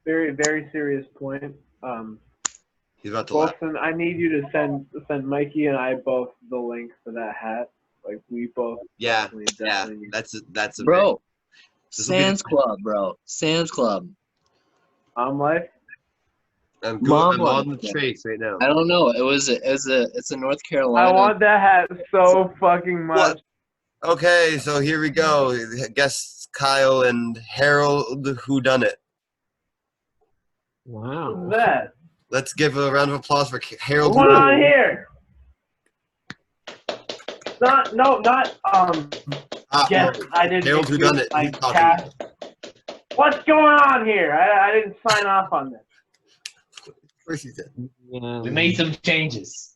very, very serious point. He's about to laugh. Wilson, I need you to send Mikey and I both the link for that hat. Like we both. Yeah, definitely. that's a Bro, This'll be the- Sam's Club, bro. Sam's Club. Life. I'm Mom on the wants it. trace right now. I don't know. It's a North Carolina. I want that hat so fucking much. What? Okay, so here we go. Guess Kyle and Harold whodunit. Wow. What's that? Let's give a round of applause for Harold. What's going on here? Not Yes, I didn't. Harold whodunit. I He's talking. cast. What's going on here? I didn't sign off on this. Of course he did. Yeah. We made some changes.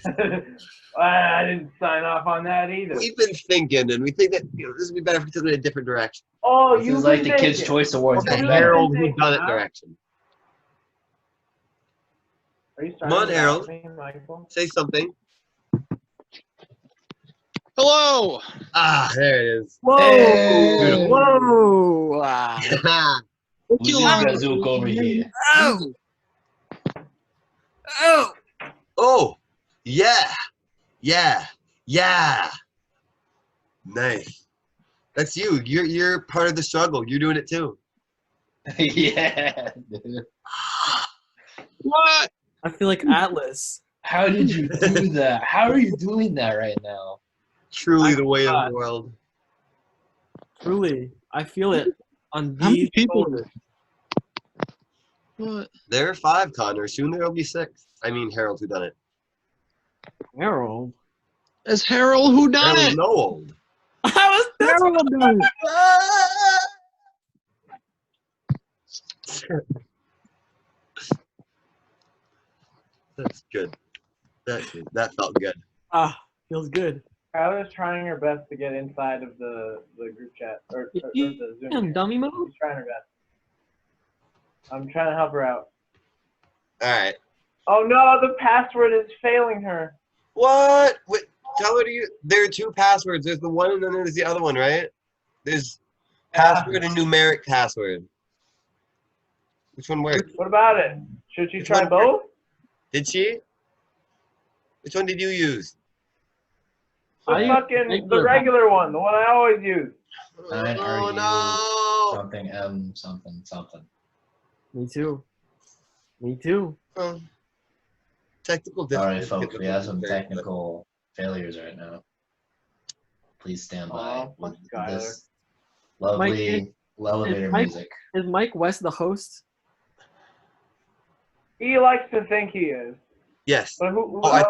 I didn't sign off on that either. We've been thinking, and we think that this would be better if we took it in a different direction. Oh, This you is like the Kids' Choice Awards. The Okay. but Harold Thinking, whodunit huh? direction. Are you Come on, starting Harold. without me, Michael? Say something. Hello. Ah, there it is. Whoa! Hey. Whoa! Wow. Who's this Gazook over here? Oh! Oh! Oh, yeah. Nice. That's you. You're part of the struggle. You're doing it too. Yeah. Dude. What? I feel like Atlas. How did you do that? How are you doing that right now? Truly the way of God. the world. Truly, I feel it on How many these people? shoulders. What? There are 5, Connor. Soon there will be 6. I mean, Harold who done it. Harold. It's Harold who done Harold it. no old. Harold done it. That's good. That felt good. Feels good. Kyla's trying her best to get inside of the group chat or the Zoom. Damn, dummy mode. She's trying her best. I'm trying to help her out. All right. Oh no, the password is failing her. What? Wait, tell her to use. There are 2 passwords. There's the one and then there's the other one, right? There's password and numeric password. Which one worked? What about it? Should she Which try one both? Did she? Which one did you use? The regular one, the one I always use. Nine Oh RU no! something M something. Me too. Me too. Technical Sorry, difficulties. folks, we have some technical failures right now. Please stand by Oh, with fuck this Mike, lovely elevator Mike- music. Is Mike West the host? He likes to think he is. Yes. But who, Oh, I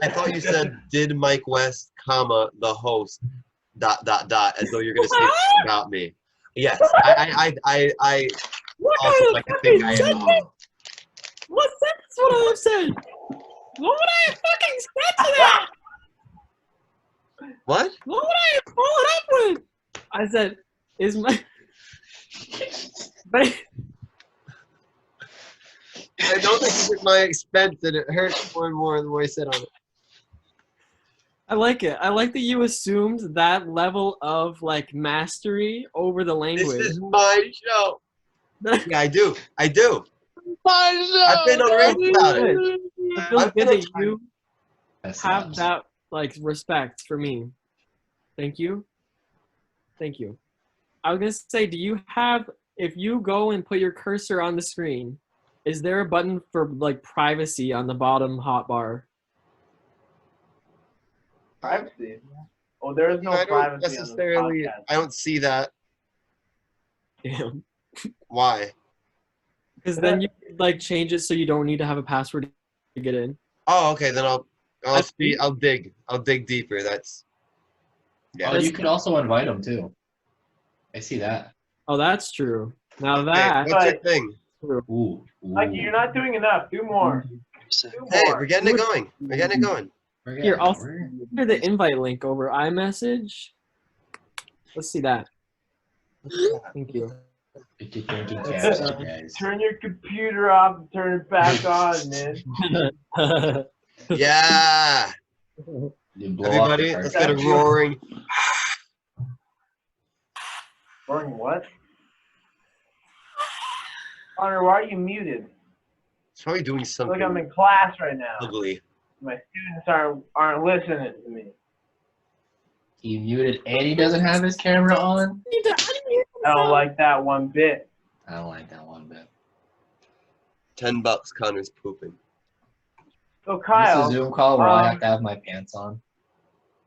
thought you said did Mike West, comma the host, ... as though you're gonna say something about me. Yes, I What also kind of like to think I fucking am. sentence? What sentence would I have said? What would I have fucking said to that? What? What would I have followed up with? I said, is my... But I don't think it's at my expense, and it hurts more and more the more I sit on it. I like it. I like that you assumed that level of like mastery over the This language. is my show. Yeah, I do. I've been on the radio about it. It feels I've good been that on- you That have snaps. that like respect for me. Thank you. Thank you. I was gonna say, do you have, if you go and put your cursor on the screen, is there a button for like privacy on the bottom hotbar? Privacy. Oh, there is no I don't privacy necessarily. on this podcast. I don't see that. Damn. Why? Because then you could, like change it so you don't need to have a password to get in. Oh, okay. Then I'll see. I'll dig deeper. That's yeah. Oh, you could also invite them too. I see that. Oh, that's true. Now Hey, that what's your thing? Ooh. Like, you're not doing enough. Do more. Do Hey, more. we're getting it going. We're getting it going. here, I'll send you the invite link over iMessage. Let's see that. Thank you. Guys. Turn your computer off and turn it back on, man. Yeah. You blow up Everybody, the let's cartridge. get a roaring. Roaring what? Hunter, why are you muted? He's probably doing I feel something like I'm in class right now. ugly. My students aren't listening to me. He muted and he doesn't have his camera on. I don't like that one bit. I don't like that one bit. $10, Connor's pooping. So This Kyle, is a Zoom call where I have to have my pants on.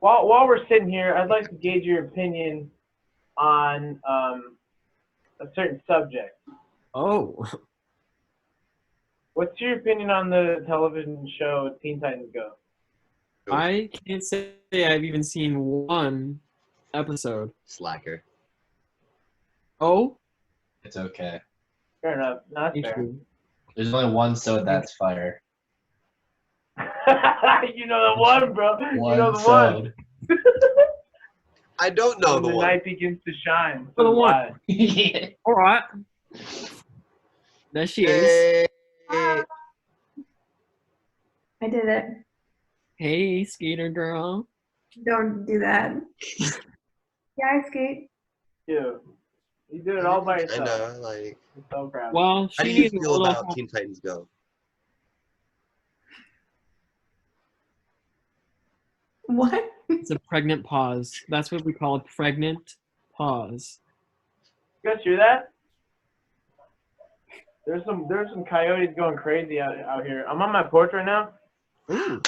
while we're sitting here, I'd like to gauge your opinion on a certain subject. Oh. What's your opinion on the television show Teen Titans Go? I can't say I've even seen one episode. Slacker. Oh? It's okay. Fair enough. Not Thank fair. you. There's only one sode that's fire. You know the one, bro. One you know the sode. one. I don't know When the the one. night begins to shine. Oh, the one. why. Yeah. All right. There she is. Hey. I did it. Hey, skater girl. Don't do that. Yeah, I skate. You did it all by I yourself. know, like. I'm so proud. Well, How she do you needs a feel little about help. Teen Titans Go? What? It's a pregnant pause. That's what we call a pregnant pause. You guys hear that? There's some coyotes going crazy out here. I'm on my porch right now. Ooh,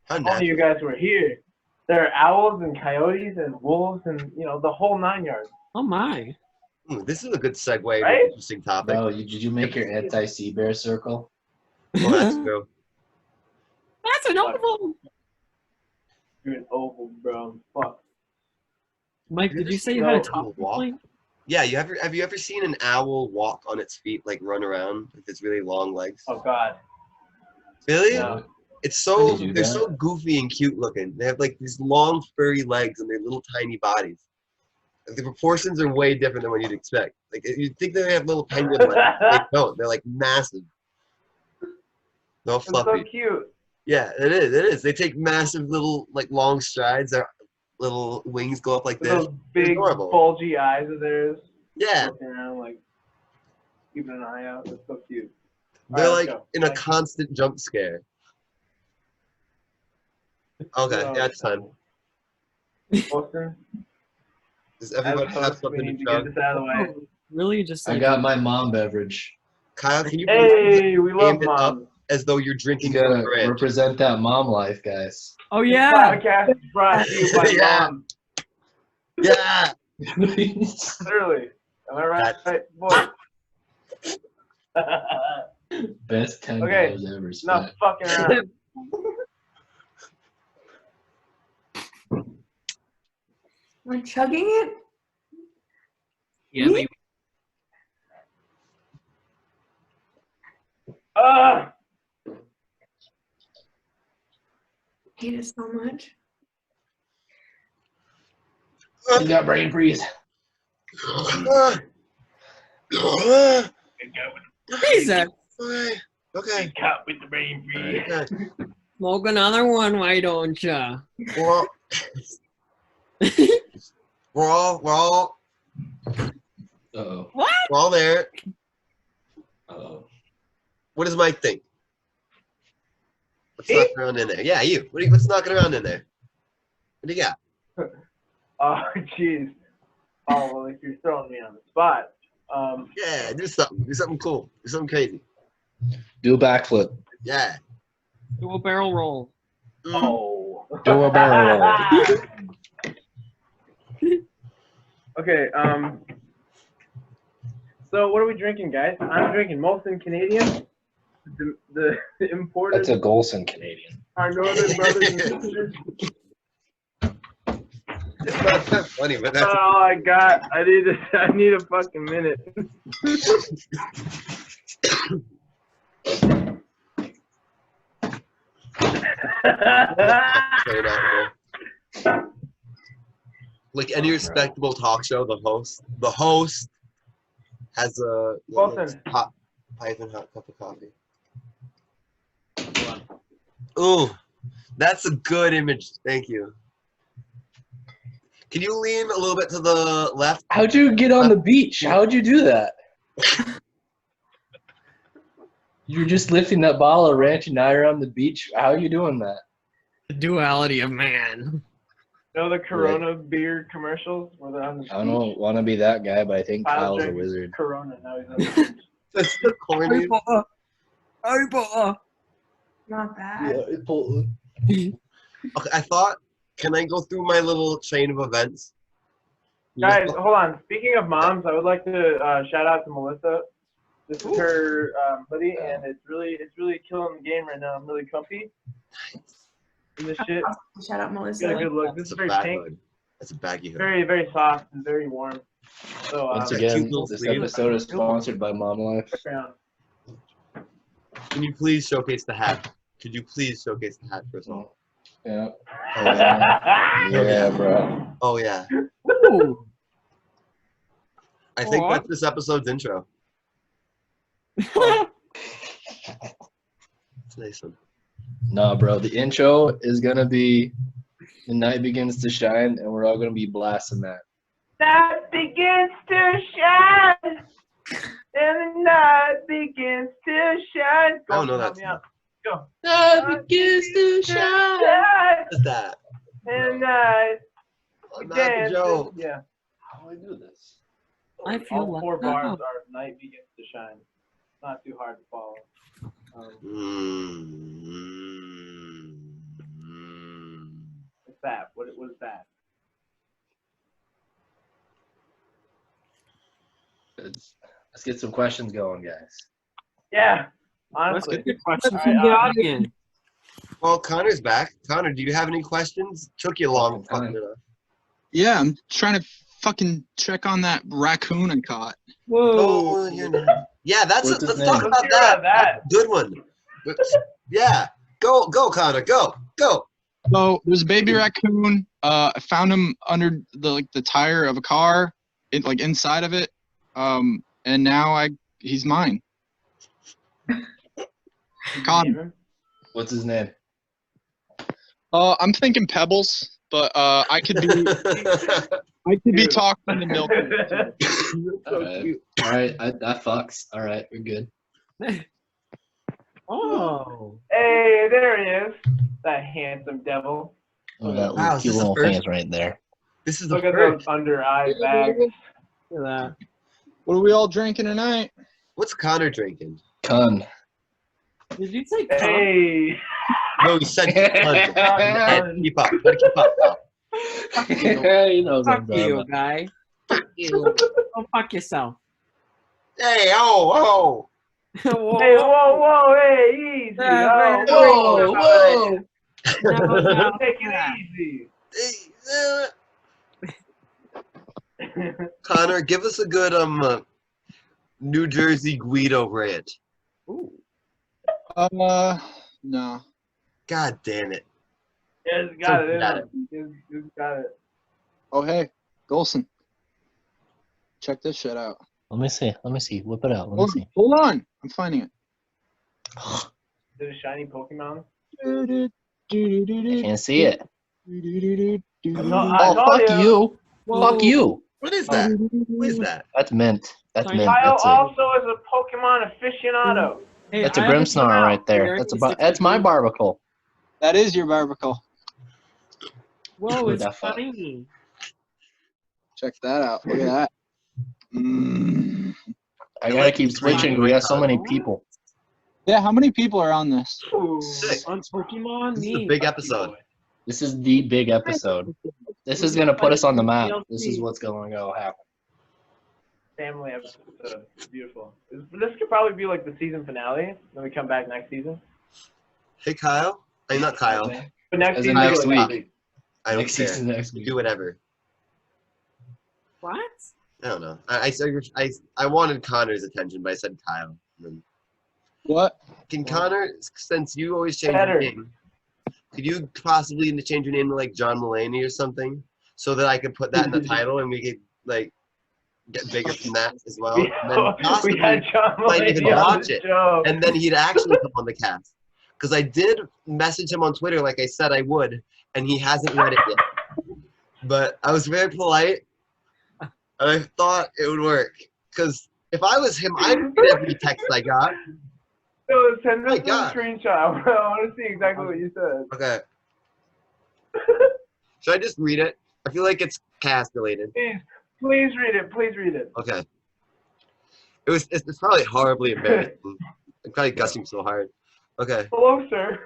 how All of you natural. guys were here. There are owls and coyotes and wolves and the whole 9 yards. Oh my. Ooh, this is a good segue to Right? an interesting topic. Bro, did you make your anti-sea bear circle? Oh, that's true. That's an oval. You're an oval, bro. Fuck. Mike, You did you just say you know had a it will talking walk. point? Yeah, have you ever seen an owl walk on its feet, like run around with its really long legs? Oh God. Really? No. It's How so do you do they're that? so goofy and cute looking. They have like these long furry legs and their little tiny bodies. Like, the proportions are way different than what you'd expect. Like you'd think they have little penguin legs. They don't. They're like massive. No It's fluffy. so cute. Yeah, it is. It is. They take massive little like long strides. Their little wings go up like With this. those big adorable. bulgy eyes of theirs. Yeah, Looking around like keeping an eye out. It's so cute. they're All right, like let's go. in a Next. constant jump scare. Okay, So, yeah, it's time. Austin, Does as everybody have host, we something need to to get chug? this out of the way. Oh, really? Just I like got my mom beverage. Kyle, can you Hey, we love aim it up moms. as though you're You drinking from gotta a branch? represent that mom life, guys. Oh This yeah. podcast is brought to you by Yeah. mom. Yeah. Literally. Am I right? That's- Boy. Best $10 Okay, ever Not spent. fucking around. We're chugging it? Yeah, baby. Ah! Hate it so much. You got brain freeze. Jesus. Okay. Cut with the brain freeze. Okay. Smoke another one, why don't ya? We're all Uh-oh. What? we're all there. Uh-oh. What does Mike think? What's knocking around in there? Yeah, you. What's knocking around in there? What do you got? Oh, jeez. Oh, well, if you're throwing me on the spot. Yeah, do something. Do something cool. Do something crazy. Do a backflip. Yeah. Do a barrel roll. Oh. Do a barrel roll. Okay, so what are we drinking, guys? I'm drinking Molson Canadian. The imported That's a Golson Canadian. our northern brothers and sisters. It's not that funny, but That's that's all I got. I need a fucking minute. straight out here. Like any respectable talk show, the host has a Wilson. hot piping hot cup of coffee. Ooh, that's a good image. Thank you. Can you lean a little bit to the left? How'd you get on the beach? How'd you do that? You're just lifting that bottle of ranch and now you're on the beach. How are you doing that? The duality of man. You know the Corona beer commercials where they're on the I don't want to be that guy, but I think Kyle Kyle's a drinks wizard. Corona, now he's on the beach. That's the corny. Harry Potter. Not bad. Okay, I thought, can I go through my little chain of events? Guys, hold on. Speaking of moms, I would like to shout out to Melissa. This is her hoodie, and it's really killing the game right now. I'm really comfy in this shit. Shout out Got a Melissa. good look. This That's is a very bad pink, hood. That's a baggy hood. very very soft and very warm. So Once cute again, little this sleeve. episode is sponsored by Mom Life. background. Can you please showcase the hat? Could you please showcase the hat for us all? Yeah. Oh yeah. Yeah, bro. Oh yeah. Ooh. I think Aw. that's this episode's intro. It's a nice one. Nah, bro. The intro is gonna be "The Night Begins to Shine," and we're all gonna be blasting that. Night begins to shine, and the night begins to shine. I don't know help that me out. Go. Night begins to shine. What is that? And night Not the begins. joke. Yeah. How do I do this? I feel All four left bars out. are night begins to shine. Not too hard to follow. What's that? What is that? Let's get some questions going, guys. Yeah. Let's Honestly. get the questions All from right, the audience. Well, Connor's back. Connor, do you have any questions? Took you long. Time. Yeah, I'm trying to fucking check on that raccoon I caught. Whoa. Oh, you're not. Yeah, that's What's it. his Let's talk name? about Let's hear that. about that. That's a good one. Yeah. Go, Connor. Go. So there's a baby raccoon. I found him under the tire of a car, inside of it. And now he's mine. Caught him. What's his name? I'm thinking Pebbles, but I could be Dude. talking to Milk. All right. That fucks. All right, we're good. Oh. Hey, there he is. That handsome devil. Oh, that Wow, is cute this the little first? face right there. This is the Look at those first. under eye bags. Look at that. What are we all drinking tonight? What's Connor drinking? Kun. Did you say cum? Hey. No, he said Keep up. Gotta keep up. Pal. He knows Fuck I'm you, done. guy. Fuck you. Go fuck yourself. Hey, oh. Whoa. Hey, whoa, hey, easy. Yeah, Oh, Whoa. No, no. Take it easy. Connor, give us a good New Jersey Guido rant. Ooh. No. God damn it. Yeah, it's got it. Got it. It's got it. Oh, hey, Golson. Check this shit out. Let me see. Whip it out. Let me see. Hold on. I'm finding it. Is it a shiny Pokemon? I can't see it. I Oh, told fuck you. Whoa. Fuck you. What is that? What is that? That's mint. That's Sorry. mint. Kyle That's it. also is a Pokemon aficionado. Hey, That's a I have Grimmsnarl come out. right there. You're That's my 62. barbacle. That is your barbacle. Whoa, it's That fuck. tiny. Check that out. Look at that. Mm. I gotta keep switching because we got so many people. Yeah, how many people are on this? Ooh. Sick. On Pokemon, This is me. a big episode. This is the big episode. This is gonna put us on the map. This is what's going to go happen. Family episode. Beautiful. This could probably be like the season finale when we come back next season. Hey, Kyle. Hey, not Kyle. But next As season, in next like, week. I don't Next care. season, next week. Do whatever. What? I don't know. I wanted Connor's attention, but I said Kyle. And then, What? can Connor, since you always change Better. your name, could you possibly change your name to like John Mulaney or something, so that I could put that in the title and we could like get bigger from that as well? And then we possibly had John might even Mulaney on watch the it. show. and then he'd actually come on the cast. Because I did message him on Twitter like I said I would, and he hasn't read it yet. But I was very polite, and I thought it would work. Because if I was him, I'd read every text I got. So send Oh my us a God. screenshot. I want to see exactly what you said. Okay. Should I just read it? I feel like it's cast related. Please read it. Please read it. Okay. It's probably horribly embarrassing. I'm probably gushing so hard. Okay. Hello, sir.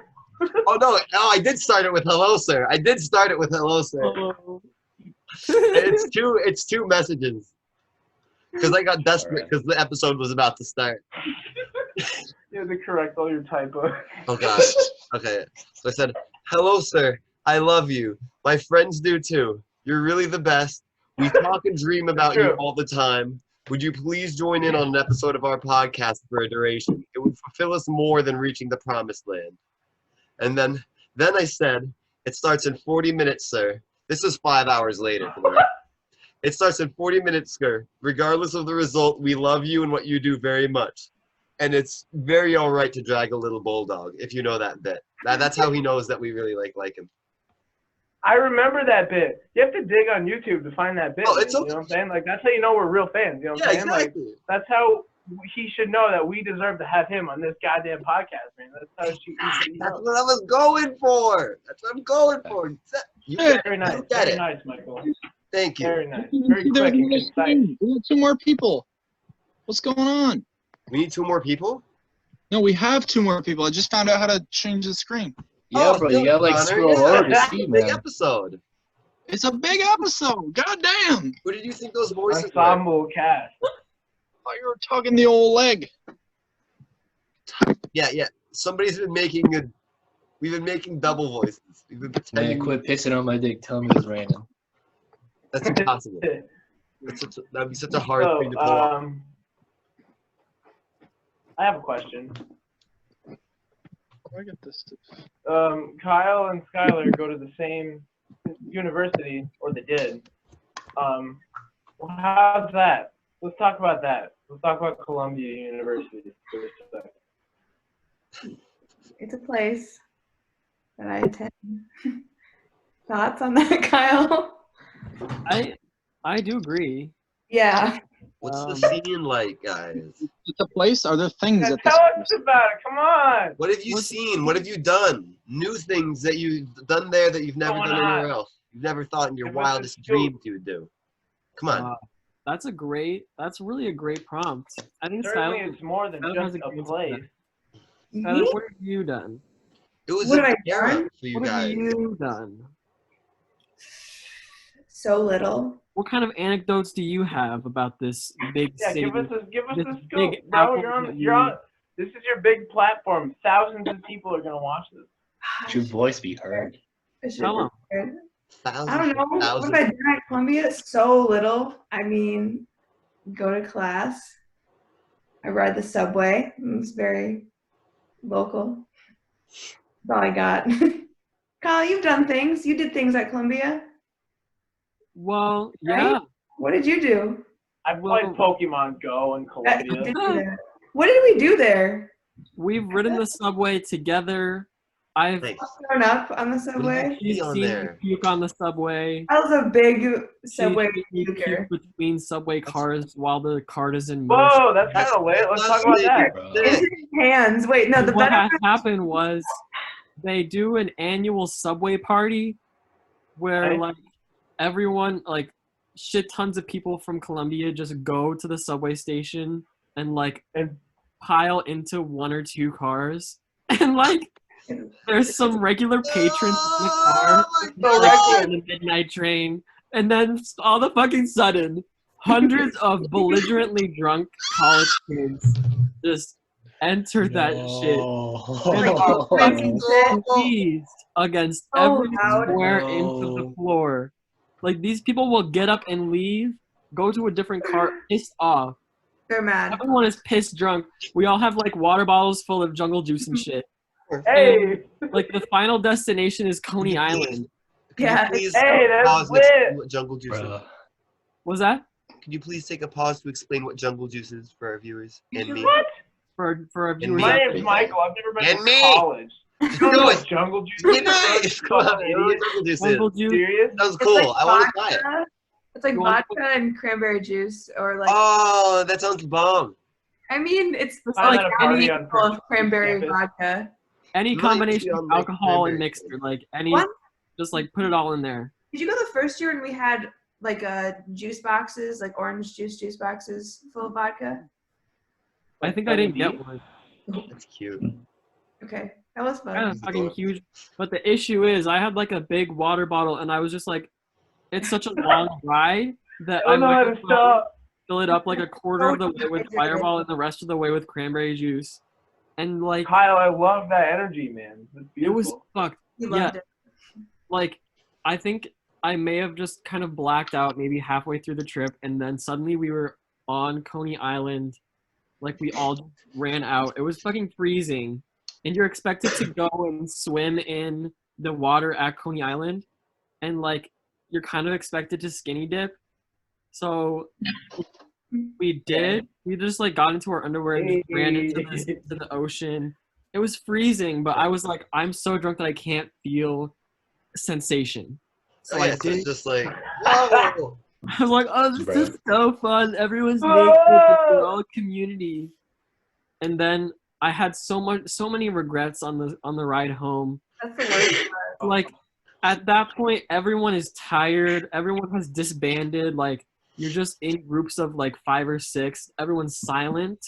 Oh no! Oh, I did start it with hello, sir. I did start it with hello, sir. Oh. It's two messages. Because I got desperate Alright. because the episode was about to start. You have to correct all your typos. Oh God. Okay. So I said, hello, sir. I love you. My friends do too. You're really the best. We talk and dream about you True. all the time. Would you please join in on an episode of our podcast for a duration? It would fulfill us more than reaching the promised land. And then I said, it starts in 40 minutes, sir. This is 5 hours later. For the record. It starts in 40 minutes, sir. Regardless of the result, we love you and what you do very much. And it's very all right to drag a little bulldog, if you know that bit. That's how he knows that we really like him. I remember that bit. You have to dig on YouTube to find that bit. Oh, it's man, you know what I'm saying? Like, that's how you know we're real fans. You know what I'm Yeah, saying? Like, exactly. that's how he should know that we deserve to have him on this goddamn podcast, man. That's how he should That's know. what I was going for. That's what I'm going for. You get Very nice. You get Very it. nice, Michael. Thank you. Very nice. Very There quick was and no concise. screen. We have 2 more people. What's going on? We need 2 more people? No, we have 2 more people. I just found out how to change the screen. Yeah, bro, you gotta like Connor, scroll yeah. over to see, Big man. episode. It's a big episode. God damn. Who did you think those voices were? Ensemble cast. I thought you were tugging the old leg. Yeah. Somebody's been we've been making double voices. We've been Man, pretending quit pissing on my dick. Tell me it was raining. that's impossible. That'd be such a hard thing to pull off. I have a question. I get this. Kyle and Skylar go to the same university, or they did. How's that? Let's talk about that. Let's talk about Columbia University for a second. It's a place that I attend. Thoughts on that, Kyle? I do agree. Yeah. What's the scene like, guys? It's a place. Are there things Yeah, at this tell us place? about it. Come on. What have you seen? What have you done? New things that you've done there that you've never Going done on? anywhere else. You've never thought in your Give us wildest a scoop. dreams you would do. Come on. That's really a great prompt. I think Certainly, Skylar, it's more than Skylar just has a a good place. Skylar, Me? what have you done? It was What a have I era done? for you What have guys. you done? So little. What kind of anecdotes do you have about this big Yeah, city? give us this a scoop, big bro. apple You're on. that You're on. This is your big platform. Thousands of people are gonna watch this. Should your voice be heard? I should Tell 'em. be scared. Thousands I don't know. and What thousands. have I done at Columbia? So little. I mean, go to class. I ride the subway. It's very local. That's all I got. Kyle, you've done things. You did things at Columbia. Well, Right? yeah. What did you do? I played Pokemon Go in That- Columbia. did do that. What did we do there? We've ridden the subway together. I've Nice. Thrown up on the subway. Be on seen there. you puke on the subway. I was a big subway You puker. puke between subway cars while the cart is in motion. Whoa, that's kind of lit. Let's talk about that. Bro. Into his hands. Wait, no, the What better. had happened was they do an annual subway party where Okay. like everyone, like shit tons of people from Columbia just go to the subway station and like And pile into 1 or 2 cars and like there's some regular patrons in the car so like reckless. on the midnight train, and then all the fucking sudden, hundreds of belligerently drunk college kids just enter that shit and are fucking squeezed against So every loud. square inch of the floor. Like these people will get up and leave, go to a different car, pissed off. They're mad. Everyone is pissed drunk. We all have like water bottles full of jungle juice and shit. Hey, Like the final destination is Coney Island. Could Yeah. you please Hey, that's pause and lit. explain what jungle juice is? Bro. Was that Could you please take a pause to explain what jungle juice is for our viewers and me? what? for our And viewers? me. My out name's there? Michael. I've never been And to me. college. You don't know Do what it. jungle juice Be is? nice. Come on. Fucking I know what idiot. jungle juice Jungle is. juice. Serious? That was It's cool. like I want to try it. vodka. It's like You want- vodka and cranberry juice, or like Oh, that sounds bomb. I mean, it's Find like at a party any on cranberry campus. vodka. Any Might combination be of on the alcohol and cranberry mixer, like any, What? just like put it all in there. Did you go the first year when we had like juice boxes, like orange juice boxes full of vodka? I think I didn't get one. That's cute. Okay, that was Kind fun. of fucking huge. But the issue is, I had like a big water bottle, and I was just like, it's such a long ride that I I don't know might how to as well stop. fill it up like a quarter of the way with Fireball and the rest of the way with cranberry juice. And like, Kyle, I love that energy, man. It's it was beautiful. fucked. You Yeah, loved it. like I think I may have just kind of blacked out maybe halfway through the trip, and then suddenly we were on Coney Island, like we all just ran out. It was fucking freezing, and you're expected to go and swim in the water at Coney Island, and like you're kind of expected to skinny dip. So we did. We just like got into our underwear and just ran into the ocean. It was freezing, but I was like, I'm so drunk that I can't feel sensation. So Oh, I yeah, so it's didn't. just like, whoa. I was like, oh, this Bruh. is so fun. Everyone's naked. We're all a community. And then I had so many regrets on the ride home. That's the worst part. Like at that point, everyone is tired. Everyone has disbanded. Like you're just in groups of like 5 or 6. Everyone's silent.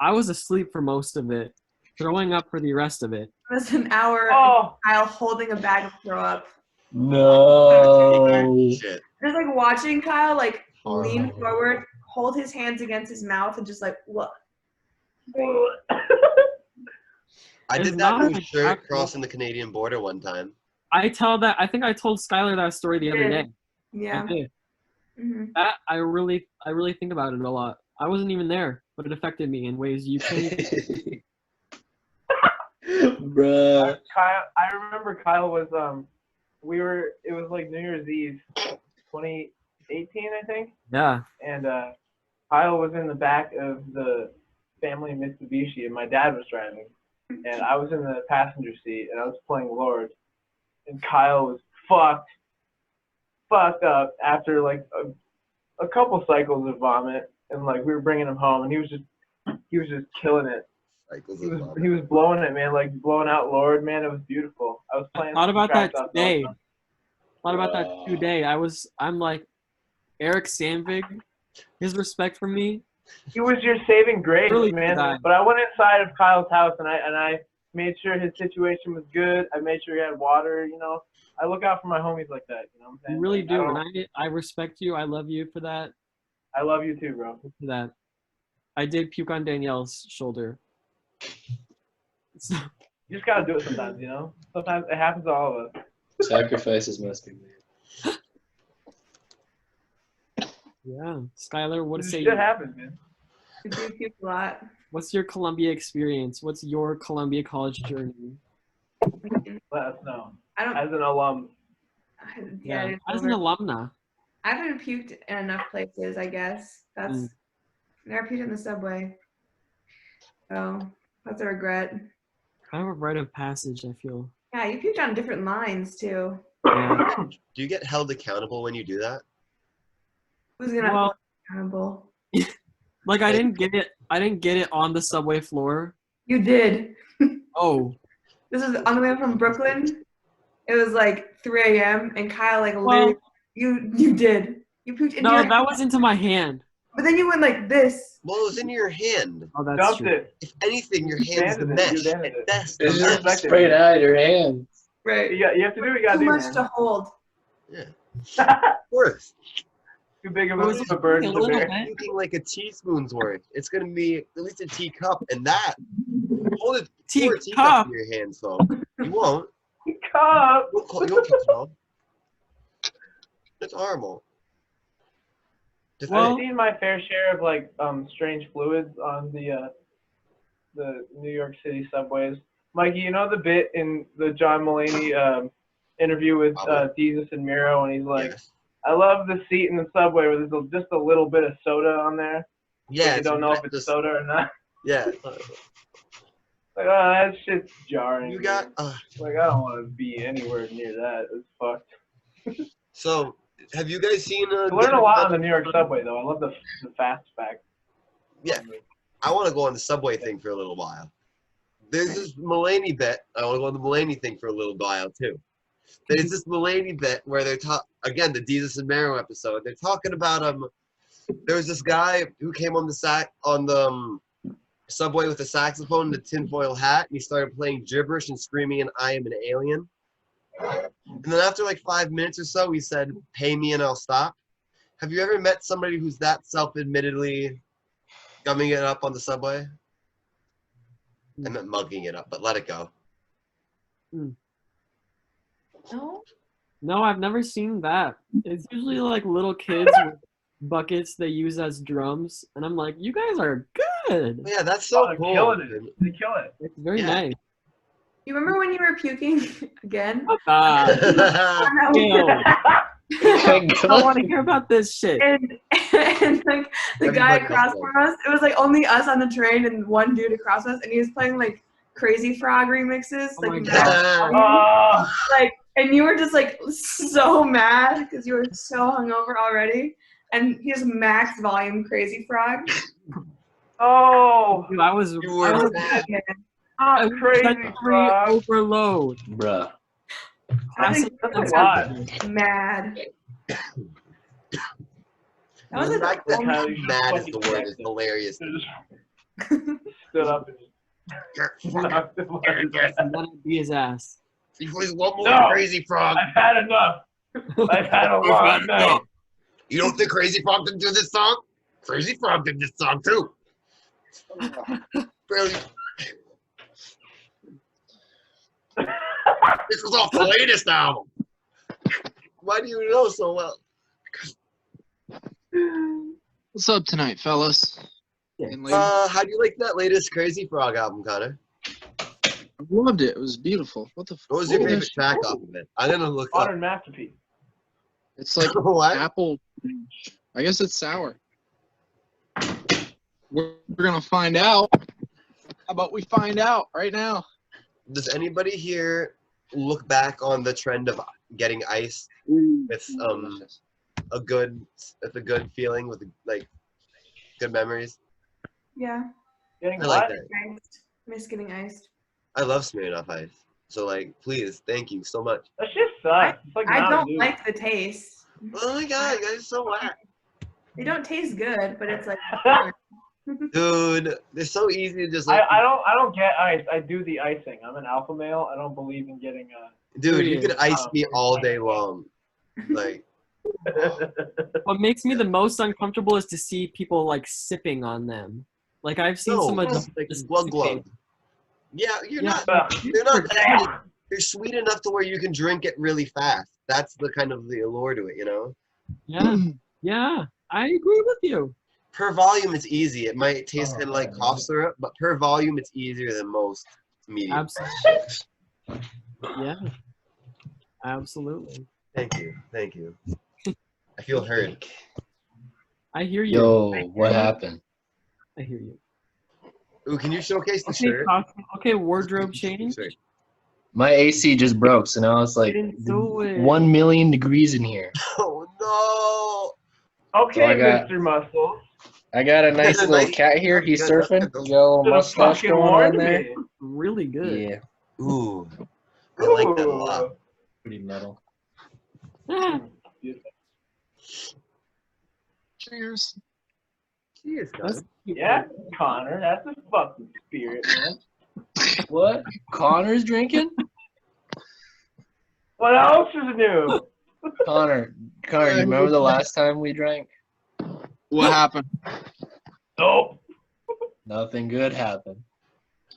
I was asleep for most of it, throwing up for the rest of it. It was an hour. Oh, Kyle holding a bag of throw up. No. Shit. Just like watching Kyle like lean Horrible. forward, hold his hands against his mouth, and just like what? I It's did that not to a like shirt that. crossing the Canadian border one time. I think I told Skylar that story the other day. Yeah. I did. hmm That I really think about it a lot. I wasn't even there, but it affected me in ways you can't. Bruh. Kyle, I remember Kyle was it was like New Year's Eve, 2018, I think, Yeah. and Kyle was in the back of the family Mitsubishi, and my dad was driving, and I was in the passenger seat, and I was playing Lord, and Kyle was fucked up after like a couple cycles of vomit, and like we were bringing him home, and he was just killing it. Cycles He of was vomit. blowing it, man, like blowing out Lord, man. It was beautiful. I was playing. Thought about that tracks today. outside. Thought about that today. I'm like, Eric Sandvig, his respect for me. He was your saving grace, Really man. good guy. But I went inside of Kyle's house and I made sure his situation was good. I made sure he had water. You know, I look out for my homies like that. You know what I'm saying? You really Like, do, and I respect you. I love you for that. I love you too, bro. For that. I did puke on Danielle's shoulder. So, You just gotta do it sometimes, you know. Sometimes it happens to all of us. Sacrifices must be made. yeah, Skylar, what to This say? shit happens, man. We do puke a lot. What's your Columbia experience? What's your Columbia college journey? Let us know. I don't. As an alum, Yeah. I didn't As an remember. alumna. I haven't puked in enough places. I guess that's Mm. never puked in the subway. So that's a regret. Kind of a rite of passage, I feel. Yeah, you puked on different lines too. Yeah. Do you get held accountable when you do that? Who's gonna Well, hold accountable? like I didn't get it on the subway floor. You did. Oh. This was on the way from Brooklyn. It was like 3 a.m. and Kyle like Well, literally you did. You puked into no, your that was into my hand. but then you went like this. Well, it was in your hand. Oh, that's dumped true. it. If anything, your hand's the Banded it, mesh. you banded At it. best, It's the just mesh. sprayed out of your hands. Right. You have to do what you gotta Too do, much man. to hold. Of course. Too big of It was a burden a to little bear. bit. Thinking like a teaspoon's worth. It's gonna be at least a teacup, and that hold it. Pour a teacup Teacup. in your hands, though. You won't. Cup. You won't get small. That's horrible. Well- I've seen my fair share of like strange fluids on the New York City subways. Mikey, you know the bit in the John Mulaney interview with Jesus and Miro, and he's like, Yes. "I love the seat in the subway where there's just a little bit of soda on there. Yeah. You don't know if it's just- soda or not. Yeah. Like, oh, that shit's jarring. You got. Like, I don't want to be anywhere near that. It's fucked. So, have you guys seen? I learn a lot on the New York subway, though. I love the fast fact. Yeah. I want to go on the subway thing for a little while. There's this Mulaney bit. I want to go on the Mulaney thing for a little while too. There's this Mulaney bit where they're again the Jesus and Mero episode. They're talking about there was this guy who came on the subway with a saxophone and a tinfoil hat, and he started playing gibberish and screaming, and I am an alien. And then after like 5 minutes or so, he said, "Pay me and I'll stop." Have you ever met somebody who's that self-admittedly gumming it up on the subway? I meant mugging it up, but let it go. No. No, I've never seen that. It's usually like little kids with buckets they use as drums, and I'm like, you guys are good. Yeah, that's so they're cool. killing it. They kill it. It's very Yeah. nice. You remember when you were puking again? I don't want to hear about this shit. And like the guy Everybody across else from us, it was like only us on the train and one dude across us, and he was playing like Crazy Frog remixes, Oh my like God. Oh, like, and you were just like so mad because you were so hungover already, and he just max volume Crazy Frog. oh, Dude, I was You were mad. not crazy, sensory frog. overload. Bruh. That's That's a lot. Mad. That was The a fact that How you mad is fucking the word is text it. hilarious. Stood up and just knocked him on his ass. And then I'd be his ass. You please one more No. Crazy Frog. I've had enough. I've had a long night. You don't think Crazy Frog didn't do this song? Crazy Frog did this song too. Barely. This was off the latest album. Why do you know so well? What's up tonight, fellas? And ladies? How do you like that latest Crazy Frog album, Connor? I loved it. It was beautiful. What the fuck? What was your favorite track off of it? I'm gonna look up. Modern masterpiece. It's like What? apple. I guess it's sour. We're gonna find out. How about we find out right now? Does anybody here look back on the trend of getting ice with a good feeling with like good memories? Yeah. Getting I like what? that. Iced. Miss getting iced. I love Smirnoff Ice. So like, please, thank you so much. That shit sucks. It's like I Mountain don't Dew. like the taste. Oh my god, you guys are so whack. They don't taste good, but it's like. Dude, they're so easy to just I like. don't get ice. I do the icing. I'm an alpha male. I don't believe in getting Dude, you could ice me all day long. Like, What makes me the most uncomfortable is to see people like sipping on them. Like I've seen some adults like just glug sipping. glug. Yeah, you're Yeah. not. They're not. They're sweet enough to where you can drink it really fast. That's the kind of the allure to it, you know. Yeah, yeah, I agree with you. Per volume, it's easy. It might taste kind of like cough syrup, but per volume, it's easier than most medium. Absolutely. Yeah, absolutely. Thank you, thank you. I feel heard. I hear you. Yo, what happened? I hear you. Ooh, can you showcase the Okay, shirt? costume- okay, wardrobe change. Shirt. My AC just broke, so now it's I like didn't do it. 1 million degrees in here. Oh no! Okay, So I got- Mr. Muscles. I got a nice little cat here. He's surfing. He's got a little Should've mustache fucking going on warned there. me. Really good. Yeah, Ooh, I like that a lot. pretty metal. Ah, Cheers. Cheers, that's guys. cute. Yeah, Connor, that's a fucking spirit, man. What? Connor's drinking? What else is new? Connor, you remember the last time we drank? What happened? Nope. Nothing good happened.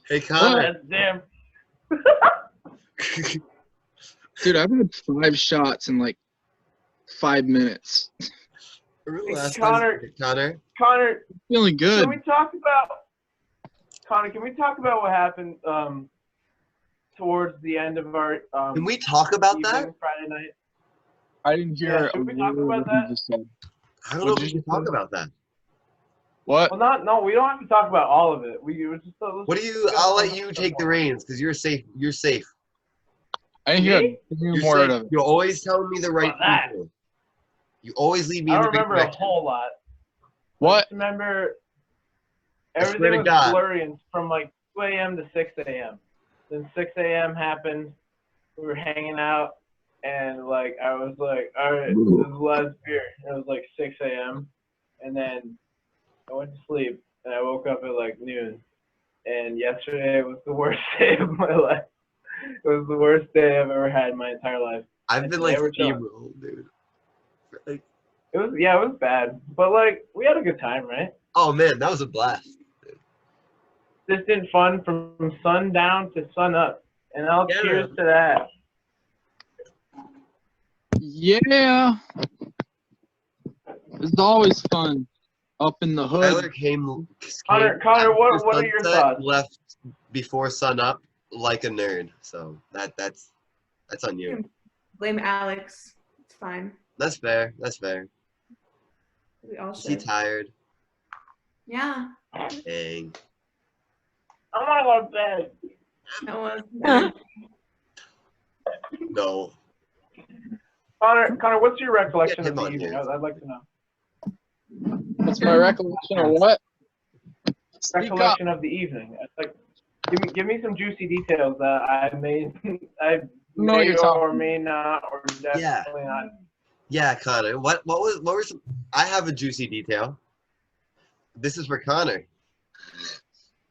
Hey, Connor. That's damn. Dude, I've had 5 shots in like 5 minutes. Remember Hey, last Connor. time- Connor. Connor, Feeling good. can we talk about what happened towards the end of our Can we talk about evening, that? Friday night? I didn't hear Yeah, a should we talk word about of what you that? just said. I don't know What if we did you can talk say? about that. What? Well, no, we don't have to talk about all of it. We were just. What do you? I'll let you take the reins because you're safe. You're safe. I didn't hear Me? a You're word safe. of it. You're always telling me the right About that? people. You always lead me I in don't the right remember a direction. whole lot. What? Just remember everything was God. blurry and from like 2 a.m. to 6 a.m. Then 6 a.m. happened. We were hanging out, and like I was like, all right, this is last beer. It was like 6 a.m. And then I went to sleep, and I woke up at like noon. And yesterday was the worst day of my life. It was the worst day I've ever had in my entire life. I've And been today like we're chilling. steamrolled, dude. Like, It was bad, but like we had a good time, right? oh man, that was a blast. Consistent fun from sundown to sun up, and I'll Yeah. cheers to that. Yeah. It's always fun. Up in the hood. Tyler came Connor, after what are your sunset, thoughts? left before sun up like a nerd. So that's on you. Blame Alex. It's fine. That's fair. That's fair. We all Is he should. tired? Yeah. Dang. I want to go to bed. That was. No. Connor, what's your recollection Get of him the on evening? here. I'd like to know. What's my recollection of what? Speak up. Recollection of the evening. Like, give me some juicy details that I may know what you're talking or may not, or definitely not. Yeah, Connor. What were some? I have a juicy detail. This is for Connor.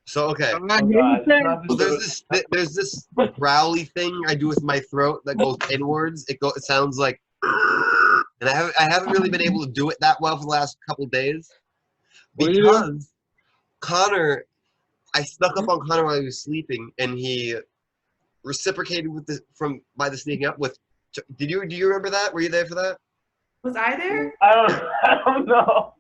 So okay. Oh, God. Well, there's this growly thing I do with my throat that goes inwards. It sounds like, and I haven't really been able to do it that well for the last couple of days What are you because Connor, I snuck up on Connor while he was sleeping, and he reciprocated with by the sneaking up with. Do you remember that? Were you there for that? Was I there? I don't know.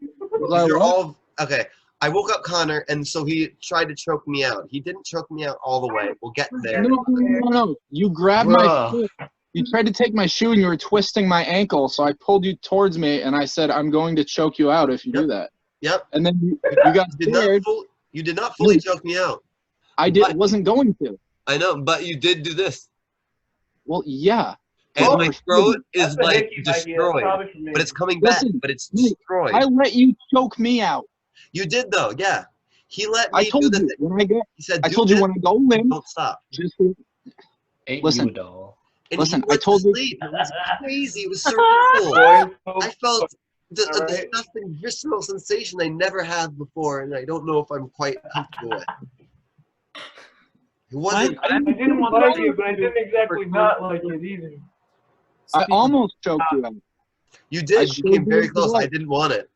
You're all okay. I woke up Connor, and so he tried to choke me out. He didn't choke me out all the way. We'll get there. No. You grabbed my shoe. You tried to take my shoe, and you were twisting my ankle. So I pulled you towards me, and I said, "I'm going to choke you out if you do that." Yep. And then you got scared. You did not fully choke me out. Wasn't going to. I know, but you did do this. Well, yeah. And my throat is That's a like hickey, Mikey. That's destroyed. probably for me. But it's coming back. Listen, But it's destroyed. I let you choke me out. You did though, yeah. He let me I told do the you thing. when I get. He said, I told you when I go in. don't stop. Just Ain't Listen. you a doll? And Listen, he went I told to you. sleep. It was crazy. It was surreal. Boys, I felt a All right. disgusting visceral sensation I never had before, and I don't know if I'm quite comfortable with. It wasn't. I didn't like it, but I didn't exactly not like it either. I almost choked you out. You did. I You came very showed you close. what. I didn't want it.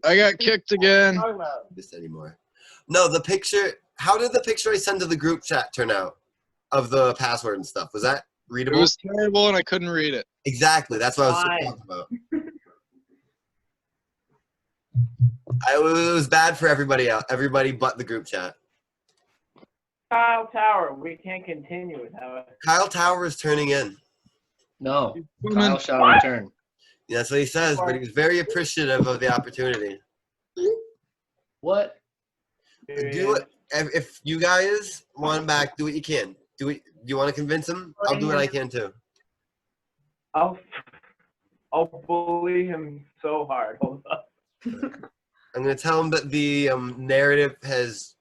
I got kicked again. Talking about. This anymore. No, the picture. How did the picture I sent to the group chat turn out? Of the password and stuff. Was that It readable? was terrible, and I couldn't read it. Exactly. That's what I was Fine. talking about. It was bad for everybody else. Everybody but the group chat. Kyle Tower, we can't continue without it. Kyle Tower is turning in. No. Women- Kyle shall return. Yeah, that's what he says, but he was very appreciative of the opportunity. What? Do it. If you guys want him back, do what you can. Do it. Do you want to convince him? I'll do what I can too. I'll bully him so hard. Hold up. I'm going to tell him that the narrative has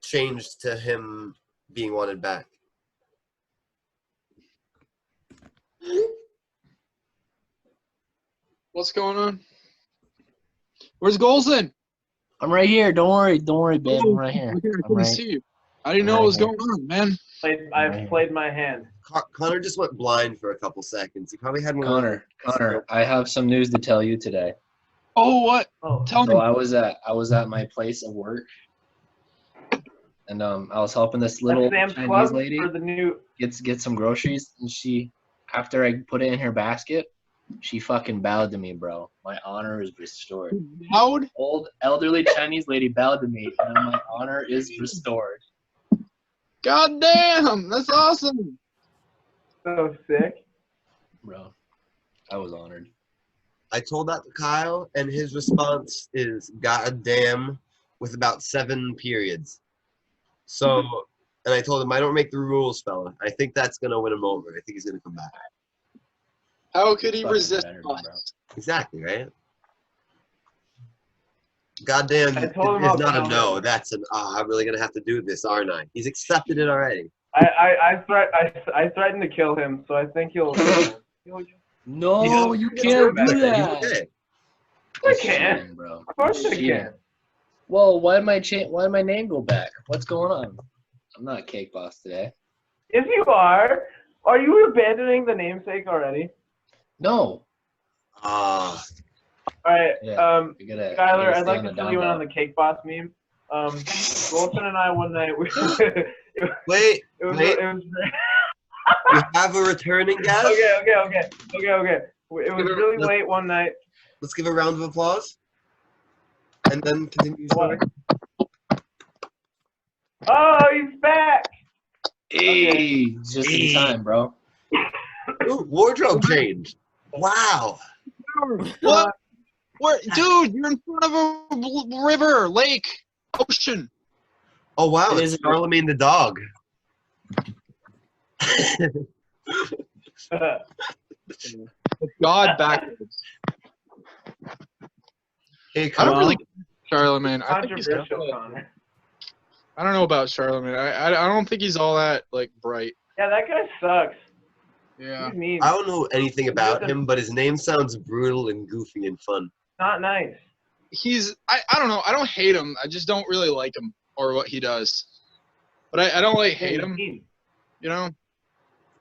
changed to him being wanted back. What's going on? Where's Golson? I'm right here. Don't worry, babe. I'm right here. Okay, I I'm couldn't right. see you. I didn't know what was going on, man. I've played my hand. Connor just went blind for a couple seconds. He probably had one. of those- Connor, I have some news to tell you today. Oh, what? Oh, Tell So me. I was at my place of work, and I was helping this little Sam's Chinese Club lady for the new. get some groceries, and after I put it in her basket, she fucking bowed to me, bro. My honor is restored. Loud? Old elderly Chinese lady bowed to me, and then my honor is restored. God damn, that's awesome. So sick. Bro, I was honored. I told that to Kyle, and his response is "God damn" with about 7 periods. So, and I told him, I don't make the rules, fella. I think that's going to win him over. I think he's going to come back. How could he Fucking resist better, bro. us? Exactly, right? Goddamn, I told him it's I'll not a tell no. him. That's an, I'm really going to have to do this, aren't I? He's accepted it already. I threatened to kill him, so I think he'll. No, you It's can't your do birthday. that. He's okay. I That's can't. cheating, bro. Of course I Cheating. can. Well, why did my name go back? What's going on? I'm not Cake Boss today. If you are you abandoning the namesake already? No. Ah, All right. Yeah, you're gonna Skylar, I'd stay like on to the fill down you in low. on the Cake Boss meme. Golson and I one night wait, it was wait. We have a returning guest. okay. It was really Let's- late one night. Let's give a round of applause. And then continue your story. Oh, he's back. Hey, just in time, bro. Ooh, wardrobe change. Wow. What? Where, dude? You're in front of a river, lake, ocean. Oh, wow. It It's is- Charlemagne the dog. God backwards. Hey, I come don't on. really get Charlemagne. I think he's Controversial, Connor. I don't know about Charlemagne. I don't think he's all that like bright. Yeah, that guy sucks. Yeah. He's mean. I don't know anything about him, but his name sounds brutal and goofy and fun. Not nice. I don't know. I don't hate him. I just don't really like him or what he does. But I don't like hate him. Mean. You know.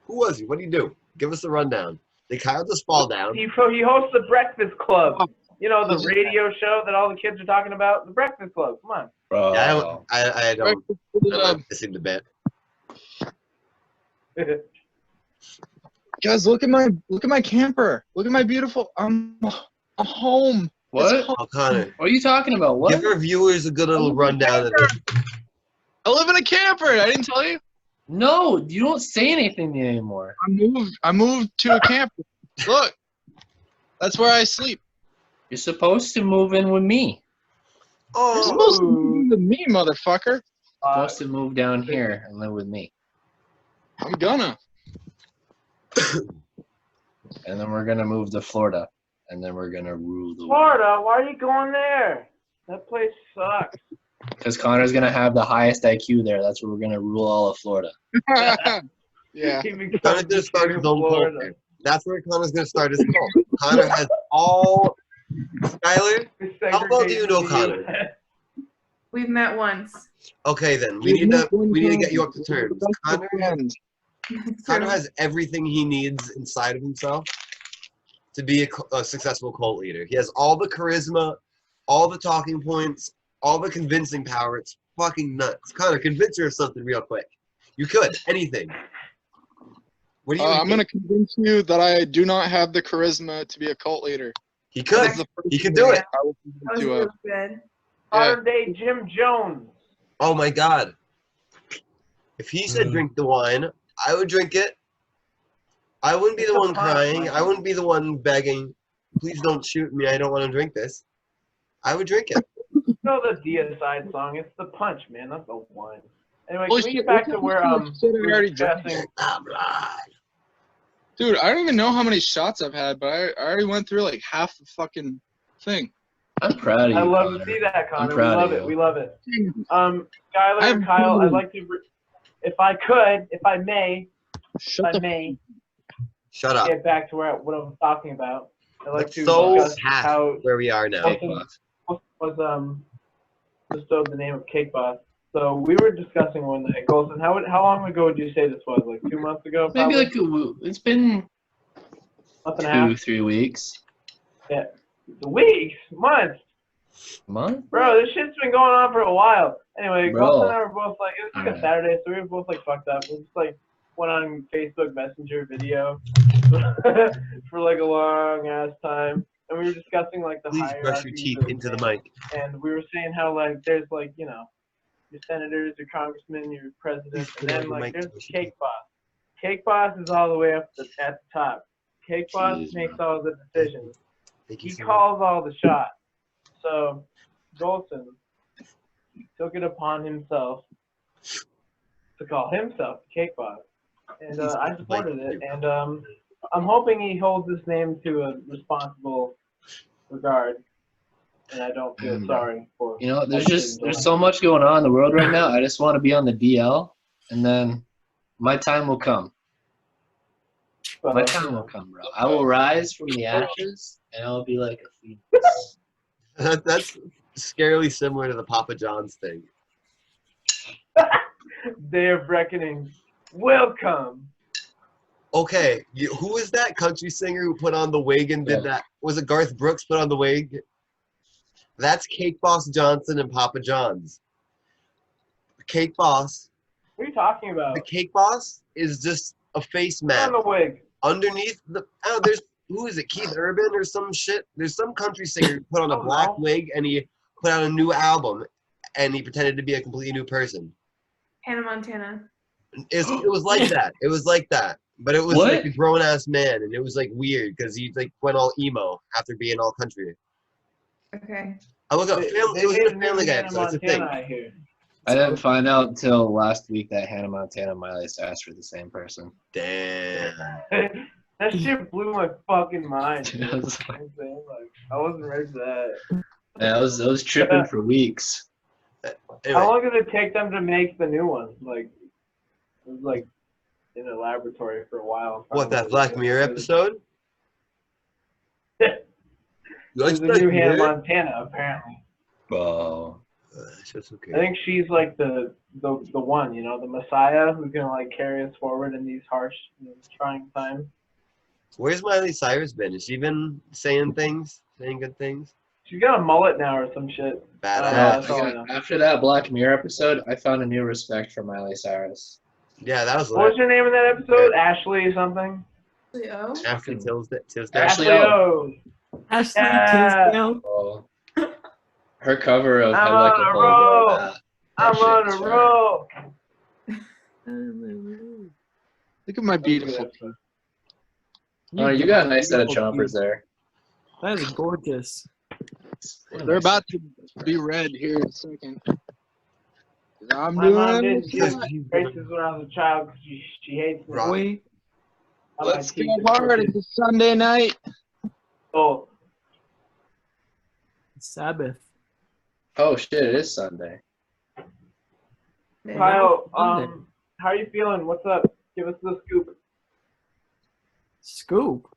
Who was he? What did he do? Give us the rundown. Did Kyle just fall down? He hosts the Breakfast Club. You know, the He's- radio show that all the kids are talking about? The Breakfast Club. Come on. Bro. Yeah, I don't. I Uh, like this in the bit. guys, look at my camper. Look at my beautiful. I'm home. What? It's home. Oh, Connor, What are you talking about? What? give our viewers a good little rundown of this. I live in a camper. I didn't tell you. No, you don't say anything anymore. I moved to a camper. Look, that's where I sleep. You're supposed to move in with me. You're Oh, supposed to move with me, motherfucker. You're supposed to move down here and live with me. I'm gonna. And then we're gonna move to Florida. And then we're gonna rule the world. Florida, why are you going there? That place sucks. Because Connor's gonna have the highest IQ there. That's where we're gonna rule all of Florida. Yeah. He becomes Connor's gonna start king his of own cult. Florida. there. That's where Connor's gonna start his cult. Connor has all. Skylar, how well do you know Connor? We've met once. Okay, then we need to get you up to terms. Connor has everything he needs inside of himself to be a successful cult leader. He has all the charisma, all the talking points, all the convincing power. It's fucking nuts. Connor, convince her of something real quick. You could. Anything. What do you I'm gonna convince you that I do not have the charisma to be a cult leader. He could. That's the first He could thing do it. I will That was convince you really of. good. Modern day Jim Jones. Oh my god. If he said drink the wine, I would drink it. I wouldn't be the one crying. I wouldn't be the one begging, please don't shoot me. I don't want to drink this. I would drink it. You know the Deicide song? It's the punch, man. Not the wine. Anyway, Holy can we shit, get back what to where the shit I we were already drank? discussing? Dude, I don't even know how many shots I've had, but I already went through like half the fucking thing. I'm proud of you. I love to Connor. see that, Connor. We proud of love it. you. We love it. Skylar I'm and Kyle, proud. I'd like to, if I may, Shut the Shut up. get back to what I was talking about. I'd like That's to so discuss past how where we are now. was bestowed the name of Cake Boss. So we were discussing one night, Golson. How long ago would you say this was? Like 2 months ago? Maybe Probably? like it's been Month and a half? 2-3 weeks. Yeah. Weeks? Months? Month? Bro, this shit's been going on for a while. Anyway, Bro. Golson and I were both like, it was like a Alright. Saturday, so we were both like fucked up. We just like went on Facebook Messenger video for like a long ass time. And we were discussing like the Please brush your hierarchies teeth of into the things. mic. And we were saying how like there's like, you know, your senators, your congressmen, your presidents, Please and put it then on the like mic there's so she Cake Boss. Cake Boss is all the way up at the top. Cake Boss Jeez, makes all the decisions. Thank you He so much. calls all the shots. So Golson took it upon himself to call himself Cake Boss, and I supported it. And I'm hoping he holds this name to a responsible regard. and I don't feel Bro. sorry for. You know, there's everything going so much going on in the world right now. I just want to be on the DL, and then my time will come. on. My time will come, bro. I will rise from the ashes, and I'll be like a phoenix. That's scarily similar to the Papa John's thing. Day of reckoning. Welcome. Okay, who is that country singer who put on the wig and did that? Was it Garth Brooks put on the wig? That's Cake Boss Johnson and Papa John's. Cake Boss. What are you talking about? The Cake Boss is just a face Put mask. on the wig. Underneath the there's who is it? Keith Urban or some shit? There's some country singer who put on a Oh, black no. wig and he put out a new album and he pretended to be a completely new person. Hannah Montana. It was like that. It was like that. But it was What? like a grown ass man and it was like weird because he like went all emo after being all country. Okay. I look up They it was hate in a Family Guy Hannah episode. It's a thing. Montana, I hear. I didn't find out until last week that Hannah Montana and Miley Cyrus were the same person. Damn. That shit blew my fucking mind. Dude, Dude. I was You know what I'm saying? Like, I wasn't ready for that. Yeah, I was tripping for weeks. How Anyway, long did it take them to make the new one? Like, it was like in a laboratory for a while. what, that Black Mirror episode? It You was like the Black new Hannah Mirror? Montana, apparently. Oh. That's okay. I think she's like the one, you know, the Messiah who's gonna like carry us forward in these harsh, trying times. Where's Miley Cyrus been? Has she been saying things? Saying good things? She's got a mullet now or some shit. Badass. that's all I know. After that Black Mirror episode, I found a new respect for Miley Cyrus. Yeah, that was What was lit. your name in that episode? Ashley something? Oh. Ashley Tisdale. Ashley O. Ashley Yeah. Tisdale. Oh. Her cover of I'm Head Like on a a Hole. roll. That I'm shit on was a fire. roll. Look at my beautiful teeth. Oh, you got a nice set of Beautiful chompers there. That is gorgeous. They're about to be red here in a second. I'm My mom doing didn't use braces when I was a child because she hates me. Right. Boy, Let's go hard. It's a Sunday night. Oh, Sabbath. Oh shit, it is Sunday. Kyle, Sunday. how are you feeling? What's up? Give us the scoop. Scoop.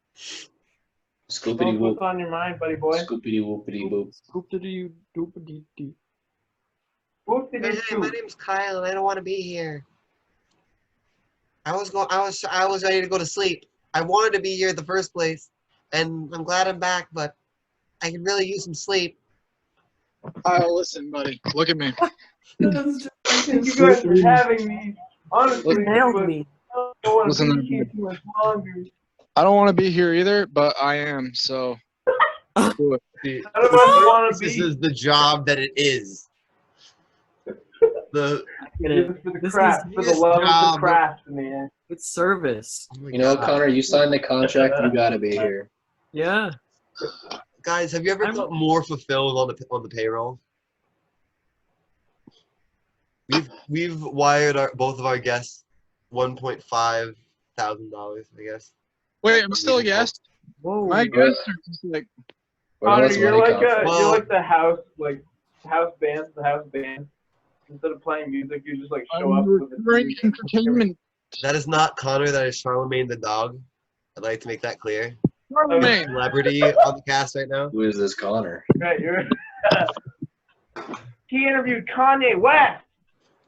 Scoopity Tell us whoop. what's on your mind, buddy boy. Scoopity whoopity boop. Scoop-a-dee, doop-a-dee-dee. Whoop did you Hey, my scoop? name's Kyle and I don't want to be here. I was ready to go to sleep. I wanted to be here in the first place, and I'm glad I'm back, but I could really use some sleep. Oh, listen, buddy. Look at me. That's just like Thank his- you guys for having me. Honestly, You nailed but me. I don't want Listen to to be here too much longer. I don't want to be here either, but I am. So do it. The I don't want to this be. is the job that it is. The Get This it. is for the This craft, is for the his love of job. the craft, man. It's service. oh my You know, God. Connor, you signed the contract. You gotta be here. Yeah. Guys, have you ever I'm- felt more fulfilled on the payroll? We've wired both of our guests $1.5 thousand, I guess. Wait, I'm still a guest. Whoa. My guests are just like, Or Connor, else you're money like contract. Well- you're like the house band. Instead of playing music, you just like show I'm up with a recurring music. entertainment. That is not Connor, that is Charlemagne the dog. I'd like to make that clear. Man, Celebrity on the cast right now. Who is this Connor? Right, you're. He interviewed Kanye West.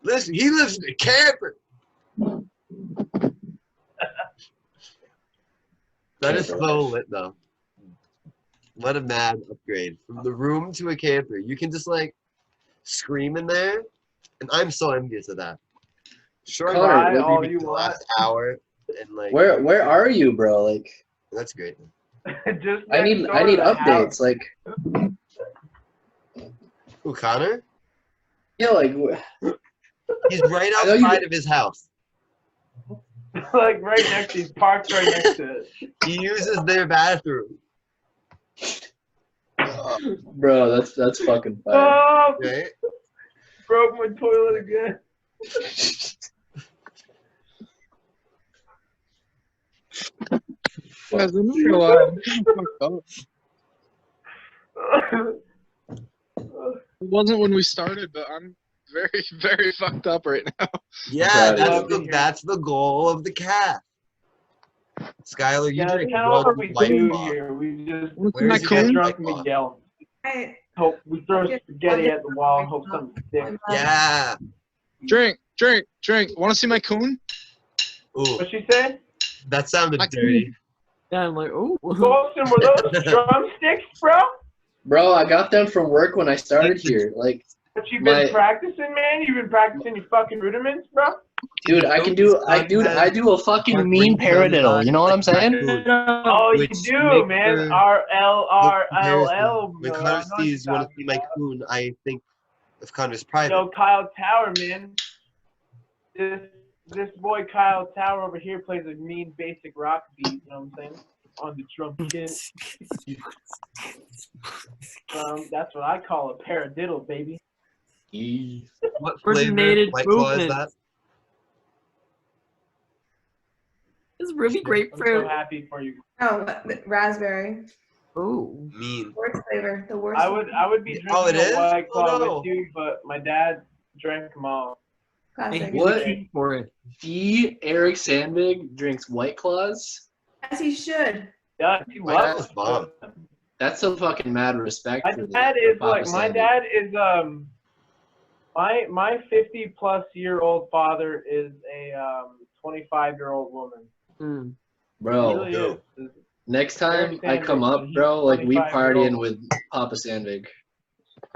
Listen, he lives in a camper. That is Camper so life. lit though. What a mad upgrade. From the room to a camper. You can just like scream in there. And I'm so envious of that. Sure, Connor, Ryan Lie will all be you the want. last hour and like Where are you, bro? Like, that's great. Just I next need door I to need the updates. house. Like, Who, Connor? yeah, like He's right I know you- outside of his house. Like right next to, he's parked right next to it. He uses their bathroom. bro, that's fucking fire. Oh, Right? broke my toilet again. guys, let me realize. It wasn't when we started, but I'm very, very fucked up right now. Yeah, proud of that's the goal of the cast. Skylar, you Yeah, that's drink kind of rum what we White do Claw. here. We just Wanna see Where's my the get coon? drunk White and Claw? we yell. I, Hope we throw I'll spaghetti get at the wall and hope something sticks. Yeah. Drink. Want to see my coon? Ooh, What'd she say? that sounded My dirty. Yeah, I'm like, oh. Colson, were those drumsticks, bro? Bro, I got them from work when I started here. Like, What you been My- practicing, man? You been practicing your fucking rudiments, bro? dude, I do a fucking mean paradiddle. You know what I'm saying? Oh, you Which do, makes man. for RLRLL. When bro. I Connor know what sees you're want to talking see my about. coon, I think of Connor's private. Yo, Kyle Tower, man. This boy Kyle Tower over here plays a mean basic rock beat, you know what I'm saying? On the drum kit. That's what I call a paradiddle, baby. What Coordinated flavor White Claw is movement. that? It's ruby I'm grapefruit. so happy for you. oh, raspberry. Oh. Mean. Worst flavor. The worst. I would be drinking Oh, it a is? White Claw Oh, no. with you, but my dad drank them all. Classic. What? For it. Eric Sandvig drinks White Claws? As he should. Yeah, he White loves Claw's bomb. them. That's some fucking mad respect My for dad the is Papa like my Sandvig. dad is my 50-plus-year-old father is a 25-year-old woman. Mm. He Bro, really is. next Eric time I come Sandvig, up, he's bro, like we 25-year-old. partying with Papa Sandvig.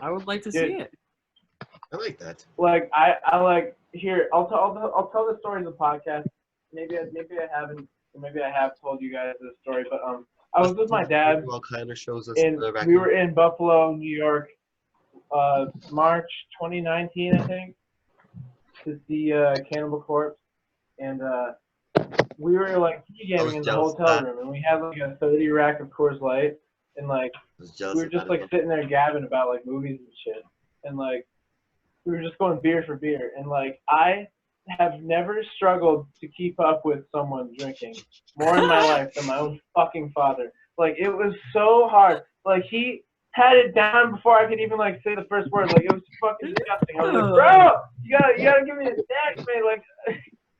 I would like to see Dude. it. I like that. Like I like here. I'll tell the story in the podcast. Maybe I haven't. Or maybe I have told you guys this story, but I was with my dad, While Connor shows us and the we were in Buffalo, New York, March 2019, I think, to see Cannibal Corpse, and we were like gaming in the jealous of hotel that. room, and we had like a 30 rack of Coors Light, and like I was jealous we were of just that. like sitting there gabbing about like movies and shit, and like we were just going beer for beer, and like I have never struggled to keep up with someone drinking more in my life than my own fucking father. Like it was so hard. Like he had it down before I could even like say the first word. Like it was fucking disgusting. I was like, bro, you gotta give me a snack, man. Like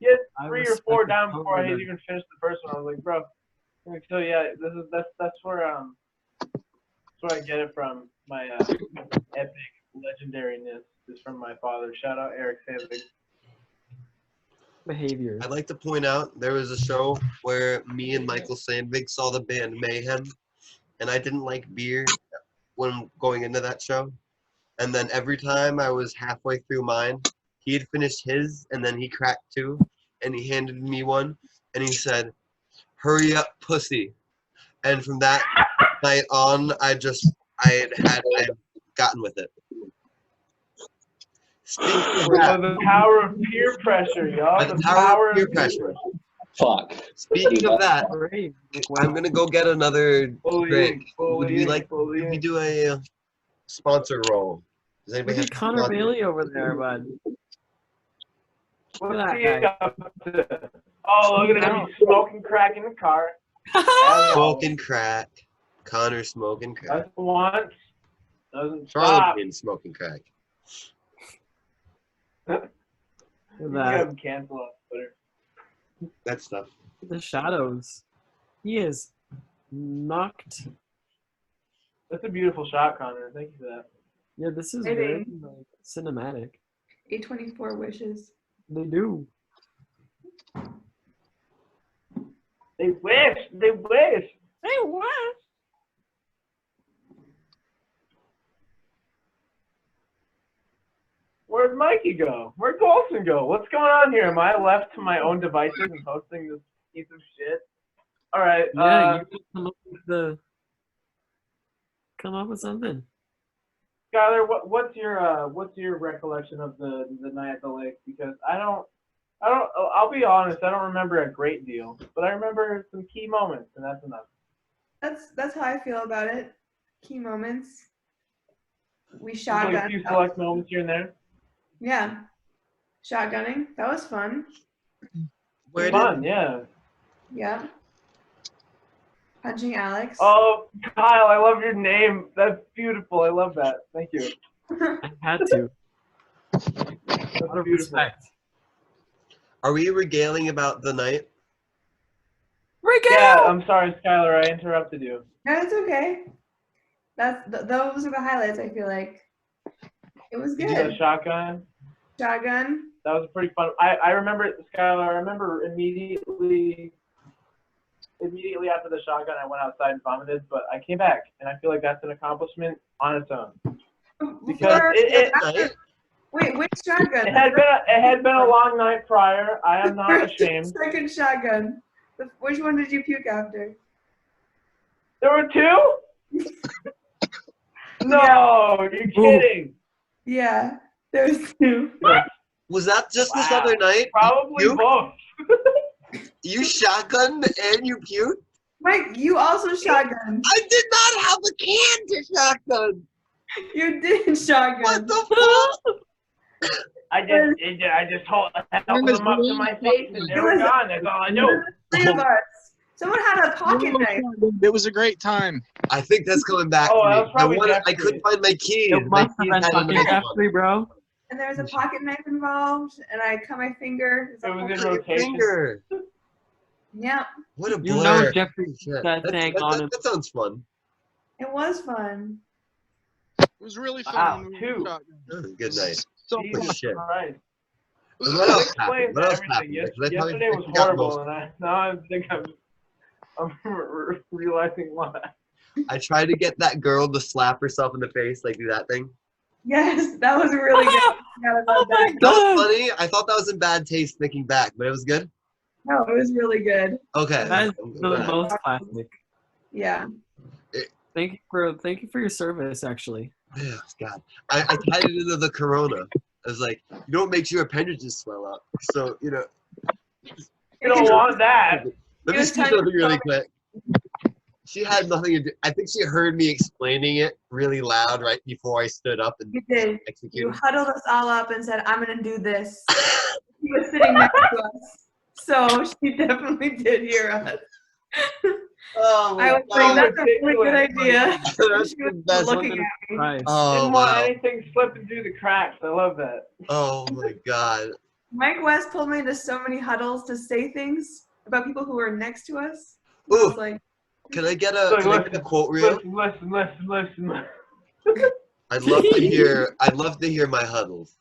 he had I 3 or respect 4 the down tone before I of had it. even finished the first one. I was like, bro. So yeah, that's where I get it from. My epic legendariness is from my father. Shout out Eric Sandvig. Behavior. I'd like to point out there was a show where me and Michael Sandvig saw the band Mayhem, and I didn't like beer when going into that show. And then every time I was halfway through mine, he had finished his, and then he cracked 2, and he handed me one, and he said, "Hurry up, pussy." And from that night on, I'd gotten with it. Speaking of Oh, that, the power of peer pressure, y'all. by the power of peer pressure. Fuck. Speaking of that, Great. I'm gonna go get another drink. Would we bullying. do a sponsor roll? Does Look anybody have at Connor sponsor? Bailey over there, bud. What's that he guy? up to? Oh, look at him. He's smoking crack in the car. Smoking crack. Connor smoking crack. That's once. Doesn't Charlotte stop. been smoking crack. You have him cancel on Twitter. That stuff. The shadows. He is knocked. That's a beautiful shot, Connor. Thank you for that. Yeah, this is Maybe. very like, cinematic. 824 wishes. They do. They wish. They wish. Hey, what? Where'd Mikey go? Where'd Colson go? What's going on here? Am I left to my own devices and hosting this piece of shit? All right. Yeah, you can come up with something. Skylar, what's your recollection of the night at the lake? Because I'll be honest, I don't remember a great deal, but I remember some key moments, and that's enough. That's how I feel about it. Key moments. We Just like a shotgun. few select moments here and there. Yeah. Shotgunning. That was fun. Where Fun, did yeah. Yeah. Punching Alex. Oh, Kyle, I love your name. That's beautiful. I love that. Thank you. I had to. That's Out of beautiful. respect. Are we regaling about the night? Yeah, I'm sorry, Skylar. I interrupted you. No, it's okay. Those are the highlights. I feel like it was Did you go good. shotgun? Shotgun. That was pretty fun. I remember, Skylar, I remember immediately after the shotgun, I went outside and vomited, but I came back, and I feel like that's an accomplishment on its own. Because Wait, which shotgun? it had been a long night prior. I am not ashamed. Second shotgun. Which one did you puke after? There were two? No, you're kidding. Yeah, there's two. Was that just this Wow. other night? Probably You? both. You shotgunned and you puked? Mike, you also shotgun. I did not have a can to shotgun. You did shotgun. What the fuck? I just held them up to my face and they were gone. That's all I knew. Three of us. Someone had a pocket knife. It was a great time. I think that's coming back Oh, to that me. was probably I Jeffrey. couldn't find my keys. It My must have keys been had fucking them in my Jeffrey, bro. And there was a pocket knife involved, and I cut my finger. It was in Your rotation. finger. Yeah, What a You blur. know Jeffrey Holy shit. that thing on him. That sounds fun. it was fun. It was really fun. Wow, when we two. shot. That was a good night. So Jesus fun. shit. Christ. What That else explains happened? What else everything. happened? Because I probably Yesterday was forgot most. horrible, and now I think I'm realizing why. I tried to get that girl to slap herself in the face, like do that thing. Yes, that was really good. I forgot about that. That was funny. I thought that was in bad taste thinking back, but it was good. No, it was really good. Okay. That is I'm the glad. most classic. Yeah. Thank you for your service, actually. Yeah, God. I tied it into the corona. I was like, you know what makes your appendages swell up? So, you know. You don't want that. Let me was see trying something to really tell quick. She had nothing to do. I think she heard me explaining it really loud right before I stood up and You did. You executed. huddled us all up and said, I'm going to do this. She was sitting next to us. So she definitely did hear us. Oh I my was like, God. that's a really good idea. That's She the was best. looking at me. Christ. Oh Didn't want wow. anything slipping through the cracks. I love that. Oh my God. Mike West pulled me into so many huddles to say things about people who were next to us. I was Ooh. like, Can I get Look, a quote reel? Listen. I'd love to hear my huddles.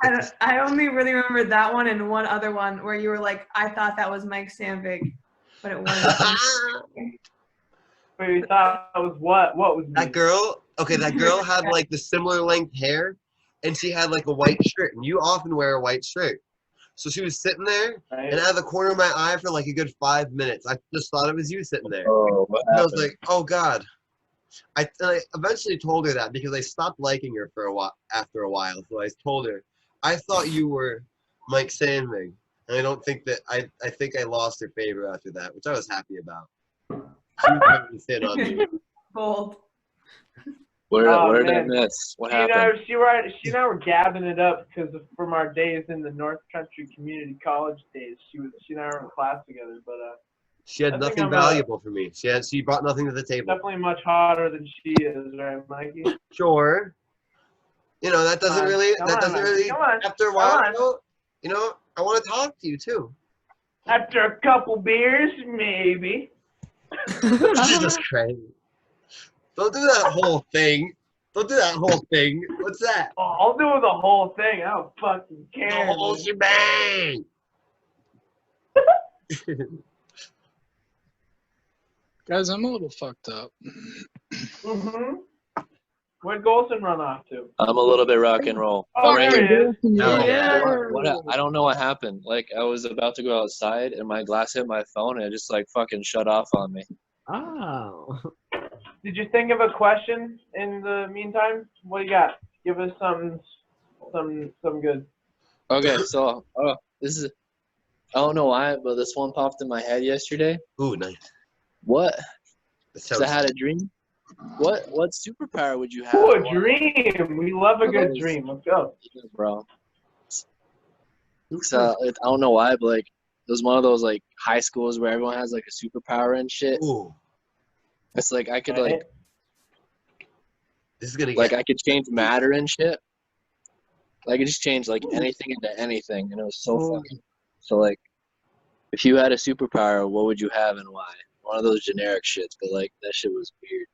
I only really remember that one and one other one where you were like, I thought that was Mike Sandvig, but it wasn't. But you thought it was what? What was That girl, okay, that girl had like the similar length hair and she had like a white shirt and you often wear a white shirt. So she was sitting there right? and out of the corner of my eye for like a good 5 minutes, I just thought it was you sitting there. Oh, what And I was happened? like, oh God. I eventually told her that because I stopped liking her for a while after a while. So I told her, I thought you were Mike Sandvig. And I don't think that I think I lost her favor after that, which I was happy about. She was coming to sit on me. Bold. What Oh, did I man. miss? What She and happened? I were gabbing it up because from our days in the North Country Community College days. She and I were in class together, but She had I think nothing I'm, valuable for me. She brought nothing to the table. definitely much hotter than she is, right, Mikey? Sure. You know, that doesn't really Come on, Mikey. Come on. after a Come while, on. you know, I want to talk to you too. After a couple beers, maybe. Jesus Christ. Don't do that whole thing. Don't do that whole thing. What's that? Oh, I'll do the whole thing. I don't fucking The care. whole shebang. Guys, I'm a little fucked up. Mm-hmm. Where'd Golson run off to? I'm a little bit rock and roll. Oh, Right there here. he is. Hell Yeah. I don't know what happened. Like I was about to go outside and my glass hit my phone and it just like fucking shut off on me. Oh. Did you think of a question in the meantime? What do you got? Give us some good. Okay, so this is I don't know why, but this one popped in my head yesterday. Ooh, nice. What? That So I sounds had a dream. What superpower would you have? Oh, a dream. We love a good Those- dream. Let's go. Bro. So I don't know why, but like it was one of those like high schools where everyone has like a superpower and shit. Ooh. It's like I could Right. like This is gonna Like get I could change matter and shit. Like I could just change like anything into anything, and it was so Oh. funny. So like, if you had a superpower, what would you have and why? One of those generic shits, but like that shit was weird.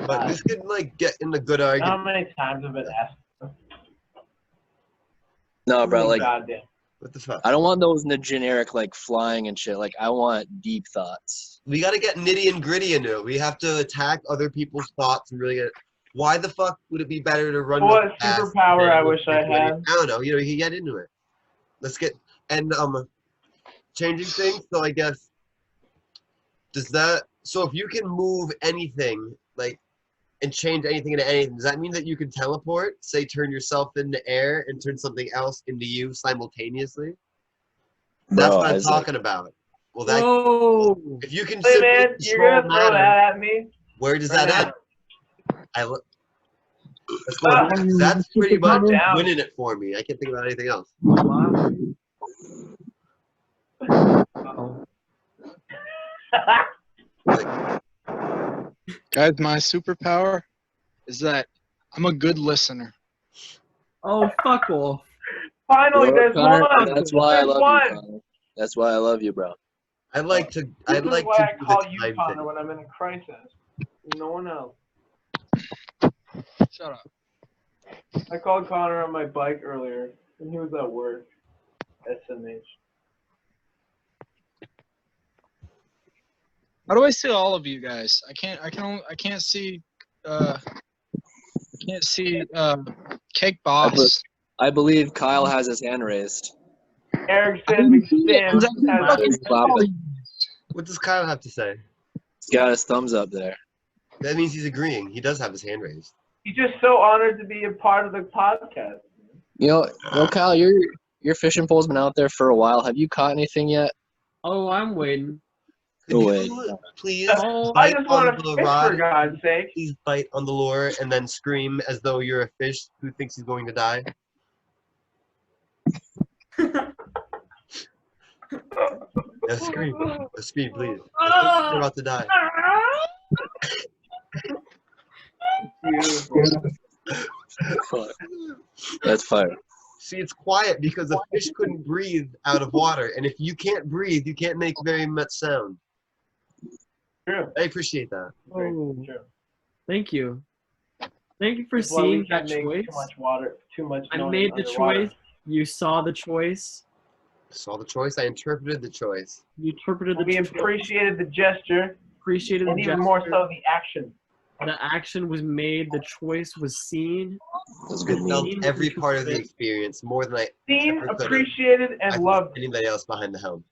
but this could like get in the good How argument. many times have it asked? No, bro, like Goddamn. What the fuck? I don't want those in the generic like flying and shit. Like I want deep thoughts. We gotta get nitty and gritty into it. We have to attack other people's thoughts and really get. Why the fuck would it be better to run? What real fast superpower than I wish I gritty? had? I don't know. You know, you can get into it. Let's get and changing things. So I guess does that? So if you can move anything like and change anything into anything, does that mean that you can teleport? Say, turn yourself into air and turn something else into you simultaneously. That's Bro, what I'm Isaac. talking about. Well, that Whoa. if you can Hey simply man, you're control gonna throw matter, that at me? where does Right that now. end? That's going. That's pretty much Calm down. winning it for me. I can't think about anything else. Oh. Guys, my superpower is that I'm a good listener. Oh, fuck off. Finally, Bro, there's Connor, one. that's why I There's love one. you, Connor. That's why I love you, bro. I'd like to. This I'd is like why to I do call the you time Connor thing. when I'm in a crisis. No one else. Shut up. I called Connor on my bike earlier, and he was at work. SMH. How do I see all of you guys? I can't see Cake Boss. I believe Kyle has his hand raised. Erickson McStam has Stop it. What does Kyle have to say? He's got his thumbs up there. That means he's agreeing. He does have his hand raised. He's just so honored to be a part of the podcast. You know, Kyle, your fishing pole's been out there for a while. Have you caught anything yet? Oh, I'm waiting. Could Go you ahead. please Oh, I bite just want on to the fish, rod? for God's sake. Please bite on the lure and then scream as though you're a fish who thinks he's going to die. No, scream. No, scream, please. You're about to die. That's fire. See, it's quiet because a fish couldn't breathe out of water. And if you can't breathe, you can't make very much sound. True. I appreciate that. Oh, True. thank you. Thank you for That's why we seeing that can't make choice. too much water, too much I noise made the underwater. choice. You saw the choice. Saw the choice. I interpreted the choice. You interpreted the We choice. appreciated the gesture, Appreciated the and even gesture. more so the action. The action was made. The choice was seen. That's I good. felt Mean every to part of the fit. experience more than I Seen, ever could've. appreciated, I and felt loved. anybody else behind the helm.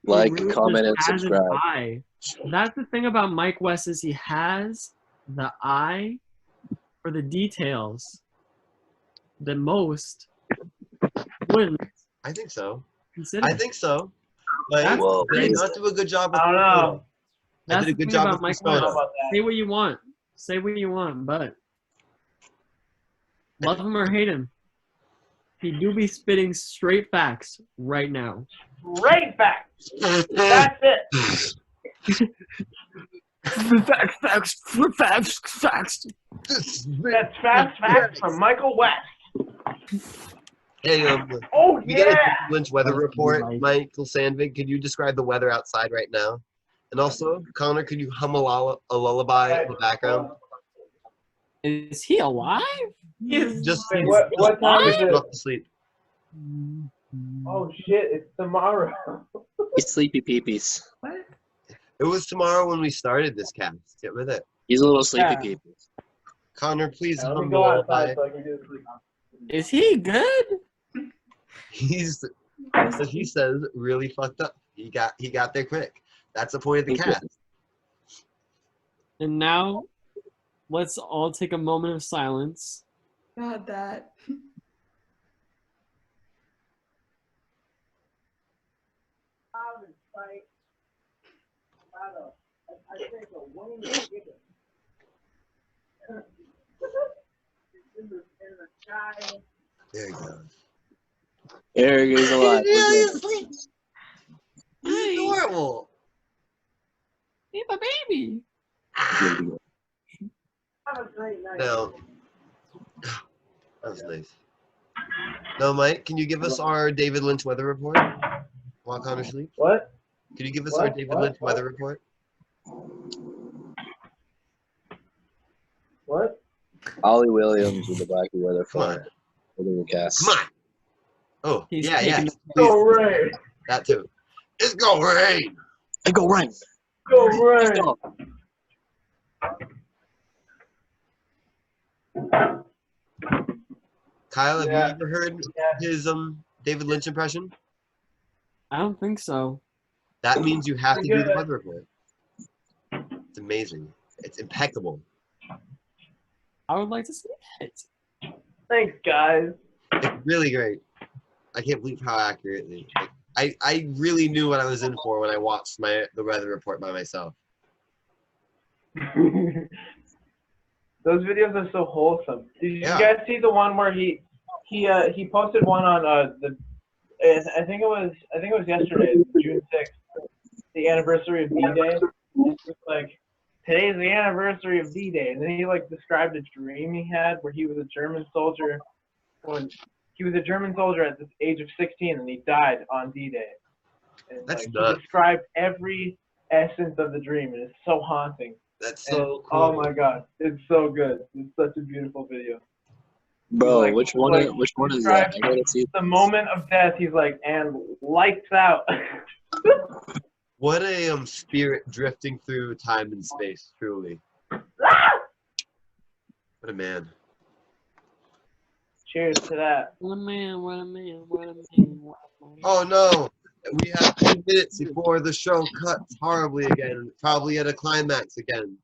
Like, He really comment, and just has an subscribe. eye. That's the thing about Mike West is he has the eye for the details that most wouldn't I think so. consider. I think so. But That's Well, did I please. not do a good job with I don't know. I That's did a the good thing job about with Mike I don't know persona. about that. Say what you want. Say what you want, but love him or hate him, he do be spitting straight facts right now. Great fact. That's it. Facts. That's fast facts from Michael West. Hey, Oh we get a yeah. Lynch weather That's report. right. Michael Sandvig, could you describe the weather outside right now? And also, Connor, could you hum a lullaby in the background? Is he alive? Just Wait, what time is go it? off to sleep. Oh shit! It's tomorrow. He's sleepy peepees. What? It was tomorrow when we started this cast. Get with it. He's a little sleepy Yeah. peepees. Connor, please Let me hum the go lullaby. outside so I can do this. Is he good? He's, as he says, really fucked up. He got there quick. That's the point of the cast. And now, let's all take a moment of silence. God, that. There you go. Eric is alive. He's adorable. He's a baby. Have a great night. Now, that was nice. Now, Mike, can you give us our David Lynch weather report while Connor sleeps? What? Can you give us What? our David Lynch weather report? What? Ollie Williams with the Blackie weather Come on. for the cast. Come on. Oh, He's yeah, taking yes. the- Please. Go rain. That too. It's gonna rain. Hey, go rain. Go Let's rain. go. Kyle, have Yeah. you ever heard Yeah. his David Lynch impression? I don't think so. That means you have to do the Good. weather report. It's amazing. It's impeccable. I would like to see it. Thanks, guys. It's really great. I can't believe how accurately. I really knew what I was in for when I watched the weather report by myself. Those videos are so wholesome. Did you Yeah. guys see the one where he posted one on I think it was yesterday, June 6th, the anniversary of D-Day. It's like, today's the anniversary of D-Day, and then he like described a dream he had where he was a German soldier at the age of 16, and he died on D-Day. And That's like, he nuts. described every essence of the dream, and it's so haunting. That's And, so cool. oh my god, it's so good. It's such a beautiful video. Bro, Like- which one like, is that? I describe gotta see. The moment of death, he's like, and lights out. What a spirit drifting through time and space, truly. What a man. Cheers to that. What a man, what a man, what a man, what a man. Oh no! We have 2 minutes before the show cuts horribly again, probably at a climax again.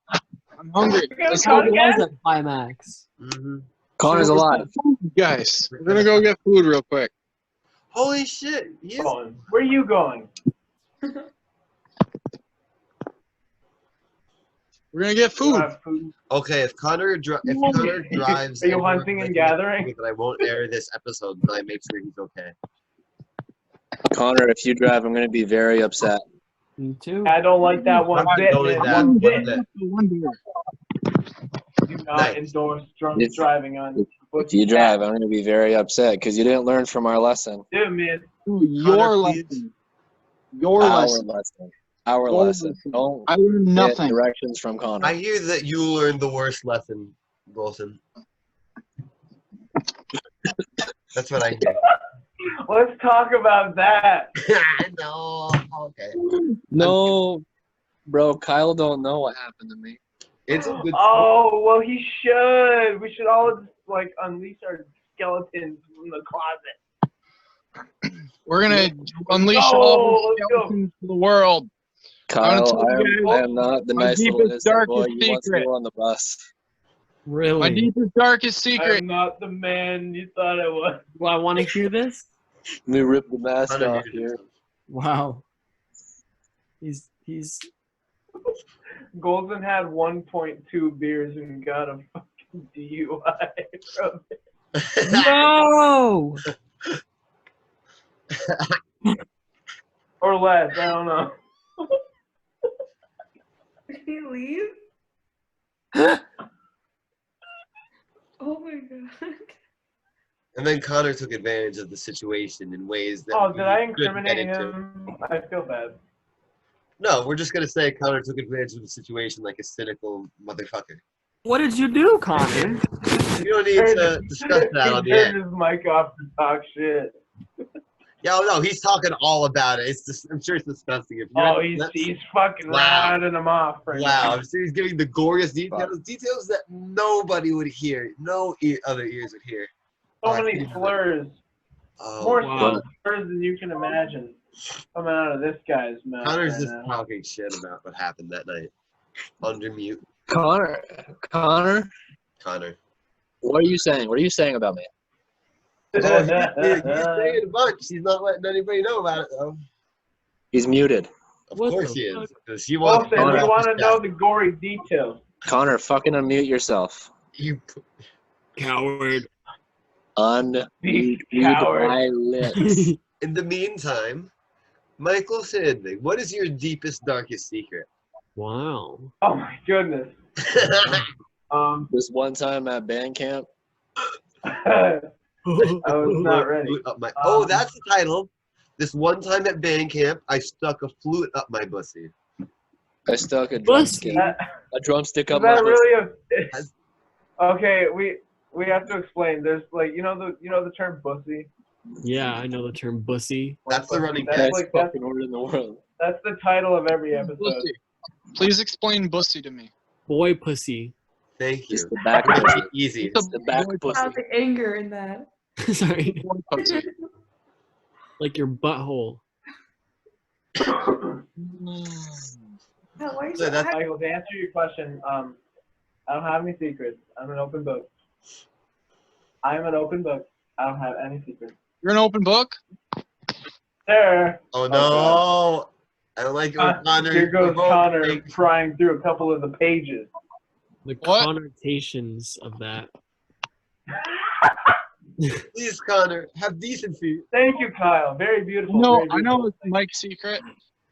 I'm hungry. Let's cut hope it again? was a climax. Mm-hmm. Connor's alive. Guys, we're gonna go get food real quick. Holy shit! He is Going. Where are you going? We're gonna get You food. have food? okay. If Connor drives, Are you hunting and gathering? that I won't air this episode until I make sure he's okay. Connor, if you drive, I'm gonna be very upset. Me too. I don't like that one bit, Noted man. that. One One bit. bit. One beer. Do not Nice. endorse drunk If- driving on. If you drive, I'm gonna be very upset because you didn't learn from our lesson. Dude, man. Ooh, your Connor, please. lesson. Your Our lesson. lesson. Our Your lesson. lesson. Don't I learned get nothing. directions from Connor. I hear that you learned the worst lesson, Wilson. That's what I hear. Let's talk about that. No. Okay. No, bro, Kyle don't know what happened to me. It's a good. Oh, well, he should. We should all just, like, unleash our skeletons from the closet. We're gonna unleash Go, all the let's go. skeletons to the world. Kyle, tell you I am not the my nice little deepest, innocent boy darkest you once secret. knew on the bus. Really? My deepest, darkest secret. I'm not the man you thought I was. Do I want to hear this? Let me rip the mask Connor off muted here. himself. Wow. He's Golden had 1.2 beers and got a fucking DUI from it. no. Or less, I don't know. Did he leave? Oh my god. And then Connor took advantage of the situation in ways that. Oh, we did I couldn't incriminate get into. him? I feel bad. No, we're just gonna say Connor took advantage of the situation like a cynical motherfucker. What did you do, Connor? You don't need to discuss that on He the turned air. his mic off to talk shit. Yeah, no, he's talking all about it. It's just, I'm sure it's disgusting. If you're Oh, at the- he's fucking Wow. rounding him off right wow, now. I'm sure he's giving the goriest details that nobody would hear, no other ears would hear. So many slurs. Oh, More wow. slurs than you can imagine coming out of this guy's mouth Connor's right just now. talking shit about what happened that night. Under mute, Connor, Connor. what are you saying? What are you saying about me? Oh, he's saying a bunch. He's not letting anybody know about it, though. He's muted. Of What course the he is, fuck? because he wants. Wilson, we Connor. want to know the gory details. Connor, fucking unmute yourself. You. Coward. Unmute Coward. my lips. In the meantime, Michael Sandvig, what is your deepest, darkest secret? Wow. Oh my goodness. This one time at band camp. I was not ready. Flute up my, oh, that's the title. This one time at band camp, I stuck a flute up my bussy. I stuck a Bussy. drumstick Is up my that bussy. really a? Okay, we have to explain. There's like you know the term bussy. Yeah, I know the term bussy. That's the running That's gag. Best like that's, fucking word in the world. that's the title of every episode. Bussy. Please explain Bussy to me. Boy pussy. Thank you. Just the back pussy. Easy. It's The back boy pussy. Sounds like anger in that. Sorry. boy pussy. Like your butthole. Oh, why are you So so that's- Michael, to answer your question, I don't have any secrets. I'm an open book. I'm an open book. I don't have any secrets. You're an open book? There. Oh no! God. I don't like it when Connor. Here goes provokes Connor me. prying through a couple of the pages. The What? connotations of that. Please, Connor, have decency. Thank you, Kyle. Very beautiful. No, very I know beautiful. it's Mike's secret.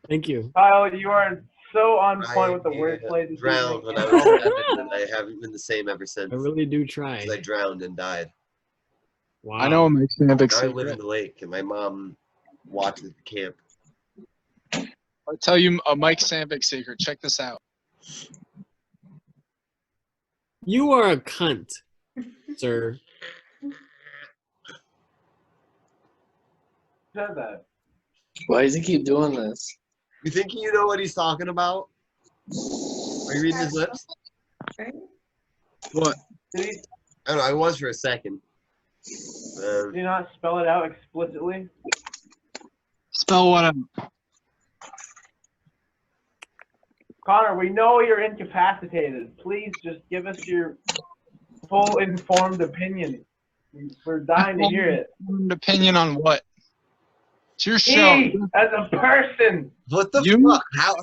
Thank you. Kyle, you are so on point I with the wordplay this drowned evening. when I was 7, and I haven't been the same ever since. I really do try. 'Cause I drowned and died. Wow. I know Mike's Sandvik Now I live in secret. the lake, and my mom watches the camp. I'll tell you a Mike Sandvik secret. Check this out. You are a cunt, sir. Said that. Why does he keep doing this? You think you know what he's talking about? Are you reading his lips? right? What? Did he, I don't know. I was for a second. did he not spell it out explicitly? Spell what out. Connor, we know you're incapacitated. Please just give us your full informed opinion. We're dying to hear it. An opinion on what? It's your show. Me, as a person. What the You- fuck? How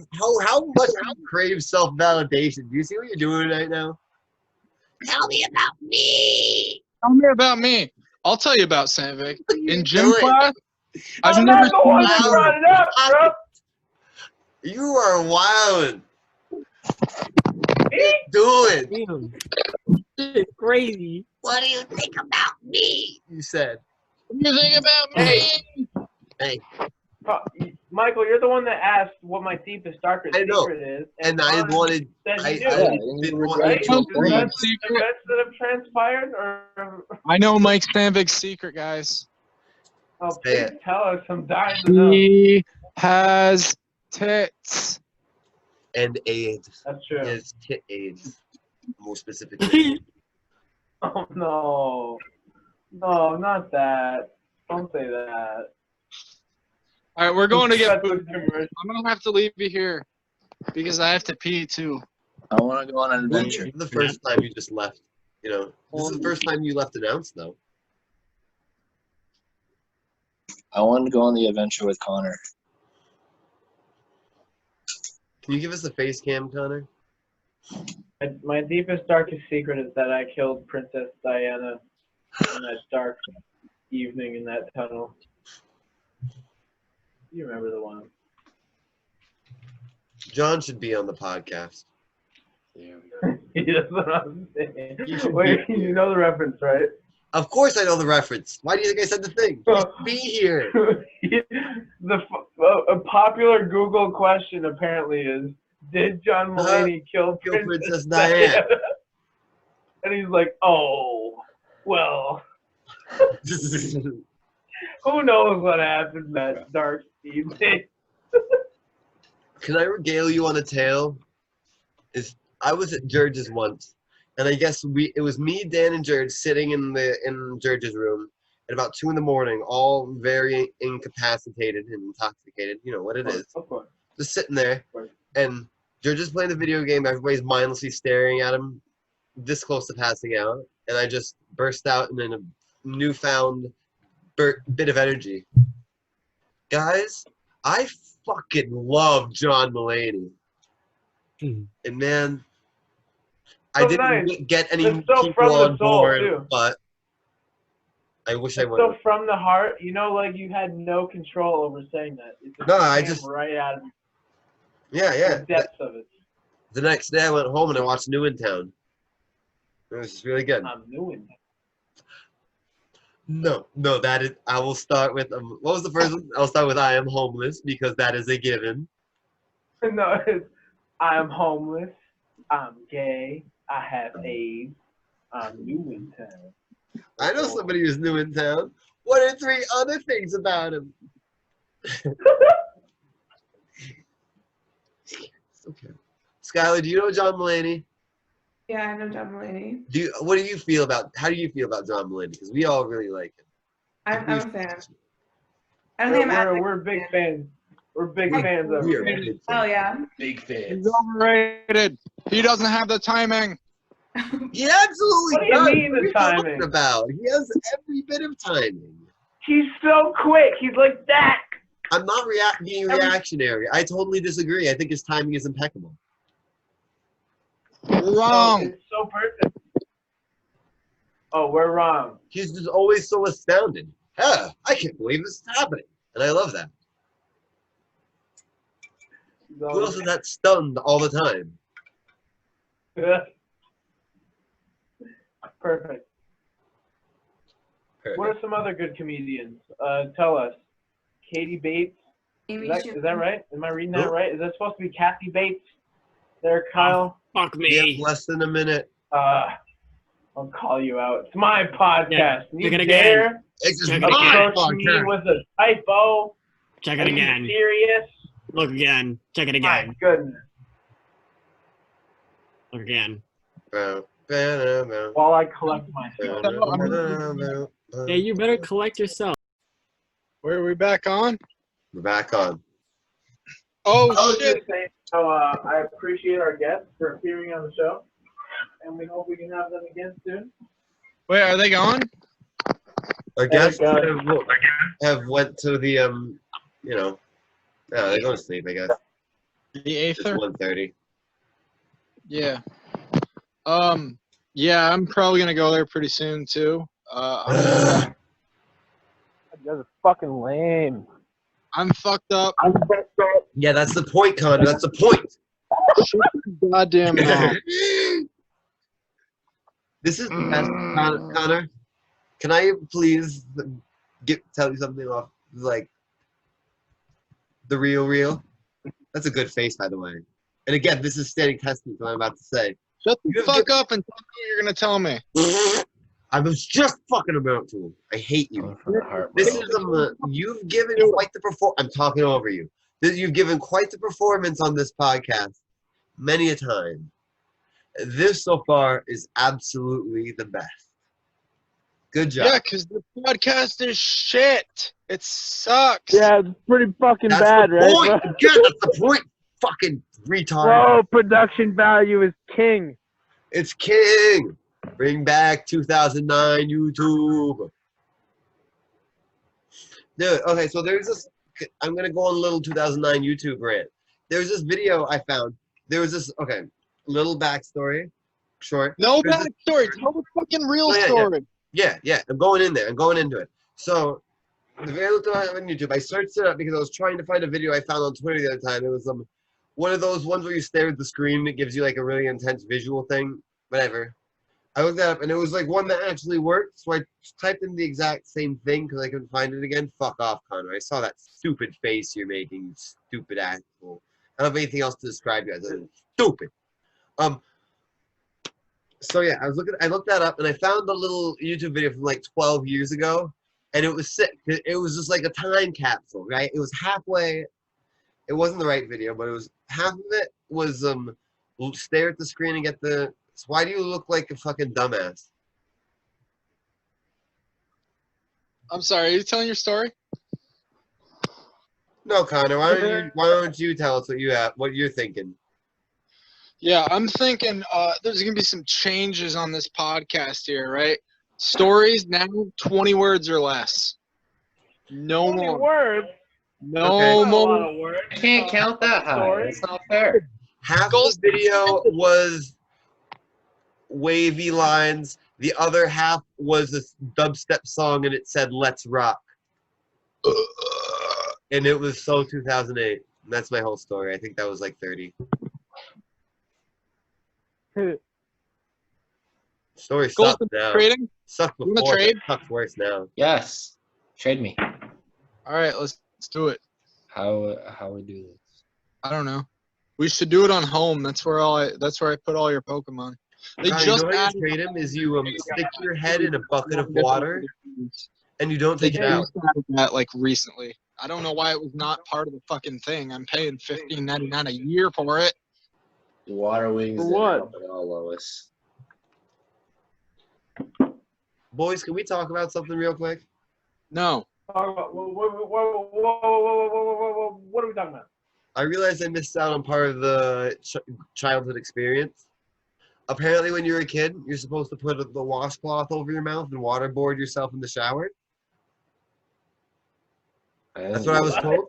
much do you crave self-validation? Do you see what you're doing right now? Tell me about me. Tell me about me. I'll tell you about Sandvik. In gym doing? class, I've I'm never not the one seen that you- brought it up, bro. You are wild. Me? Doing. Damn. It's crazy. What do you think about me? You said. What do you think about me? Hey, Michael, you're the one that asked what my deepest, darkest I know. secret is. and I Connor wanted. said I you do. didn't want Right? to Don't kill worry. Events, you. Secret. events that have transpired, or I know Mike Sandvik's secret, guys. oh, Say please it. tell us. I'm dying to know. He has tits. And AIDS. That's true. Is tit AIDS. More specifically. Oh no, no, not that. Don't say that. All right, we're going to get That's food. a commercial. I'm gonna have to leave you here because I have to pee too. I want to go on an When adventure. the first time you just left, you know, this is the first time you left announced though. I want to go on the adventure with Connor. Can you give us a face cam, Connor? My deepest, darkest secret is that I killed Princess Diana on that dark evening in that tunnel. You remember the one? John should be on the podcast. That's what I'm saying. You should Wait, be you know the reference, right? Of course I know the reference. Why do you think I said the thing? Just be here. A popular Google question apparently is, did John Mulaney kill Kill Princess Princess Diana? Diana. And he's like, oh, well, who knows what happened that dark evening? Can I regale you on a tale? I was at George's once, and I guess it was me, Dan, and George sitting in George's room at about 2 a.m, all very incapacitated and intoxicated. You know what it is. Of course. Just sitting there, course. and George is playing the video game. Everybody's mindlessly staring at him, this close to passing out, and I just burst out in a newfound bit of energy. Guys, I fucking love John Mulaney. And man, I So didn't nice. get any It's so people from the on soul, board, too. but I wish I It's would. so from the heart, you know, like you had no control over saying that. It just No, I came just- right out of Yeah, yeah. the depths of it. The next day I went home and I watched New in Town. It was just really good. I'm new in No, that is. I will start with. What was the first one? I'll start with I am homeless because that is a given. No, it's I'm homeless. I'm gay. I have AIDS. I'm new in town. I know somebody who's new in town. What are 3 other things about him? Okay. Skylar, do you know John Mulaney? Yeah, I know John Mulaney. What do you feel about? How do you feel about John Mulaney? Because we all really like him. I'm a fan. I don't think I'm as We're big fans. We're big fans of We are him. big Oh fans. yeah. Big fans. He's overrated. He doesn't have the timing. He absolutely What do you does. mean the What are you timing? talking about? He has every bit of timing. He's so quick. He's like that. I'm not being reactionary. I totally disagree. I think his timing is impeccable. You're wrong. It's so perfect. Oh, we're wrong. He's just always so astounded. I can't believe this is happening. And I love that. Who else is that stunned all the time? Perfect. What are some other good comedians? Tell us. Katie Bates. Amy Is that right? Am I reading that Who? right? Is that supposed to be Kathy Bates? There, Kyle. Fuck We have me. less than a minute. I'll call you out. It's my podcast. Yeah, You check it dare It's just Check it my again. approach me podcast. with a typo? Check Are it you again. serious? Look again. Check it My again. goodness. Look again. While I collect myself. Yeah, you better collect yourself. Where are we back on? We're back on. I Oh was shit. just saying, so I appreciate our guests for appearing on the show, and we hope we can have them again soon. Wait, are they gone? Our guests go. have went to the no, they're going to sleep. I guess The it's Aether? 1:30. Yeah. Yeah, I'm probably gonna go there pretty soon too. You guys are fucking lame. I'm fucked up. Yeah, that's the point, Connor. That's the point. Shut your goddamn mouth. This is the best, Connor. Can I please tell you something off like the real? That's a good face, by the way. And again, this is standing testament to what I'm about to say. Shut the fuck up and tell me what you're gonna tell me. I was just fucking about to. I hate you. Going for the heart, This bro. is you've given quite the I'm talking over you. You've given quite the performance on this podcast many a time. This so far is absolutely the best. Good job. Yeah, because the podcast is shit. It sucks. Yeah, it's pretty fucking That's bad, the right? point. Bro? Again, that's the point. Fucking retard. Bro, production value is king. It's king. Bring back 2009 YouTube. Dude, okay, so there's this. I'm gonna go on a little 2009 YouTube rant. There's this video I found. There was this. Okay, little backstory. Short. No There's this- backstory. Tell the fucking real Oh, yeah, yeah. story. Yeah. I'm going in there. I'm going into it. So, the video that I have on YouTube, I searched it up because I was trying to find a video I found on Twitter the other time. It was one of those ones where you stare at the screen and it gives you like a really intense visual thing. Whatever. I looked that up and it was like one that actually worked. So I typed in the exact same thing because I couldn't find it again. Fuck off, Connor. I saw that stupid face you're making, you stupid asshole. I don't have anything else to describe you as. Stupid. So yeah, I looked that up and I found the little YouTube video from like 12 years ago, and it was sick. It was just like a time capsule, right? It was halfway. It wasn't the right video, but it was half of it was stare at the screen and get the. So why do you look like a fucking dumbass? I'm sorry. Are you telling your story? No, Connor. Why don't you tell us what you're thinking? Yeah, I'm thinking there's going to be some changes on this podcast here, right? Stories now 20 words or less. No 20 more. words. No Okay. Not a lot more. of words. I can't count that high. Sorry. That's not fair. Half the video was wavy lines. The other half was a dubstep song, and it said "Let's Rock," and it was so 2008. And that's my whole story. I think that was like 30. Story sucks Golden now. trading. Sucked You wanna before, trade? but sucks worse now. Yes. Trade me. All right, let's do it. How we do this? I don't know. We should do it on home. That's where I put all your Pokemon. They Kyle, just you know how added you trade him is you stick your head in a bucket of water and you don't They take it out. just added that like recently. I don't know why it was not part of the fucking thing. I'm paying $15.99 a year for it. The water wings For didn't what? help at all, Lois. Boys, can we talk about something real quick? No. Talk about what are we talking about? I realized I missed out on part of the childhood experience. Apparently, when you're a kid, you're supposed to put the washcloth over your mouth and waterboard yourself in the shower. That's what I was told.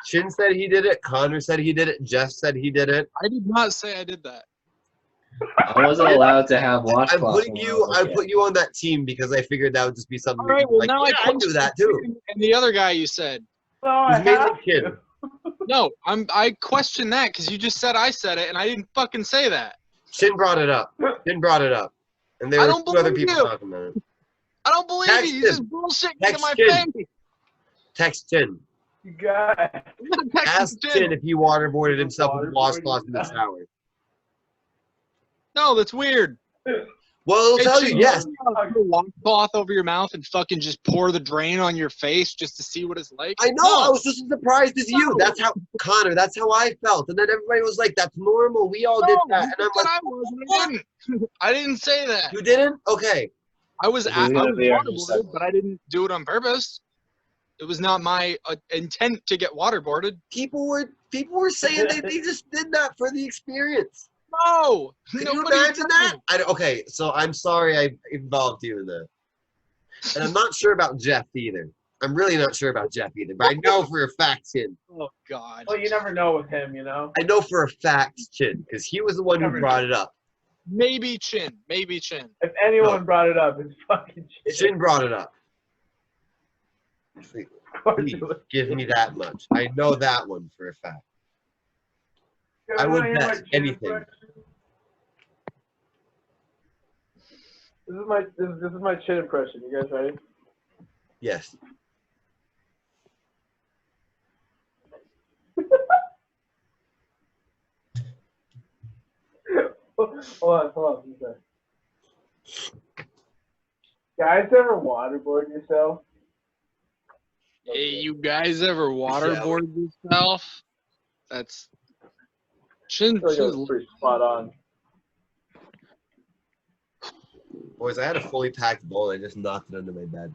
Shin said he did it. Connor said he did it. Jeff said he did it. I did not say I did that. I wasn't allowed to have I'm washcloths. putting you. I put you on that team because I figured that would just be something. All right, well, like, now yeah, I do that too. And the other guy you said. No, I It's mainly have Shin. to. No, I question that because you just said I said it and I didn't fucking say that. Shin brought it up. Shin brought it up, and there I were don't two other believe people you. talking about it. I don't believe Text you. You him. just bullshit in Text my Shin. face. Text Shin. You got it. Ask Shin if he waterboarded himself with washcloth in the Waterboarded. shower. No, that's weird. Well, it'll tell you yes. Put a washcloth over your mouth and fucking just pour the drain on your face just to see what it's like. I know. No. I was just as surprised as you. No. That's how Connor. That's how I felt, and then everybody was like, "That's normal. We all did that." And I'm But like, I wasn't. I didn't say that. "You didn't? Okay." I was We're gonna be on your waterboarded, segment. but I didn't do it on purpose. It was not my intent to get waterboarded. People were saying they just did that for the experience. No. Can you Nobody imagine did that? Okay, so I'm sorry I involved you in that. And I'm not sure about Jeff either. I'm really not sure about Jeff either, but I know for a fact, Chin. Oh God. Well, you never know with him, you know. I know for a fact, Chin, because he was the one who Never brought it up. Maybe Chin. Maybe Chin. If anyone No. brought it up, it's fucking shit. Chin brought it up. Please Of course it was. give me that much. I know that one for a fact. I You would wanna hear my bet chin anything. impression? This is my chin impression. You guys ready? Yes. Hold on. Guys, ever waterboard yourself? Hey, you guys ever waterboard yourself? That's Chin. I feel like it was pretty spot on. Boys, I had a fully packed bowl. I just knocked it under my bed.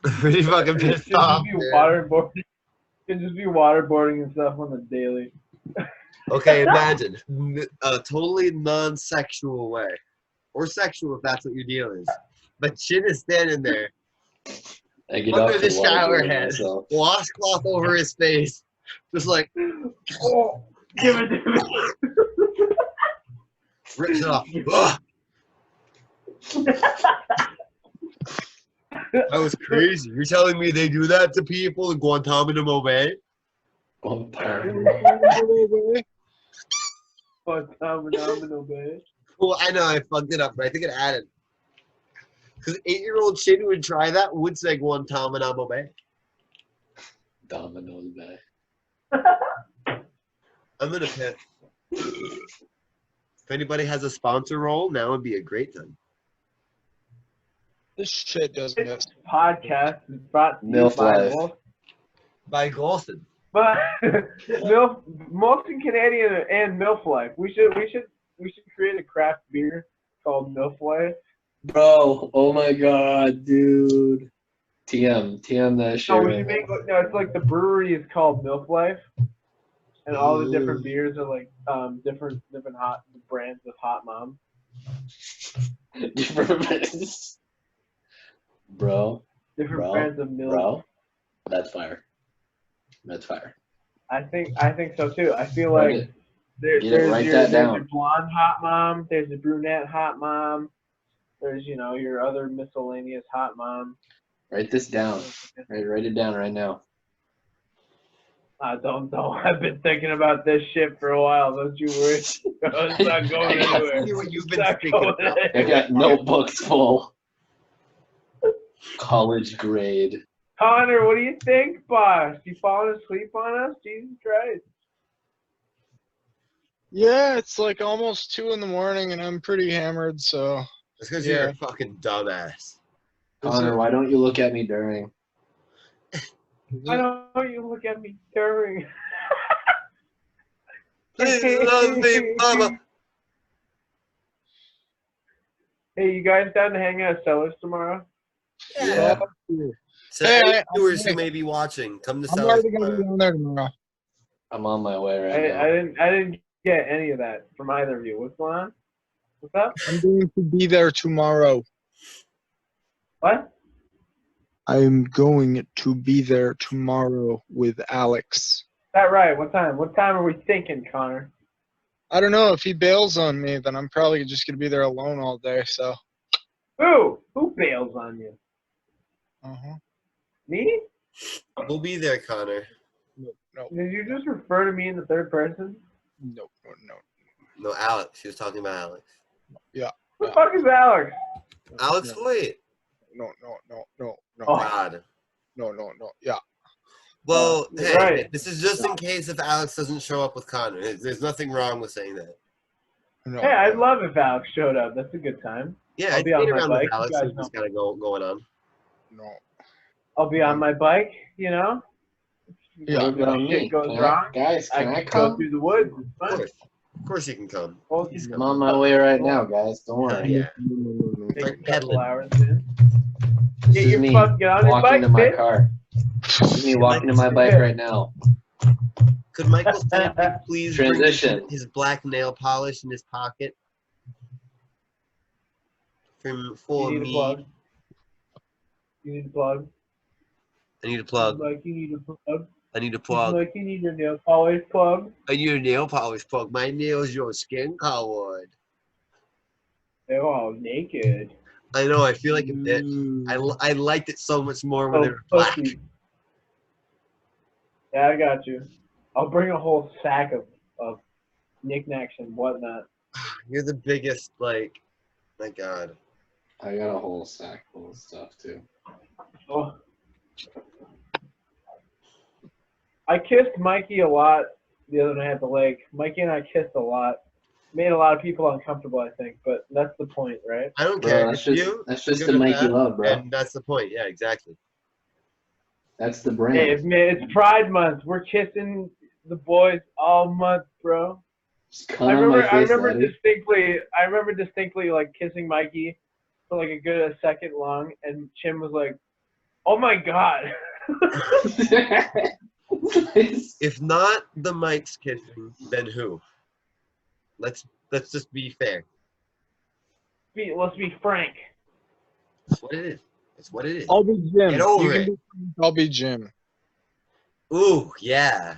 Pretty fucking pissed off. Can just be man. waterboarding himself on the daily. Okay, imagine a totally non-sexual way, or sexual if that's what your deal is. But Chin is standing there I get under up the to shower waterboard head, myself. washcloth over his face, just like Oh, give it to me. rips it off. Ugh. That was crazy. You're telling me they do that to people in Guantanamo Bay? Phenomenal, man. Well, I know I fucked it up, but I think it added. Because 8-year-old Chin who would try that would say Guantanamo Bay. Domino's Bay. I'm gonna piss. If anybody has a sponsor role, now would be a great time. This shit doesn't. This podcast is brought to you Milf by Life. Wolf. By Golson. But Milf, Molson Canadian and Milf Life. We should create a craft beer called Milf Life. Bro, oh my god, dude. TM that shit. No, we right should make now. no. It's like the brewery is called Milf Life, and all the different beers are like different hot brands of hot mom. Different brands. Bro, Different brands of milk. bro. That's fire. That's fire. I think so too. I feel Write like it. there's Write that there's down. a blonde hot mom. There's a brunette hot mom. There's your other miscellaneous hot mom. Write this down. Write it down right now. Don't. I've been thinking about this shit for a while. Don't you worry. It's not going anywhere. See what you've It's been not thinking going about. I got notebooks full. College grade. Connor, what do you think, boss? You falling asleep on us? Jesus Christ. Yeah, it's like almost 2 in the morning, and I'm pretty hammered. So It's because Yeah. you're a fucking dumbass. Connor, why don't you look at me during? Why don't you look at me during? Please love me, mama. Hey, you guys down to hang out at Sellers tomorrow? Yeah. So Hey, any I- viewers who may be watching, come to I'm Sellers already gonna be tomorrow. on there tomorrow. I'm on my way right now. I didn't get any of that from either of you. What's going on? What's up? I'm going to be there tomorrow. What? I'm going to be there tomorrow with Alex. Is that right? What time? What time are we thinking, Connor? I don't know if he bails on me, then I'm probably just gonna be there alone all day. So. Who? Who bails on you? Uh-huh. Me? We'll be there, Connor. No. Did you just refer to me in the third person? No. No, Alex. She was talking about Alex. Who the fuck is Alex? Alex Hoyt. No. Oh. God. No. Yeah. Well, you're hey, right. this is just in case if Alex doesn't show up with Connor. There's nothing wrong with saying that. No. Hey, I'd love if Alex showed up. That's a good time. Yeah, I'll I'd be on date my around bike, with you Alex. guys See what's got going on. No. I'll be on my bike, you know? Yeah. What about Shit me? goes Can wrong. guys, can I can go come? through the woods. It's Of fun. course. Of course you can come. Well, Please I'm come. on my way right now, guys. Don't worry. Yeah. take Start a couple pedaling. hours, man. This Get is your me fuck, get on your walking bike, to my bitch. car. This is me walking to my bike right now. Could Michael Stanley please Transition. bring his black nail polish in his pocket? For You need a me. plug. You need a plug. I need a plug. Like you need a plug. I need a plug. Like you need your nail polish plug. I need a nail polish plug. My nails your skin colored. They're all naked. I know. I feel like a bitch. I liked it so much more when Oh, they were black. pussy. Yeah, I got you. I'll bring a whole sack of knickknacks and whatnot. You're the biggest, like, my God. I got a whole sack full of stuff too. Oh. I kissed Mikey a lot the other night at the lake. Mikey and I kissed a lot. Made a lot of people uncomfortable, I think, but that's the point, right? I don't Bro, care. that's If just you that's just good to with make you that, love, bro. and that's the point. Yeah, exactly. That's the Hey, brand. it's Pride Month. We're kissing the boys all month, bro. Just come on my face, laddie. I remember distinctly like kissing Mikey for like a good second long, and Chim was like, "Oh my god." If not the Mike's kissing, then who? Let's just be fair. Let's be frank. It's what it is. It's what it is. I'll be Jim. Get over You can it. be- I'll be Jim. Ooh, yeah.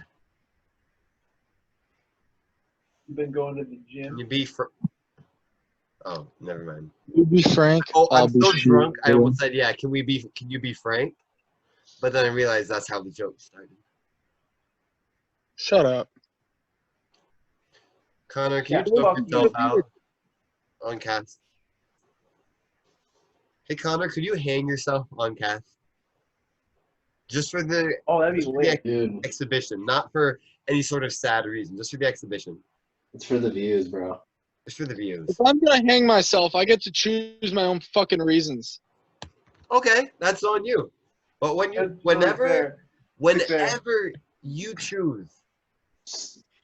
You've been going to the Can gym. you be Oh, never mind. You be Frank. Oh, I'll I'm be so Steve. drunk. I almost said, yeah. Can you be frank? But then I realized that's how the joke started. Shut up. Connor, can Yeah, you choke fuck yourself you. out on cast? Hey, Connor, could you hang yourself on cast? Just for the Oh, that'd be lit. Dude, exhibition, not for any sort of sad reason. Just for the exhibition. it's for the views, bro. Just for the views. If I'm gonna hang myself, I get to choose my own fucking reasons. Okay, that's on you. But when you, That's really fair. whenever you choose,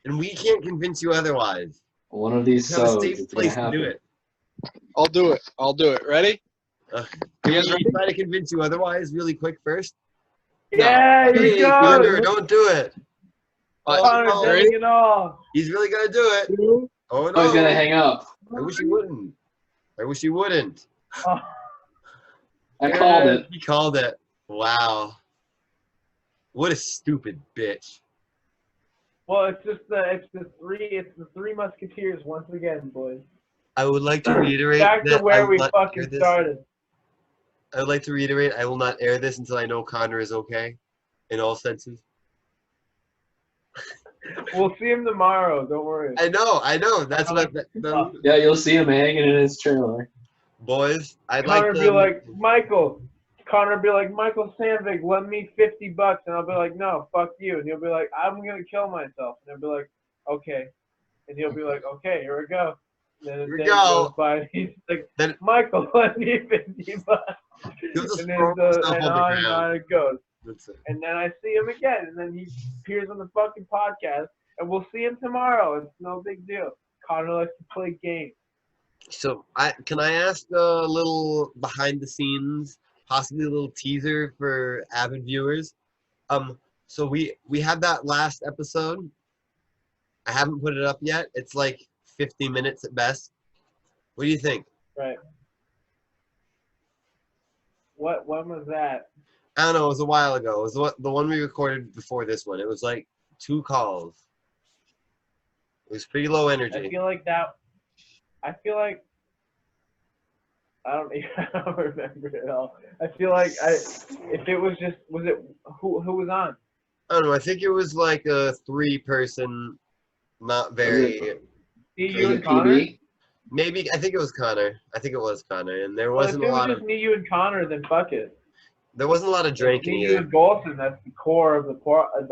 and we can't convince you otherwise, One of these you have a so's, safe it's gonna place to happen. do it. I'll do it. I'll do it. Ready? Can You we guys ready? try to convince you otherwise really quick first? Yeah, you Hey, go. Connor, don't do it. Connor's Oh, ending it all. he's really gonna do it. Two. Oh Oh, he's gonna no! hang up. I wish he wouldn't. I wish he wouldn't. Oh, I called it. He called it. Wow. What a stupid bitch. well, it's the three musketeers once again, boys. I would like to reiterate Back to that I where will we not air fucking this. started. I would like to reiterate I will not air this until I know Connor is okay, in all senses. We'll see him tomorrow. Don't worry. I know. That's what Yeah, you'll see him hanging in his trailer. boys. I'd Connor like be to. like, Michael. Connor be like, Michael Sandvig, lend me $50, and I'll be like, no, fuck you. And he'll be like, I'm gonna kill myself. And I'll be like, okay. And he'll be like, okay, here we go. And then Here a we day go. goes by, and he's like, Then- Michael, lend me $50. He'll just And throw then himself and on the on and ground. on it goes. That's it. And then I see him again, and then he appears on the fucking podcast, and we'll see him tomorrow. It's no big deal. Connor likes to play games. So, can I ask a little behind the scenes, possibly a little teaser for avid viewers? So we had that last episode. I haven't put it up yet. It's like 50 minutes at best. What do you think? Right. When was that? I don't know. It was a while ago. It was the one we recorded before this one. It was like 2 calls. It was pretty low energy. I feel like I don't remember it all. I feel like if it was just, who was on? I don't know. I think it was like a 3-person, not very. Me, Was you, it and Connor? PB? Maybe I think it was Connor. And there Well, if wasn't it a was lot just of me, you, and Connor, then fuck it. there wasn't a lot of drinking Me, you, either. and Golson. That's the core of the podcast.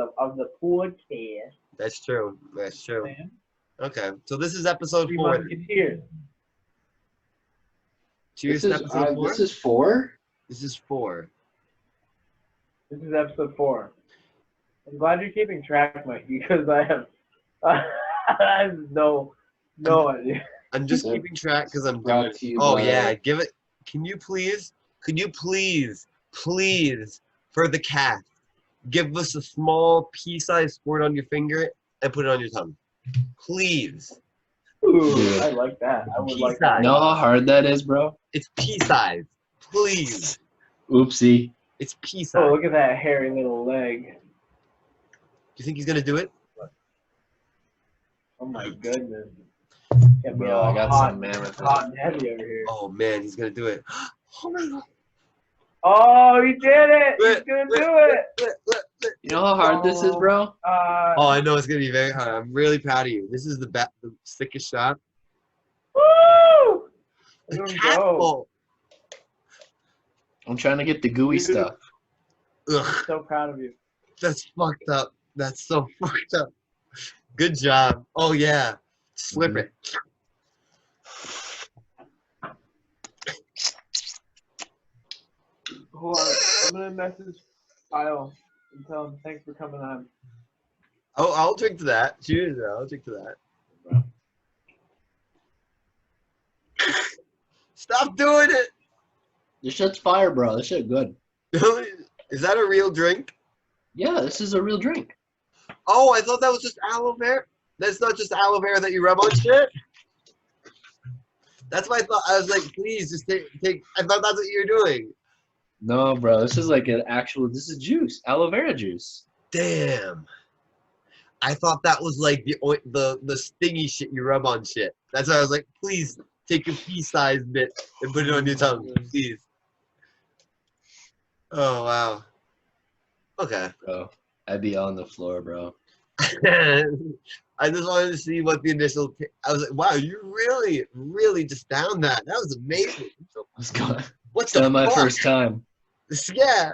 That's true. That's true. Man. Okay, so this is episode 3 4. Musketeers. Cheers to episode 4. This is 4? This is 4. This is episode 4. I'm glad you're keeping track, Mike, because I have no idea. I'm just Yeah. keeping track because I'm Brought doing. to you Oh by- yeah, give it. Can you please, for the cast, give us a small pea-sized squirt on your finger and put it on your tongue, please. Ooh, Yeah. I like that. I would Pea like size. that. Know how hard that is, bro? It's pea-sized, please. Oopsie. It's Oh, pea-sized. look at that hairy little leg. Do you think he's gonna do it? Oh my goodness. Get me Bro, all I got hot, some mammoth. hot and heavy over here. Oh man, he's gonna do it. Oh my god. Oh, he did it! He's gonna do it! You know how hard this is, bro? Oh, I know it's gonna be very hard. I'm really proud of you. This is the sickest shot. Woo! The Look at him cat go. bowl. I'm trying to get the gooey Dude. stuff. Ugh, So proud of you. that's fucked up. That's so fucked up. Good job. Oh yeah. Slip it. Hold on. I'm gonna message Kyle and tell him thanks for coming on. Oh, I'll drink to that. Cheers. I'll drink to that. Stop doing it. This shit's fire, bro. This shit good. Is that a real drink? Yeah, this is a real drink. Oh, I thought that was just aloe vera. That's not just aloe vera that you rub on shit. That's why I thought. I was like, please just take. I thought that's what you were doing. No, bro. This is like an actual. This is juice. Aloe vera juice. Damn. I thought that was like the stingy shit you rub on shit. That's why I was like, please take a pea-sized bit and put it on your tongue, please. Oh wow. Okay. Bro, I'd be on the floor, bro. I just wanted to see what the initial. I was like, wow, you really just downed that. That was amazing. Let's go. What's It's the my fuck? first time. Yeah.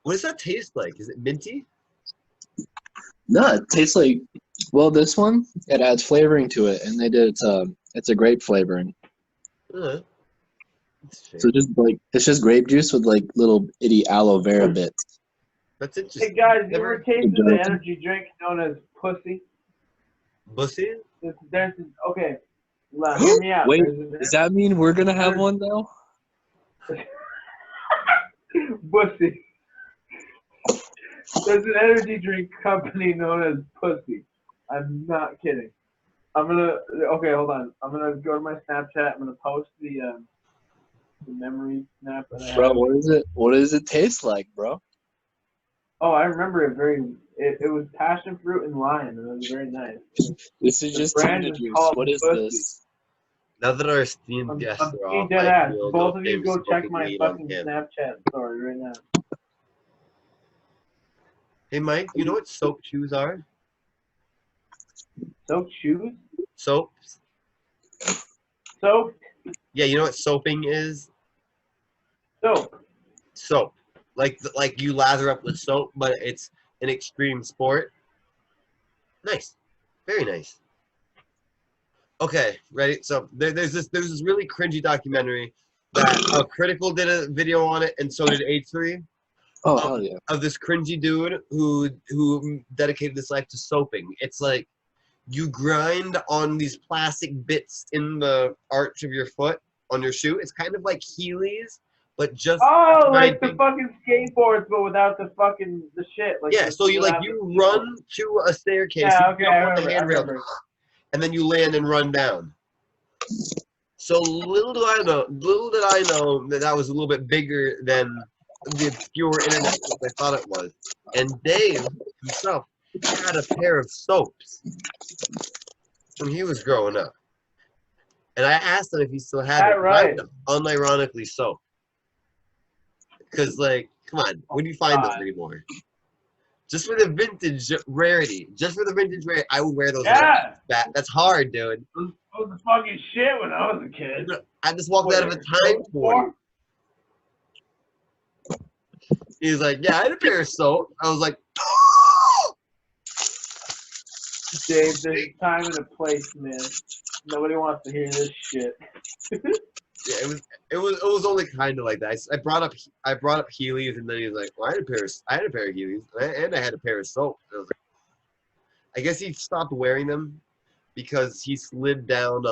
What does that taste like? Is it minty? No, it tastes like. Well, this one it adds flavoring to it, and they did it's a grape flavoring. That's So just like it's just grape juice with like little itty aloe vera bits. interesting. Hey guys, you Never- ever tasted the energy drink known as Pussy? Bussy? Okay, hear me out. Wait, There's an does that mean we're gonna have one now? Bussy. There's an energy drink company known as Pussy. I'm not kidding. Okay, hold on. I'm gonna go to my Snapchat. I'm gonna post the memory snap. That I have. Bro, what is it? What does it taste like, bro? Oh, I remember it it was passion fruit and lime, and it was very nice. This is The just brand Tinder is juice. called What is Pussy. this? Now that our esteemed I'm guests are being off, dead I ass. feel Both no of you shame go check smoking my weed on fucking camera. Snapchat story right now. Hey Mike, you know what soap shoes are? Soaked shoes? Soaps. Soap? Yeah, you know what soaping is? Soap. Soap. Like you lather up with soap, but it's an extreme sport. Nice. Very nice. Okay, ready? So there's this really cringy documentary that Critical did a video on it, and so did H3. Oh, hell yeah. Of this cringy dude who dedicated his life to soaping. It's like you grind on these plastic bits in the arch of your foot on your shoe. It's kind of like Heelys, but just Oh, like the grinding. fucking skateboards, but without the shit. Like Yeah, so you run to a staircase, Yeah, you okay, jump I on the remember. handrail, and then you land and run down. So little did I know that was a little bit bigger than the obscure internet stuff I thought it was. And Dave himself had a pair of soaps when he was growing up. And I asked him if he still had it. Right. Unironically so. Because, like, come on, where do you find those anymore? Just for the vintage rarity. Just for the vintage rarity, I would wear those. Yeah. That's hard, dude. Those was fucking shit when I was a kid. I just walked out of a time for. He's like, yeah, I had a pair of soap. I was like, oh! Dave, there's a time and a place, man. Nobody wants to hear this shit. Yeah, it was only kind of like that. I brought up Heelys, and then he was like, well, I had a pair of Heelys, and I had a pair of soap. And I was like, I guess he stopped wearing them because he slid down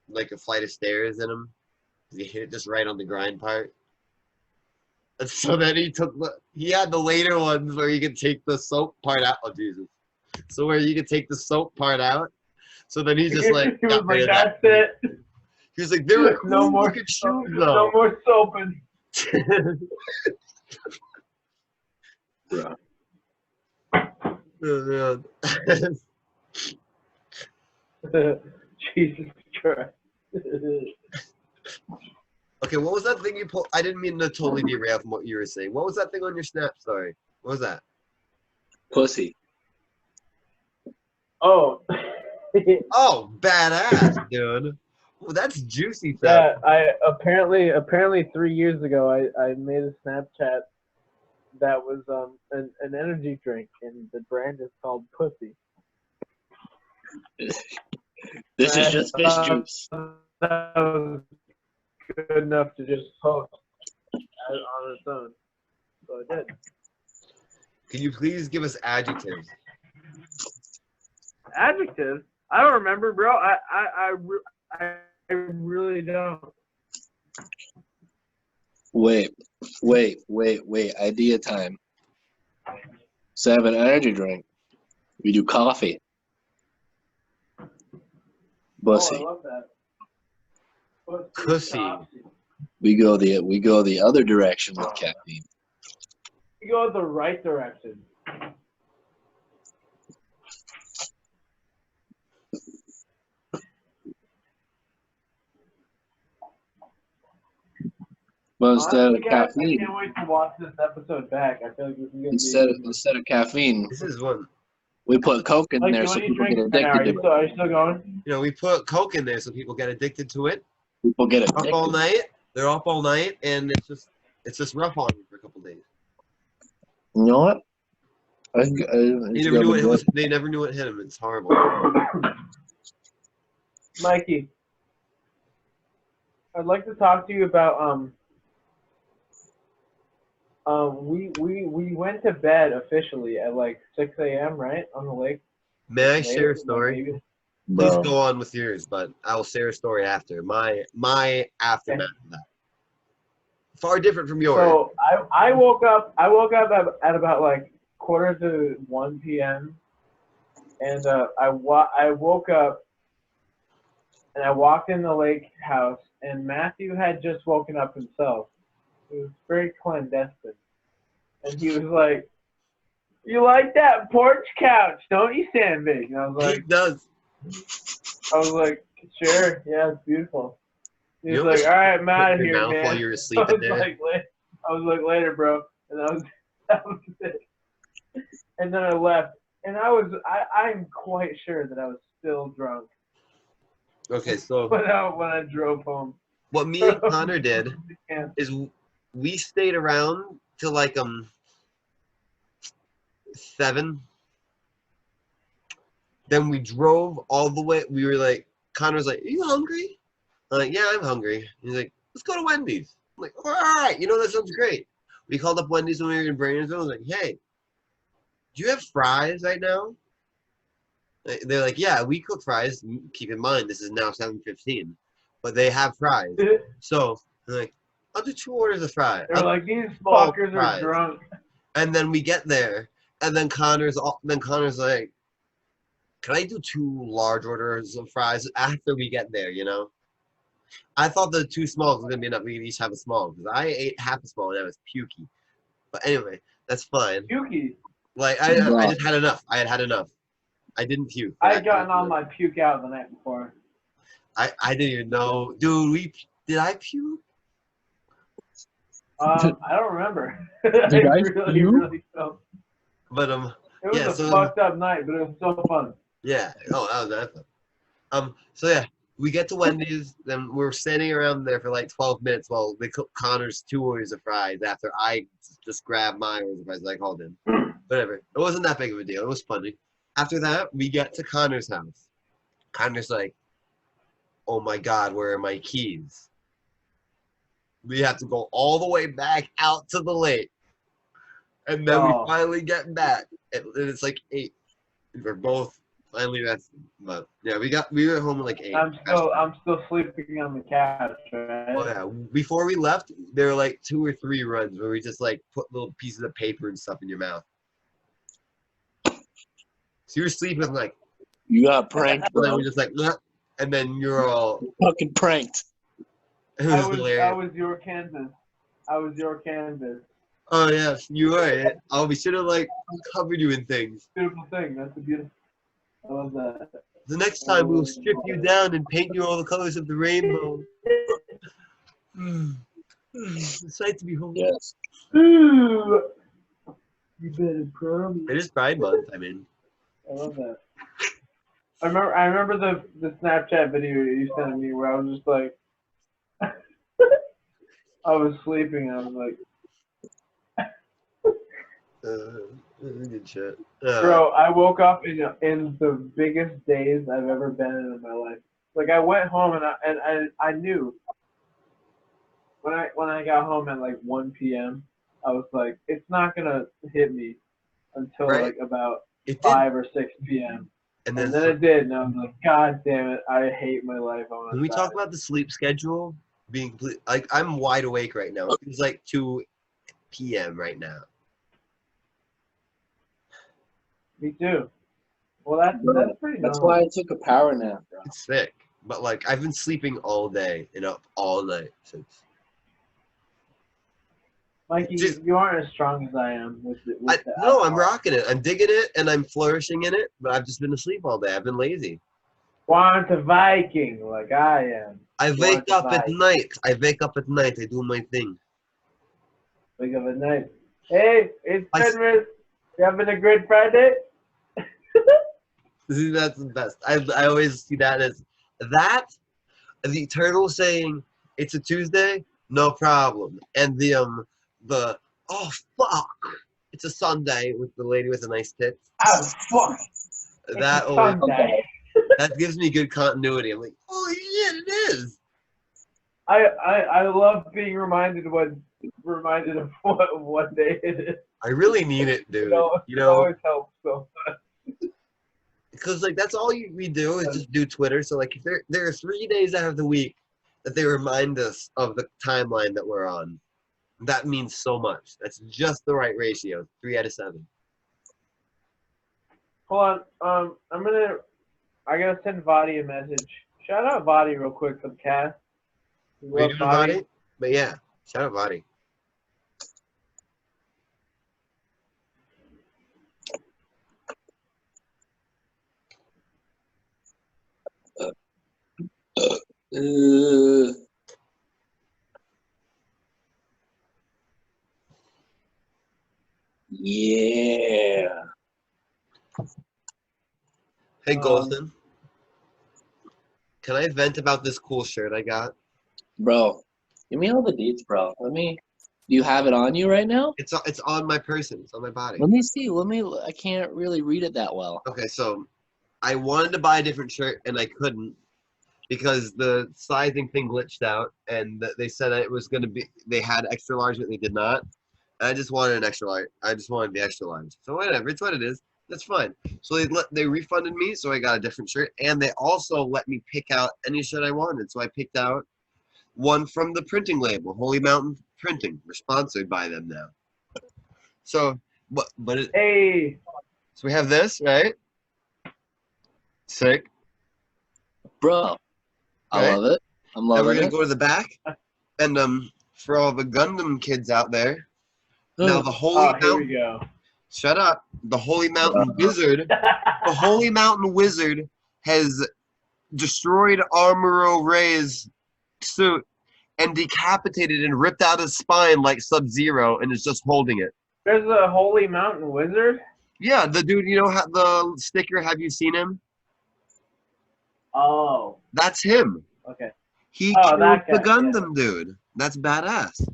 like a flight of stairs in them. He hit it just right on the grind part. And so then he had the later ones where you could take the soap part out. Oh Jesus! So where you could take the soap part out. So then he just like he was got rid like, of that. that's it. He was like, there were No cool more looking shoes No though. more soaping. Oh, man. Jesus Christ. Okay, what was that thing you pulled? I didn't mean to totally derail from what you were saying. What was that thing on your snap story? What was that? Pussy. Oh. Oh, badass, dude. Well, that's juicy Yeah, stuff. I apparently 3 years ago I made a Snapchat that was an energy drink, and the brand is called Pussy. This is just fish juice. That was good enough to just post on its own, so I did. Can you please give us adjectives? Adjectives? I don't remember, bro. I really don't. Wait. Idea time. So I have an energy drink. We do coffee. Bussy. Oh, I love that. Pussy. We go the other direction with caffeine. You go the right direction. But instead Honestly, of guys, I caffeine, can't wait to watch this episode back. I feel like this is gonna instead of caffeine, This is one. we put Coke in Like, there what so are you people get drinking right now? addicted to it. Are you still going? You know, we put Coke in there so people get addicted to it. People get Up all addicted. night. They're up all night, and it's just rough on them for a couple days. You know what? They never knew it was. They never knew it hit them. It's horrible. Mikey, I'd like to talk to you about we went to bed officially at like 6 a.m. right on the lake. May I share a story? Please go on with yours, but I will share a story after my aftermath of that. Far different from yours. So I woke up at about like 1:45 p.m. and I woke up and I walked in the lake house, and Matthew had just woken up himself. It was very clandestine, and he was like, "You like that porch couch, don't you, Sandvig?" And I was He like, does. "Sure, yeah, it's beautiful." He was You like, almost "All right, I'm out of put your here, mouth man." while you were sleeping there. I was like, later, bro, and that was it. And then I left, and I'm quite sure that I was still drunk. Okay, so When I drove home. what me and Connor did is we stayed around till like 7. Then we drove all the way. We were like, Connor's like, "Are you hungry?" I'm like, "Yeah, I'm hungry." He's like, "Let's go to Wendy's." I'm like, "All right, that sounds great." We called up Wendy's when we were in Brandonsville. I was like, "Hey, do you have fries right now?" They're like, "Yeah, we cook fries." Keep in mind, this is now 7:15, but they have fries. So I'm like, "I'll do 2 orders of fries." They're like, these small fuckers fries. are drunk. And then we get there, and then Connor's like, "Can I do 2 large orders of fries after we get there?" I thought the 2 smalls was gonna be enough. We could each have a small because I ate half a small and I was pukey. But anyway, that's fine. Pukey. Like I just had enough. I had enough. I didn't puke. I had gotten all my puke out the night before. I didn't even know, dude. Did I puke? I don't remember. Did I really felt. But It was a fucked up night, but it was so fun. Yeah. Oh, that was that fun. So yeah, we get to Wendy's, then we're standing around there for like 12 minutes while they cook Connor's 2 orders of fries after I just grabbed my orders of fries that I called in. Whatever. It wasn't that big of a deal. It was funny. After that, we get to Connor's house. Connor's like, "Oh my God, where are my keys?" We have to go all the way back out to the lake. And then we finally get back. And it's like 8. We're both finally rested. But yeah, we were home at like 8. I'm still sleeping on the couch, right? Oh yeah. Before we left, there were like 2 or 3 runs where we just like put little pieces of paper and stuff in your mouth. So you were sleeping like, You got pranked, and then bro. we just like, "Nah," and then you're all Fucking pranked. it I was was hilarious. your Kansas. I was your Kansas. Oh yes, you were. Oh, we should have like covered you in things. Beautiful thing. That's a beautiful. I love that. The next time we'll strip you down and paint you all the colors of the rainbow. The sight to behold. Yes. Ooh. You better promise. It is Pride Month. I mean, I love that. I remember the Snapchat video you sent me where I was just like, I was sleeping. I was like, good shit. bro, I woke up in the biggest daze I've ever been in my life. Like I went home and I knew when I got home at like 1 p.m. I was like, it's not gonna hit me until like about 5 or 6 p.m. And then it did, and I was like, God damn it, I hate my life. When we talk about the sleep schedule being like, I'm wide awake right now. It's like 2 p.m. right now. Me too. Well, that's pretty. That's why I took a power nap, bro. It's sick, but like I've been sleeping all day and up all night since. Mikey, you aren't as strong as I am with No, I'm rocking it. I'm digging it and I'm flourishing in it, but I've just been asleep all day. I've been lazy. Want a Viking like I am. I wake up at night. I do my thing. Wake up at night. Hey, it's Christmas. You having a great Friday? That's the best. I always see that as the eternal saying, "It's a Tuesday, no problem," and the "oh fuck, it's a Sunday" with the lady with the nice tits. Oh fuck. That always that gives me good continuity. I'm like, oh yeah, it is. I love being reminded of what day it is. I really need it, dude. It always helps so much. Because like that's all we do is just do Twitter. So like if there are 3 days out of the week that they remind us of the timeline that we're on, that means so much. That's just the right ratio. 3 out of 7. Hold on. I gotta send Vadi a message. Shout out Vadi real quick for the cast. We do Vadi? But yeah, shout out Vadi. Yeah. Hey, Golson. Can I vent about this cool shirt I got? Bro, give me all the deets, bro. Let me. Do you have it on you right now? It's on my person. It's on my body. Let me see. I can't really read it that well. Okay, so I wanted to buy a different shirt and I couldn't because the sizing thing glitched out and they said that it was gonna be. They had extra large, but they did not. And I just wanted an extra large. I just wanted the extra large. So whatever, it's what it is. That's fine. So they refunded me, so I got a different shirt, and they also let me pick out any shirt I wanted. So I picked out one from the printing label, Holy Mountain Printing. We're sponsored by them now. So, Hey. So we have this, right? Sick. Bro, I Right? love it. I'm And we're loving gonna it. go to the back, and for all the Gundam kids out there, now the Holy Oh, here Mountain. we go. Shut up. The Holy Mountain Wizard. The Holy Mountain Wizard has destroyed Amuro Ray's suit and decapitated and ripped out his spine like Sub-Zero and is just holding it. There's a Holy Mountain Wizard? Yeah, the dude, you know the sticker, have you seen him? Oh, That's him. okay. He Oh, killed that the guy, Gundam dude. That's badass.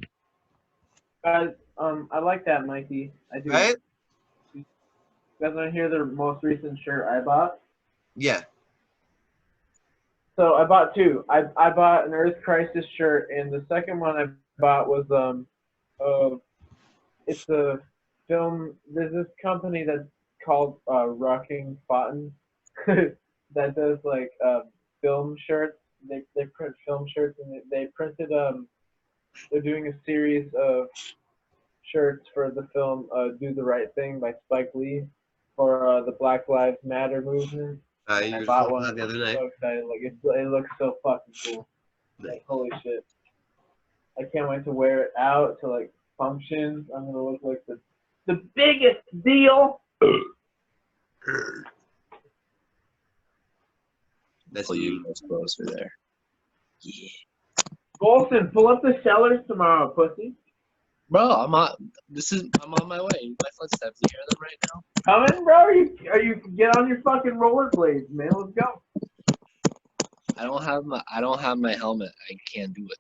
Guys, I like that, Mikey. I do. Right? You guys want to hear the most recent shirt I bought? Yeah. So I bought two. I bought an Earth Crisis shirt, and the second one I bought was it's a film. There's this company that's called Rocking Cotton that does like film shirts. They print film shirts, and they printed they're doing a series of shirts for the film "Do the Right Thing" by Spike Lee for the Black Lives Matter movement. You I were bought talking one. about the other I'm night. so excited. Like it looks so fucking cool. Like holy shit. I can't wait to wear it out to like functions. I'm gonna look like the biggest deal. That's Pull you. you guys closer there. Yeah. Golson, pull up the sellers tomorrow, pussy. Bro, I'm on my way. My footsteps. You hear them right now? Coming, bro? Are you get on your fucking rollerblades, man? Let's go. I don't have my helmet. I can't do it.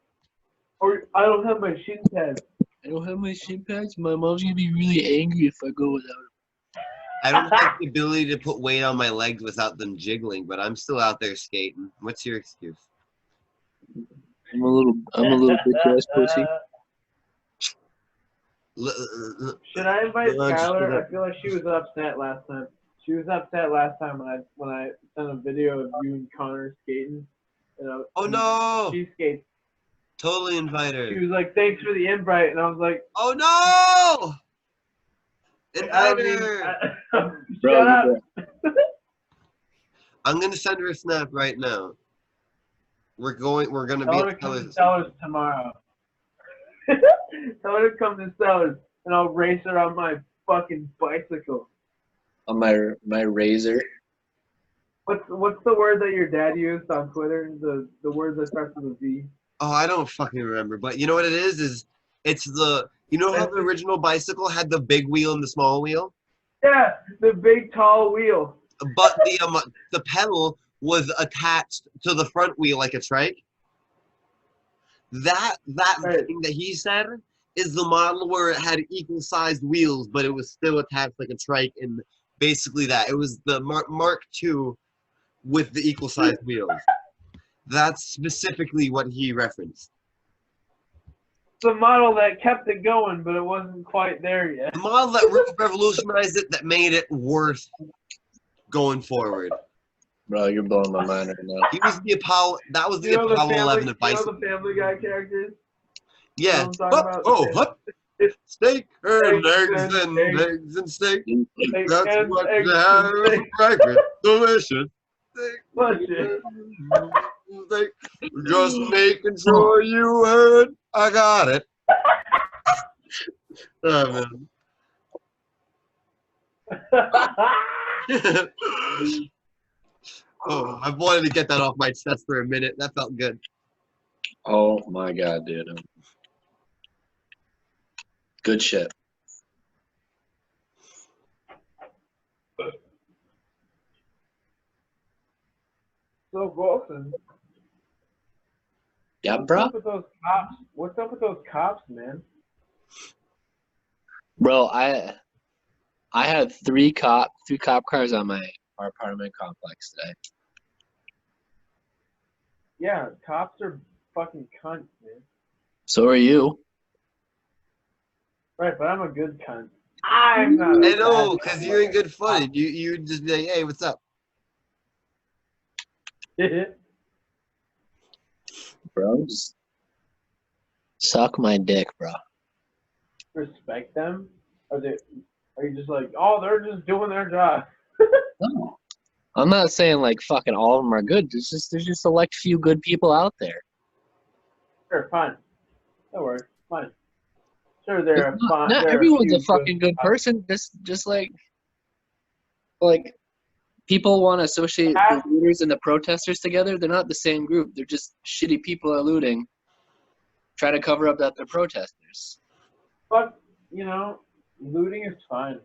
Or I don't have my shin pads. I don't have my shin pads. My mom's gonna be really angry if I go without them. I don't have the ability to put weight on my legs without them jiggling, but I'm still out there skating. What's your excuse? I'm a little bitch ass pussy. Should I invite Lunch, Skylar? I feel like she was upset last time. She was upset last time when I sent a video of you and Connor skating. Oh no! She skates. Totally invite her. She was like, "Thanks for the invite," and I was like, Oh no! "I Invite don't her! mean, Bro, shut up." I'm gonna send her a snap right now. We're gonna Tell her be to at come to Sellers. Sellers tomorrow. Tell her to come to Sellers, and I'll race her on my fucking bicycle. On my razor. What's the word that your dad used on Twitter? The word that starts with a V. Oh, I don't fucking remember. But you know what it is it's you know how the original bicycle had the big wheel and the small wheel? Yeah, the big tall wheel. But the pedal was attached to the front wheel like a trike. That Right. thing that he said is the model where it had equal sized wheels, but it was still attached like a trike, and basically that. It was the Mark II with the equal sized wheels. That's specifically what he referenced. The model that kept it going, but it wasn't quite there yet. The model that revolutionized it, that made it worth going forward. Bro, you're blowing my mind right now. He was the Apollo. That was the You know the Apollo 11 of Family, bicycle. the Family Guy characters? Yeah. You know what I'm talking about? Oh, hup. Steak and eggs and and eggs and steak. Eggs That's and what eggs you and have for steak. breakfast. Delicious. Punch it. Steak. Just making sure you heard. I got it. Oh, man. Oh, I've wanted to get that off my chest for a minute. That felt good. Oh my god, dude. Good shit. So Golson, Yeah, What's bro. up with those cops? What's up with those cops, man? Bro, I had three cop cars on our apartment complex today. Yeah, cops are fucking cunts, man. So are you. Right, but I'm a good cunt. I'm not. I know, because you're in good footage. You would just be like, hey, what's up? Bro, just suck my dick, bro. Respect them? Are you just like, oh, they're just doing their job? No. I'm not saying like fucking all of them are good. There's just a select few good people out there. Sure, fine. That works. Fine. Sure, they're fine. Not everyone's a fucking good person. Just like people want to associate the looters and the protesters together. They're not the same group. They're just shitty people are looting. Try to cover up that they're protesters. But, you know, looting is fine.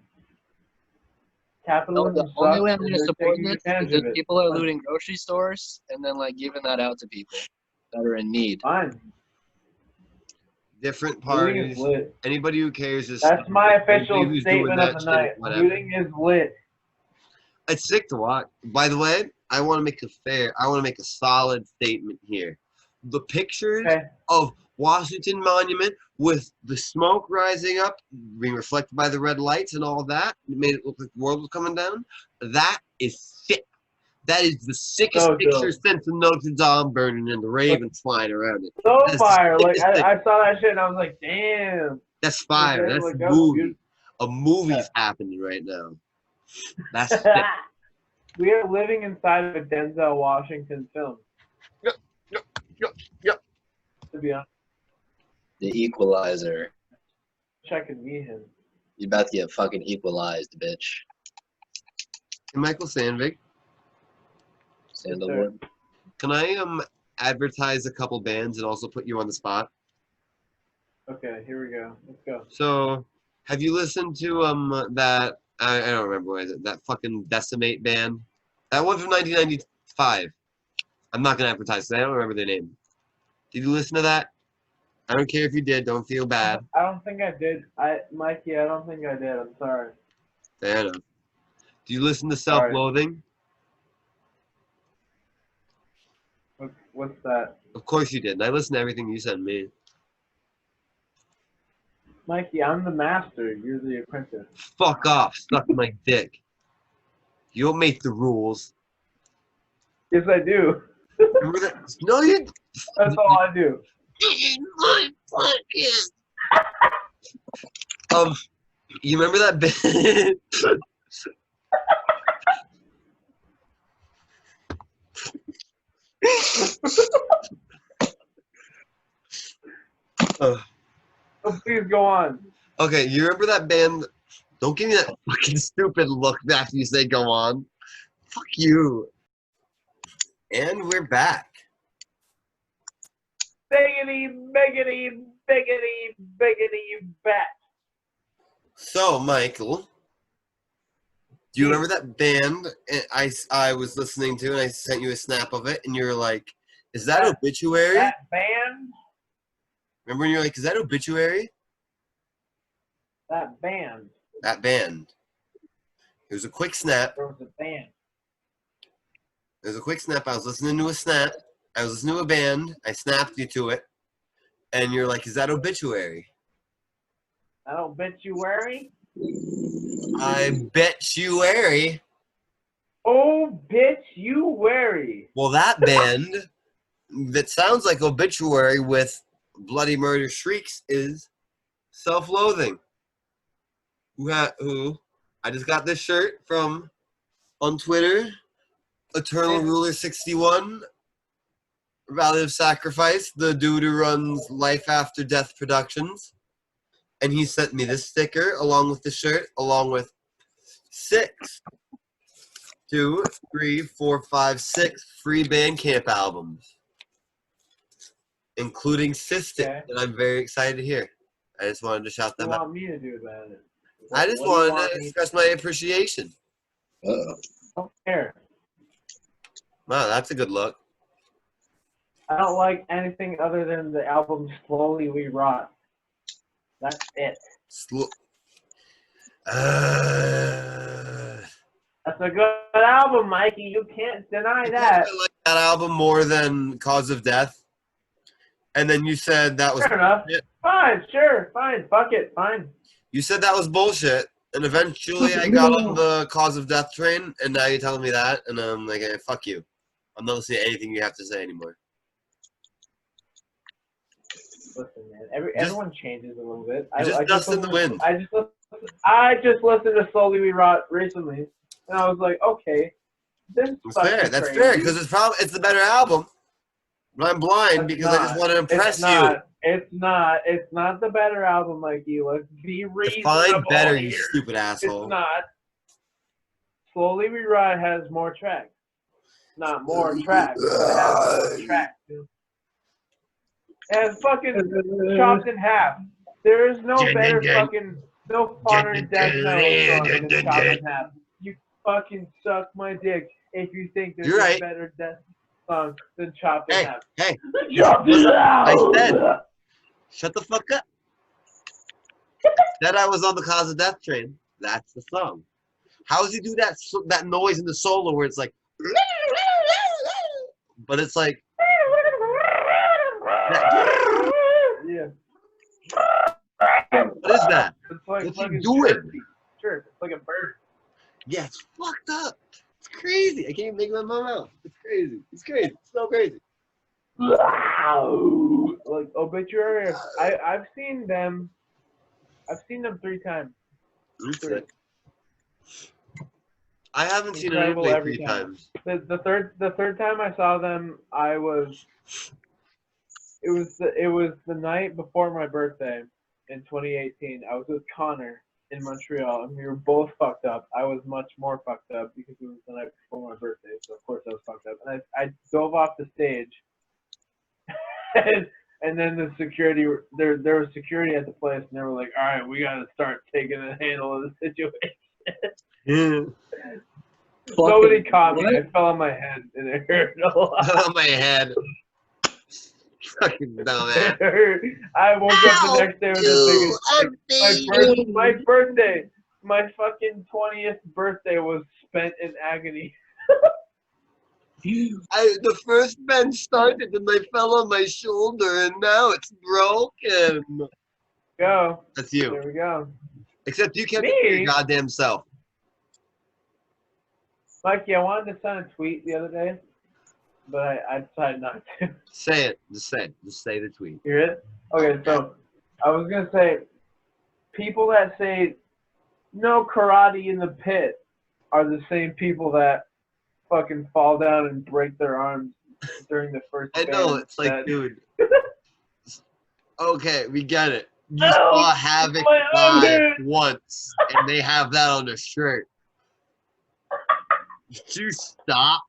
No, Capitalism the only way I'm sucks, going to and they're support taking this advantage is of if it. people are Fine. looting grocery stores and then like giving that out to people that are in need. Fine. Different Looting is parties. lit. Anybody who cares is. That's my official Anybody who's doing statement of that the shit, night. whatever. Looting is lit. It's sick to watch. By the way, I want to make a solid statement here. The pictures Okay. of Washington Monument with the smoke rising up, being reflected by the red lights and all that, it made it look like the world was coming down. That is sick. That is the sickest So picture dope. since the Notre Dame burning and the ravens flying around it. So That's the fire. Like, sickest thing. I saw that shit and I was like, damn. That's fire. Okay, That's like, a that was movie. beautiful. A movie's happening right now. That's sick. We are living inside of a Denzel Washington film. Yep. To be honest, The Equalizer. I wish I could meet him. You about to get fucking equalized, bitch. And Michael Sandvik, Sandalwood. can I advertise a couple bands and also put you on the spot? Okay, here we go. Let's go. So, have you listened to that? I don't remember what is it. That fucking Decimate band. That one from 1995. I'm not gonna advertise. 'Cause I don't remember their name. Did you listen to that? I don't care if you did. Don't feel bad. I don't think I did. Mikey, I don't think I did. I'm sorry. Fair enough. Do you listen to Self-Loathing? What's that? Of course you did. And I listened to everything you sent me. Mikey, I'm the master. You're the apprentice. Fuck off. Suck my dick. You don't make the rules. Yes, I do. Remember that? No, you. That's all I do. You remember that band? Oh, please go on. Okay, you remember that band? Don't give me that fucking stupid look after you say go on. Fuck you. And we're back. Biggity, biggity, biggity, biggity, bat. So, Michael, do you remember that band I was listening to and I sent you a snap of it and you were like, is that Obituary? That band? Remember when you were like, is that Obituary? That band. That band. It was a quick snap. There was a band. It was a quick snap. I was listening to a snap. I was listening to a band. I snapped you to it. And you're like, is that Obituary? That Obituary? I bet you wary. Oh, bitch, you wary. Well, that band that sounds like Obituary with bloody murder shrieks is Self-Loathing. Who I just got this shirt from on Twitter. Eternal Ruler 61. Valley of Sacrifice, the dude who runs Life After Death Productions. And he sent me this sticker along with the shirt, along with 6 free Bandcamp albums, including Cystic, that I'm very excited to hear. I just wanted to shout them out. What do you want me to do about it? I just wanted to express my appreciation. I don't care. Wow, that's a good look. I don't like anything other than the album Slowly We Rot. That's it. That's a good album, Mikey. You can't deny that. I like that album more than Cause of Death. And then you said that was Fair enough. bullshit. Fine, sure, fine. Fuck it, fine. You said that was bullshit. And eventually I got on the Cause of Death train, and now you're telling me that, and I'm like, hey, fuck you. I'm not listening to anything you have to say anymore. Listen, man. Everyone changes a little bit. Just dust in the wind. I just listened to Slowly We Rot recently, and I was like, okay, this is fair. That's fair because it's the better album. But I'm blind because I just want to impress you. It's not the better album, Mikey. Let's be reasonable. Define better, here. you stupid asshole. It's not. Slowly We Rot has more tracks. Not more tracks. It has more tracks. And fucking chopped in half. There is no better fucking, no funner death metal song than chopped in half. You fucking suck my dick if you think there's a better death song than chopped in half. Hey, Chopped in half. I said, shut the fuck up. Said I was on the Cause of Death train. That's the song. How does he do that noise in the solo where it's like, but it's like, yeah. What is that? It's like What's he doing? Sure, it's like a bird. Yeah, it's fucked up. It's crazy. I can't even make it in my mouth. It's crazy. It's crazy. It's so crazy. Like Obituary. I've seen them 3 times. I haven't seen them play 3 times. The third time I saw them, it was the night before my birthday in 2018. I was with Connor in Montreal, and we were both fucked up. I was much more fucked up because it was the night before my birthday, so of course I was fucked up. And I dove off the stage, and then the security, there was security at the place, and they were like, all right, we got to start taking a handle of the situation. Nobody caught me. I fell on my head, and it hurt a lot. On my head. Fucking dumbass. I woke up the next day with the biggest. My birthday, my fucking 20th birthday was spent in agony. The first bench started and I fell on my shoulder and now it's broken. Go. That's you. There we go. Except you kept it to your goddamn self. Mikey, I wanted to send a tweet the other day, but I decided not to. Say it. Just say it. Just say the tweet. Hear it? Okay, so I was going to say, people that say no karate in the pit are the same people that fucking fall down and break their arms during the first I know, it's like, dude. Okay, we get it. You No, saw Havoc live once, and they have that on their shirt. Did you stop?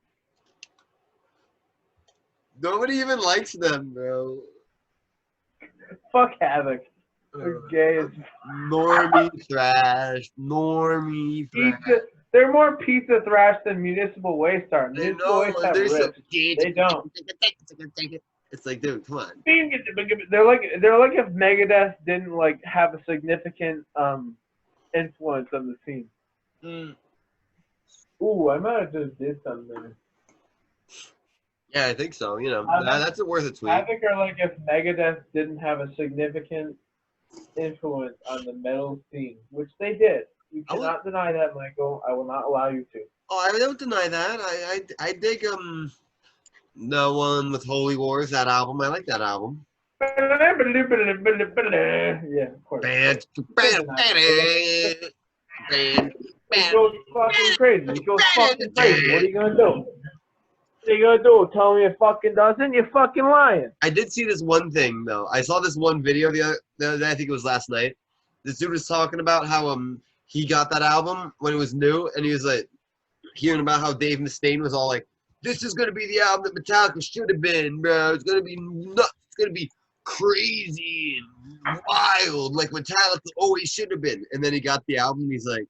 Nobody even likes them, bro. Fuck Havoc. They're gay as Normie thrash. Normie thrash. They're more pizza thrash than Municipal Waste are. They Municipal know, Waste have they're so riffs. They don't. It's like, dude, come on. They're like if Megadeth didn't like have a significant influence on the scene. Ooh, I might have just did something there. Yeah, I think so. You know, that's worth a tweet. Havoc are like if Megadeth didn't have a significant influence on the metal scene, which they did. You cannot deny that, Michael. I will not allow you to. Oh, I don't deny that. I dig the one with Holy Wars, that album. I like that album. Yeah, of course. It goes fucking crazy. It goes fucking crazy. What are you gonna do? What are you gonna do? Tell me it fucking doesn't? You're fucking lying. I did see this one thing though. I saw this one video the other day. I think it was last night. This dude was talking about how he got that album when it was new, and he was like hearing about how Dave Mustaine was all like, "This is gonna be the album that Metallica should have been, bro. It's gonna be nuts. It's gonna be crazy and wild, like Metallica always should have been." And then he got the album, and he's like,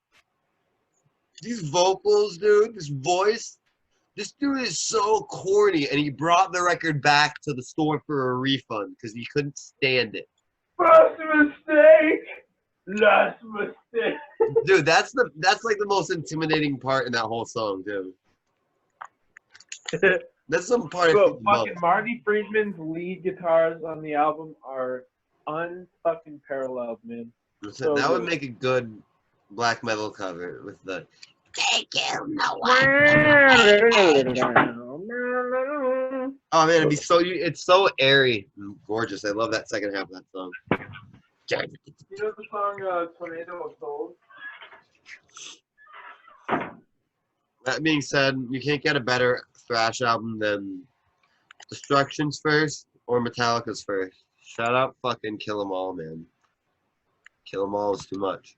"These vocals, dude, this voice, This dude is so corny, and he brought the record back to the store for a refund because he couldn't stand it. First mistake, last mistake. Dude, that's like the most intimidating part in that whole song, dude. That's some part Bro, I think the fucking most. Marty Friedman's lead guitars on the album are unfucking paralleled, man. So that would make a good black metal cover with the "Take you nowhere." Oh man, it'd be so it's so airy and gorgeous. I love that second half of that song. You know the song "Tornado of Souls"? That being said, you can't get a better thrash album than Destruction's first or Metallica's first. Shout out fucking Kill 'Em All, man. Kill 'Em All is too much.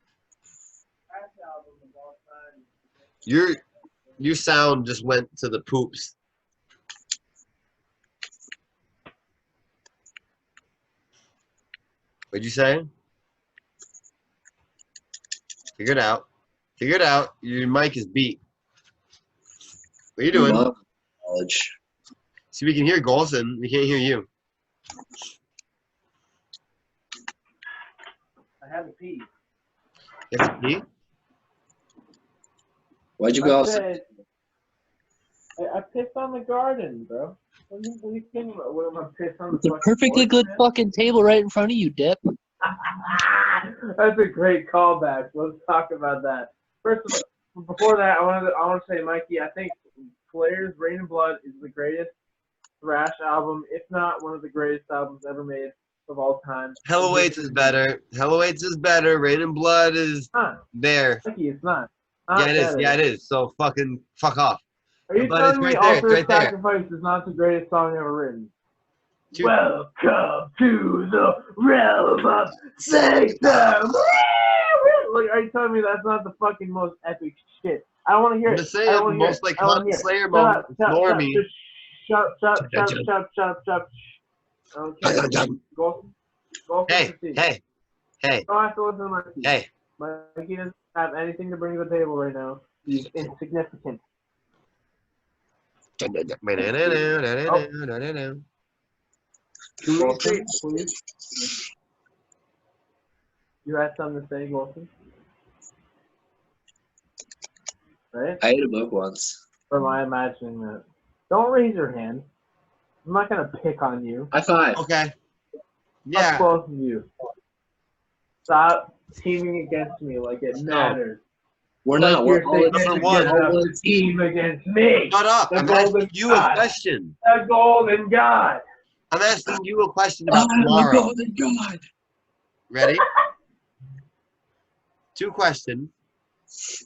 Your sound just went to the poops. What'd you say? Figure it out. Figure it out. Your mic is beat. What are you doing? Knowledge. See, we can hear Golson. We can't hear you. I had to pee. You have to pee? Why'd you go I outside? said, I pissed on the garden, bro. What are you thinking about? What am I pissed on the It's a fucking perfectly porch, good man? fucking table right in front of you, Dip. That's a great callback. Let's talk about that. First of all, before that, I want to say, Mikey, I think Flair's Rain and Blood is the greatest thrash album, if not one of the greatest albums ever made of all time. Hell Awaits is better. Hell Awaits is better. Rain and Blood is Not. there. Mikey, it's not. Yeah, it is. Yeah, it is. So fucking fuck off. Are you But it's telling me right there, it's Ultimate right there. Sacrifice is not the greatest song ever written? Two- Welcome to the realm of Sanctum. Like, are you telling me that's not the fucking most epic shit? I don't want to hear I'm it. just I saying, don't want to hear most it. like I don't Hunt wanna hear it. Slayer Shut moment. up, shut Ignore up, me. just shut. Go Hey, hey, hey, Don't have to listen to Mikey. hey. Mikey doesn't have anything to bring to the table right now. He's insignificant. Wilson, please. You had something to say, Wilson? Right? I ate a book once. Or am I imagining that? Don't raise your hand. I'm not gonna pick on you. High five. Okay. Fuck Yeah. both of you. Stop teaming against me like it matters. We're Like not. We're you're all saying number you one. get a team against me. Shut up. The I'm golden asking you a god. question. The golden god. I'm asking you a question about tomorrow. God. Ready? Two questions.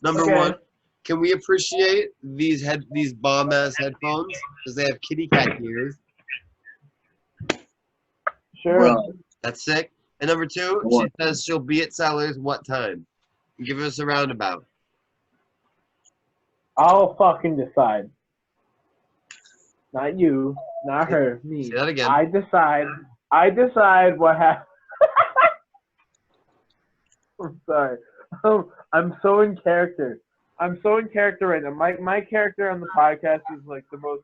Number Okay. one, can we appreciate these bomb ass headphones because they have kitty cat ears? Sure. Bro, That's sick. And number two, she What? says she'll be at Sellers what time? Give us a roundabout. I'll fucking decide. Not you, not her, me. Say that again. I decide what happens. I'm sorry. I'm so in character. I'm so in character right now. My character on the podcast is like the most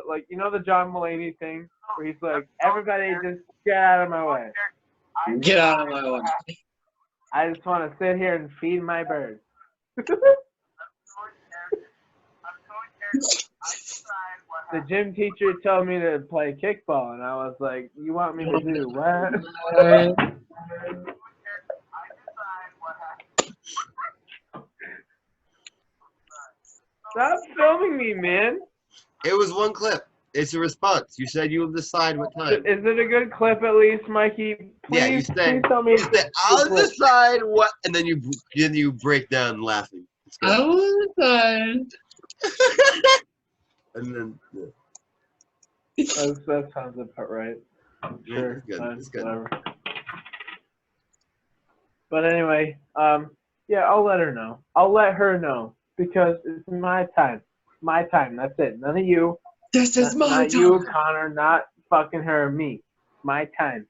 like, you know the John Mulaney thing where he's like, everybody just get out of my way. get out of my way. I just want to sit here and feed my birds. The gym teacher told me to play kickball, and I was like, you want me to do what? Stop filming me, man. It was one clip. It's a response. You said you will decide what time. Is it a good clip at least, Mikey? Please, Yeah, you say, please tell me. you say I'll decide what, and then you break down laughing. It's good. I was tired. And then That sounds about right. yeah, Sure, it's good. fine, It's good. whatever. But anyway, yeah, I'll let her know. I'll let her know because it's my time. My time. That's it. None of you. This is my Not time. you, Connor. Not fucking her or me. My time.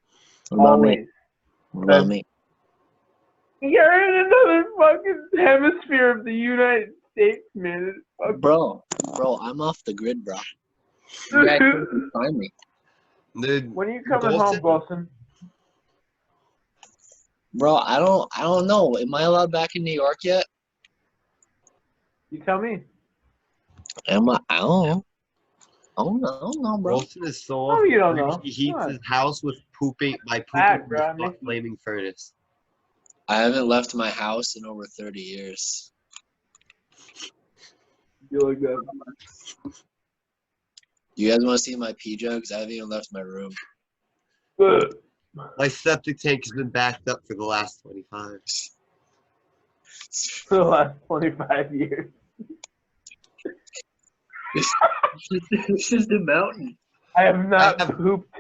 What about me? Always. What about me? You're in another fucking hemisphere of the United States, man. Bro, I'm off the grid, bro. You guys can't find me. Dude, When are you coming home, Wilson? Bro, I don't know. Am I allowed back in New York yet? You tell me. Am I? I don't know. I don't know, bro. Wilson is so Oh, you don't know. he heats Come on. his house with pooping Fact, from bro, the make- flaming furnace. I haven't left my house in over 30 years. You look good. You guys want to see my pee jugs? I haven't even left my room. My septic tank has been backed up for the last 25. For the last 25 years. This is the mountain. I have not I have- pooped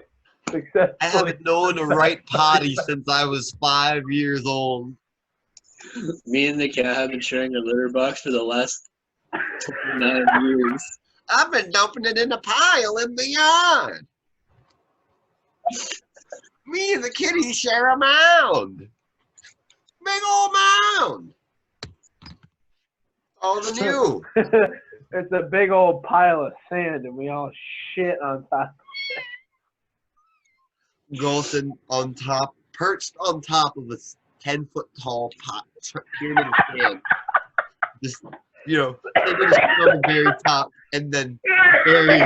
successfully. I haven't known a right potty since I was 5 years old. Me and the cat have been sharing a litter box for the last 29 years. I've been dumping it in a pile in the yard. Me and the kitty share a mound. Big old mound. All the new. It's a big old pile of sand, and we all shit on top. Golson on top, perched on top of a 10-foot tall pot, pyramid of sand. Just, you know, sitting on the very top, and then very,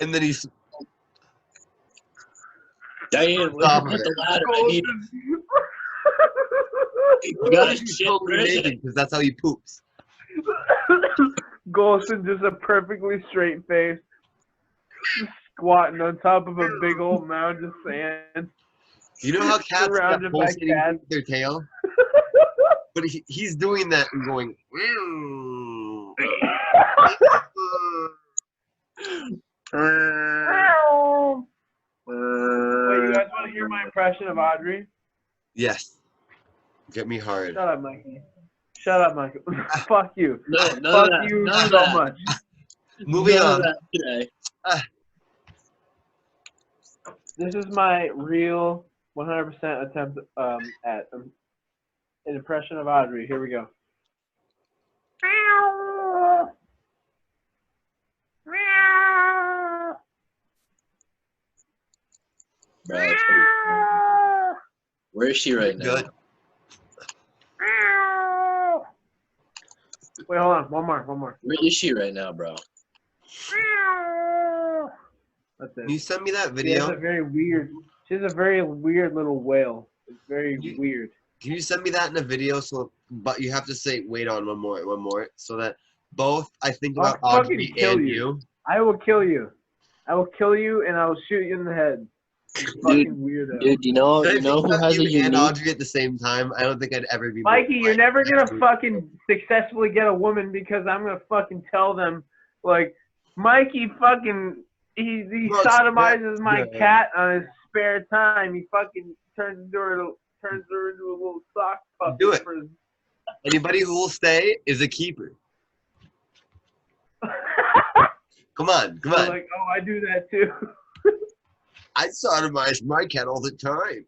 and then he's Diane, what Stop about it. the ladder? I need you gotta shit totally for it. naked because that's how he poops. Golson just a perfectly straight face, squatting on top of a big old mound of sand. You know how cats get Surrounded by pulsating cats. with their tail? But he's doing that and going. Wait, you guys want to hear my impression of Audrey? Yes. Get me hard. Shut up, Mikey. Shut up, Mikey. Fuck you. No, none Fuck of that. you None of so that. much. Moving None on. of that today. This is my real 100% attempt at an impression of Audrey. Here we go. Bro, it's pretty- where is she right now? Good. Wait, hold on. One more. Where is she right now, bro? That's Can you it. send me that She video? has a very weird little whale. It's very weird. Can you send me that in a video? But you have to say, wait on one more, so that both I think I'll about fucking Audrey kill and you. you. I will kill you. I will kill you and I will shoot you in the head. You fucking weirdo. Dude, you know If I who think has about a you and unique? Audrey at the same time, I don't think I'd ever be. Mikey, you're like, never gonna actually- fucking successfully get a woman because I'm gonna fucking tell them like Mikey fucking he Bro, sodomizes my yeah. cat on his spare time. He fucking turns her into a little sock puppet. Do it. For his... Anybody who will stay is a keeper. Come on. Like, oh, I do that too. I sodomize my cat all the time.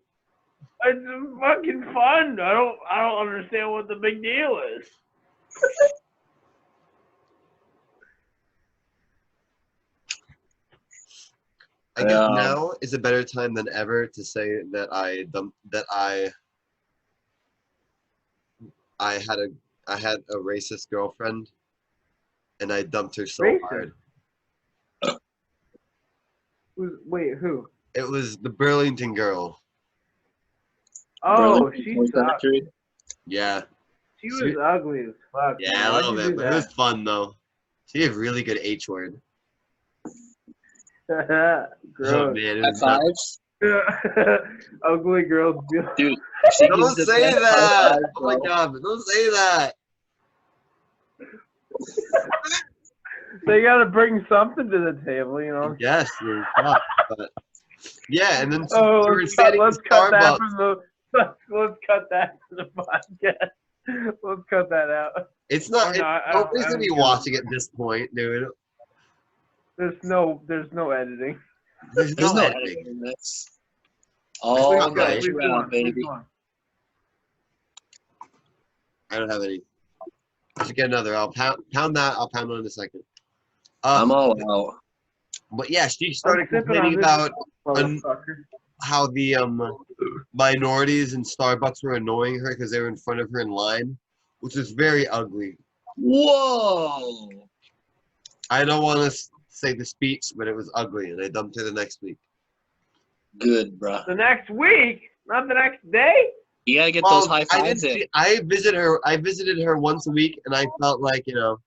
It's fucking fun. I don't understand what the big deal is. I guess now is a better time than ever to say that I had a racist girlfriend, and I dumped her so Racist? hard. Wait, who? It was the Burlington girl. Oh, Burlington she Toy sucked. Factory. Yeah, She was ugly as fuck. yeah, man. a Why'd little you bit, do but it was fun though. She had a really good H word. that? Oh Gross. man, it High was nuts. fives. Ugly girls do. Dude, she Don't gives the say best high that! fives, Oh my bro. god, but don't say that! They gotta bring something to the table, you know. Yes, you're fucked, but yeah, and then we Oh, were let's standing in cut that Starbucks. from the. Let's cut that from the podcast. Let's cut that out. It's not. Oh, no, I don't- Nobody's I gonna be don't watching at this point, dude. There's no editing. There's There's no no editing. editing in this. Please All Okay. go, please go natural, on, please baby. go on. I don't have any. I should get another. I'll pound that. I'll pound one in a second. I'm all out. But yeah, she started I'm sipping on complaining this about motherfucker. how the minorities in Starbucks were annoying her because they were in front of her in line, which is very ugly. Whoa. I don't want to say the speech, but it was ugly, and I dumped her the next week. Good, bro. The next week, not the next day. You gotta get those high I fives didn't in. see, I visited her once a week, and I felt like, you know,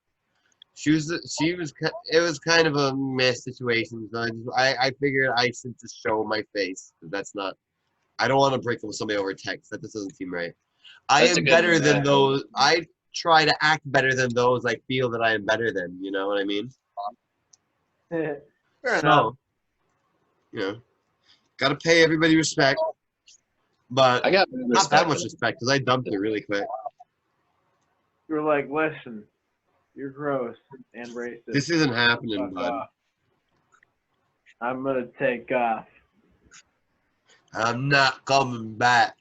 it was kind of a mess situation. So I figured I should just show my face. That's not. I don't want to break up with somebody over text. That just doesn't seem right. I That's a am good better move, than actually. those. I try to act better than those I feel that I am better than. You know what I mean? Fair So, enough. you know, gotta pay everybody respect, but I got not that much respect because I dumped it really quick. You're like, listen, you're gross and racist. This isn't happening, Fuck bud. off. I'm gonna take off. I'm not coming back.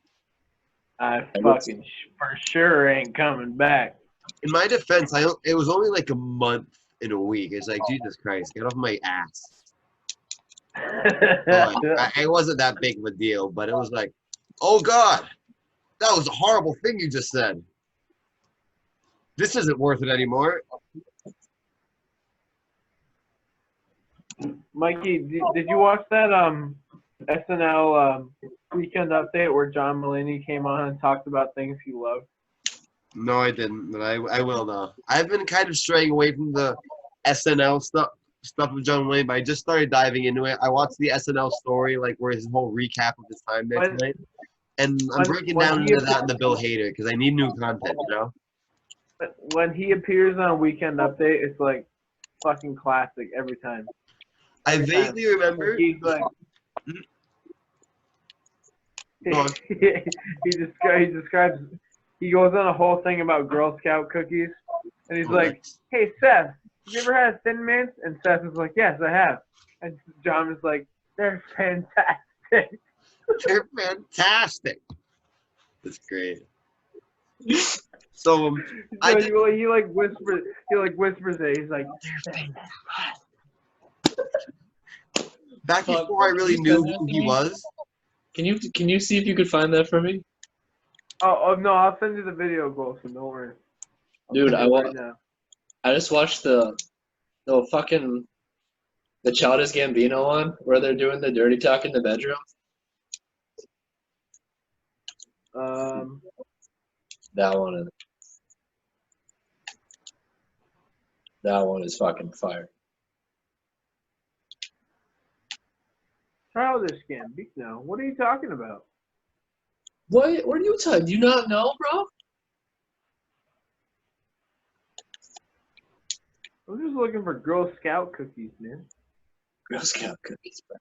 I fucking for sure ain't coming back. In my defense, it was only like a month in a week. It's like, Jesus Christ, get off my ass. It wasn't that big of a deal, but it was like, oh God, that was a horrible thing you just said. This isn't worth it anymore. Mikey, did you watch that SNL weekend update where John Mulaney came on and talked about things he loved? No, I didn't, but I will now. I've been kind of straying away from the SNL stuff with John Mulaney, but I just started diving into it. I watched the SNL story, like where his whole recap of his time there tonight, and I'm breaking down into that and the Bill Hader because I need new content, you know. When he appears on Weekend Update, it's like fucking classic every time. I vaguely remember. He's like, Go on. he describes. He goes on a whole thing about Girl Scout cookies, and he's like, "Hey Seth, have you ever had Thin Mints?" And Seth is like, "Yes, I have." And John is like, "They're fantastic." They're fantastic. That's great. So he like whispers. He like whispers it. He's like, "They're fantastic." Back before I really knew who he was. Can you see if you could find that for me? Oh no, I'll send you the video, Golson. Don't worry. Dude, Now. I just watched the Childish Gambino one where they're doing the dirty talk in the bedroom. That one is fucking fire. Childish Gambino. What are you talking about? What are you talking? Do you not know, bro? I'm just looking for Girl Scout cookies, man. Girl Scout cookies, bro.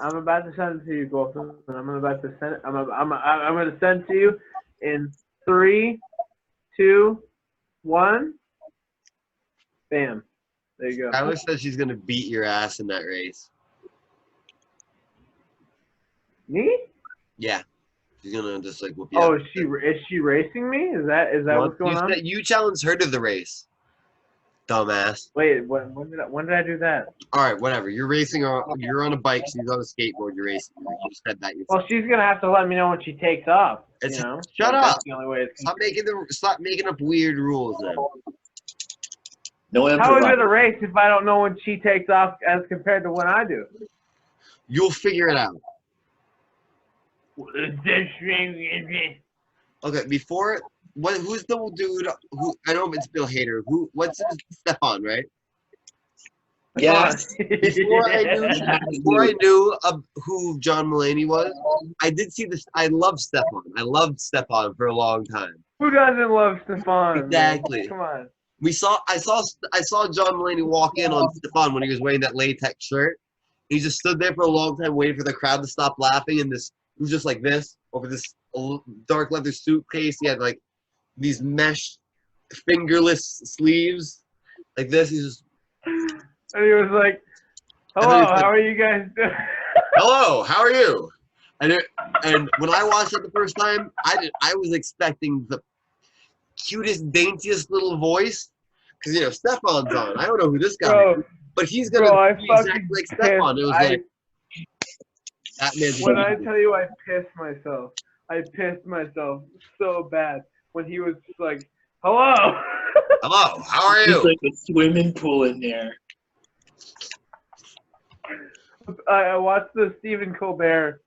I'm about to send it to you, Golson. I'm about to send it. I'm going to send it to you in 3, 2, 1. Bam. There you go. Tyler says she's gonna beat your ass in that race. Me? Yeah, she's gonna just like whoop you. Oh, up. is she racing me? Is that what's going on? You challenged her to the race, dumbass. Wait, when did I do that? All right, whatever. You're racing. You're on a bike. She's on a skateboard. You're racing. You just said that yourself. Well, she's gonna have to let me know when she takes off. Shut up. That's the only way it's Stop making up weird rules then. No How is it a race if I don't know when she takes off as compared to when I do? You'll figure it out. Okay, before who's the dude who I know it's Bill Hader. What's his Stefan, right? Yes. Before I knew who John Mulaney was, I did see this. I loved Stefan. I loved Stefan for a long time. Who doesn't love Stefan? Exactly. Man? Come on. I saw John Mulaney walk in on Stefan when he was wearing that latex shirt. He just stood there for a long time waiting for the crowd to stop laughing, and he was just like this over this dark leather suitcase. He had like these mesh fingerless sleeves like this. He's just and he was like, "Hello, how are you guys doing?" Hello, how are you? And when I watched it the first time, I was expecting cutest, daintiest little voice. Because, you know, Stefan's on. I don't know who this guy Bro, is. But he's going bro, I to be exactly fucking like Stefan. It was pissed. like, that man's When I tell you I pissed myself so bad when he was just like, hello. Hello, how are There's you? like a swimming pool in there. I watched the Stephen Colbert.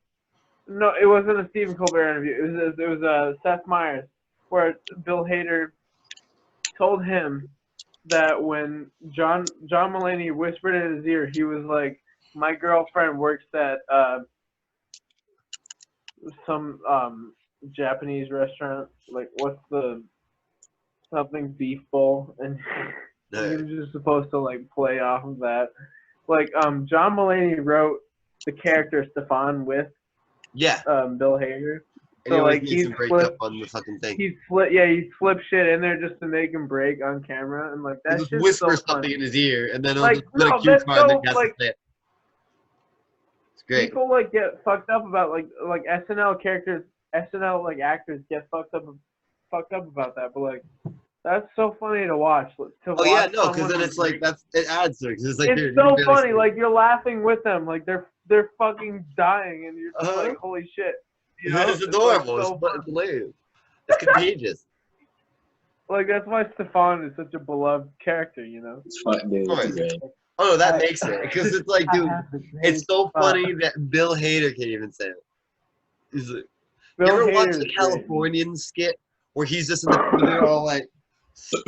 No, it wasn't a Stephen Colbert interview. It was a Seth Meyers, where Bill Hader told him that when John Mulaney whispered in his ear, he was like, "My girlfriend works at some Japanese restaurant. Like, what's the something beef bowl?" And he was just supposed to like play off of that. Like, John Mulaney wrote the character Stefan with Bill Hader. And So he like he's break up on the fucking thing. He flipped shit in there just to make him break on camera, and like that's just just whisper so something funny. in his ear, and then Like, he'll no, put a cue that's card so, that has like, to say it. It's great. People like get fucked up about like SNL characters, SNL like actors get fucked up about that, but like that's so funny to watch. Because then it's like it adds to it. 'Cause it's like it's so funny. Like you're laughing with them, like they're fucking dying, and you're just like, holy shit. You know, it's adorable. Like, so it's hilarious. It's contagious. Like that's why Stefan is such a beloved character, you know. It's fun, dude. It's great. Oh no, that makes it because it's like, dude, it's so funny that Bill Hader can't even say it. He's like, you ever watch the Californian skit where he's just in the theater all like, sure,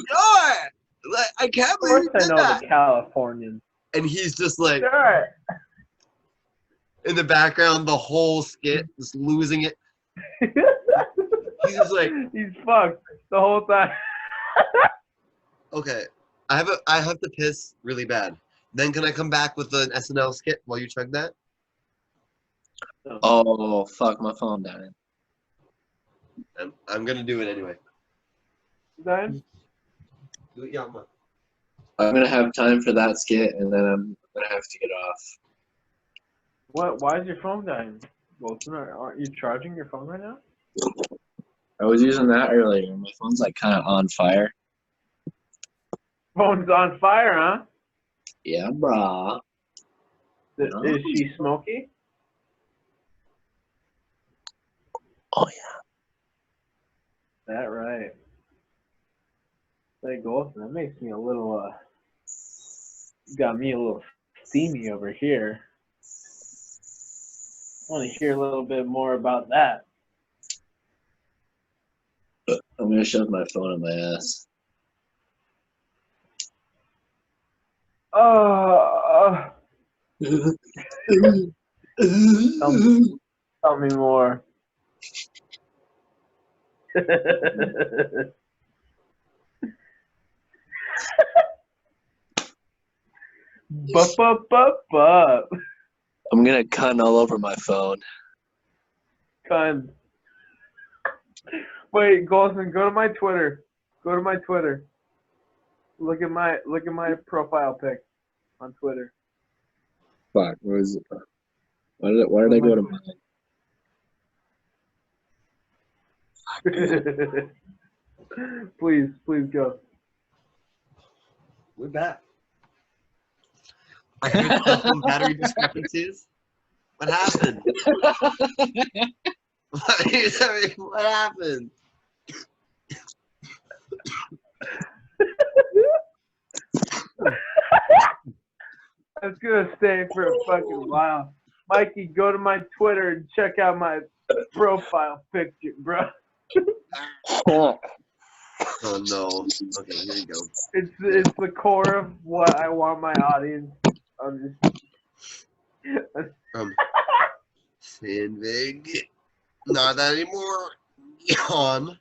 like I can't believe you did that. The Californian. And he's just like, sure. In the background, the whole skit, just losing it. He's just like, he's fucked the whole time. Okay, I have to piss really bad. Then can I come back with an SNL skit while you chug that? Oh fuck, my phone died. I'm gonna do it anyway. Then? Do it, Yama. I'm gonna have time for that skit, and then I'm gonna have to get off. What? Why is your phone dying, Wilson? Aren't you charging your phone right now? I was using that earlier. My phone's like kind of on fire. Phone's on fire, huh? Yeah, brah. Is she smoky? Oh yeah. That right. Hey, Golson, that makes me a little got me a little steamy over here. I want to hear a little bit more about that. I'm gonna shove my phone in my ass. Tell me more. Bup. I'm gonna cunt all over my phone. Cunt. Wait, Golson, go to my Twitter. Look at my profile pic on Twitter. Fuck, where is it? Why did I go to mine? Please go. We're back. I heard some battery discrepancies. What happened? What happened? That's gonna stay for a fucking while. Mikey, go to my Twitter and check out my profile picture, bro. Oh no. Okay, here you go. It's the core of what I want my audience to understand. Sandvig. Not anymore. Yawn.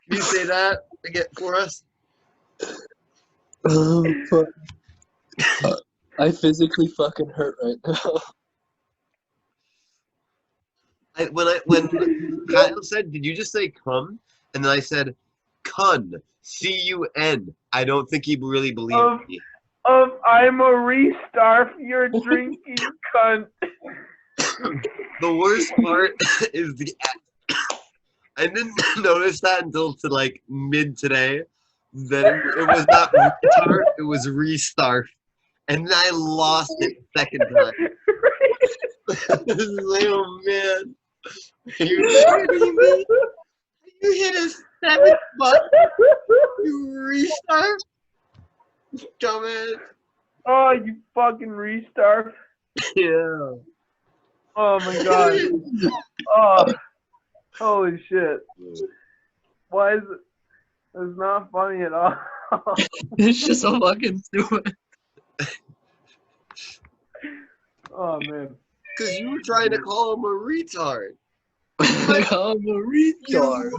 Can you say that again for us? Fuck. I physically fucking hurt right now. When Kyle said, did you just say cum? And then I said, cun. C-U-N. I don't think he really believed me. I'm a restarf, you're drinking cunt. The worst part is the. I didn't notice that until to like mid today. That it was not retard, it was restart, and then I lost it the second time. This is like, oh man, you kidding me? You hit a 7th button. You restart. Dumbass. Oh, you fucking restart. Yeah. Oh my god. Oh, holy shit. Why is it? It's not funny at all. It's just so fucking stupid. Oh man. Because you were trying to call him a retard. I'm a retard.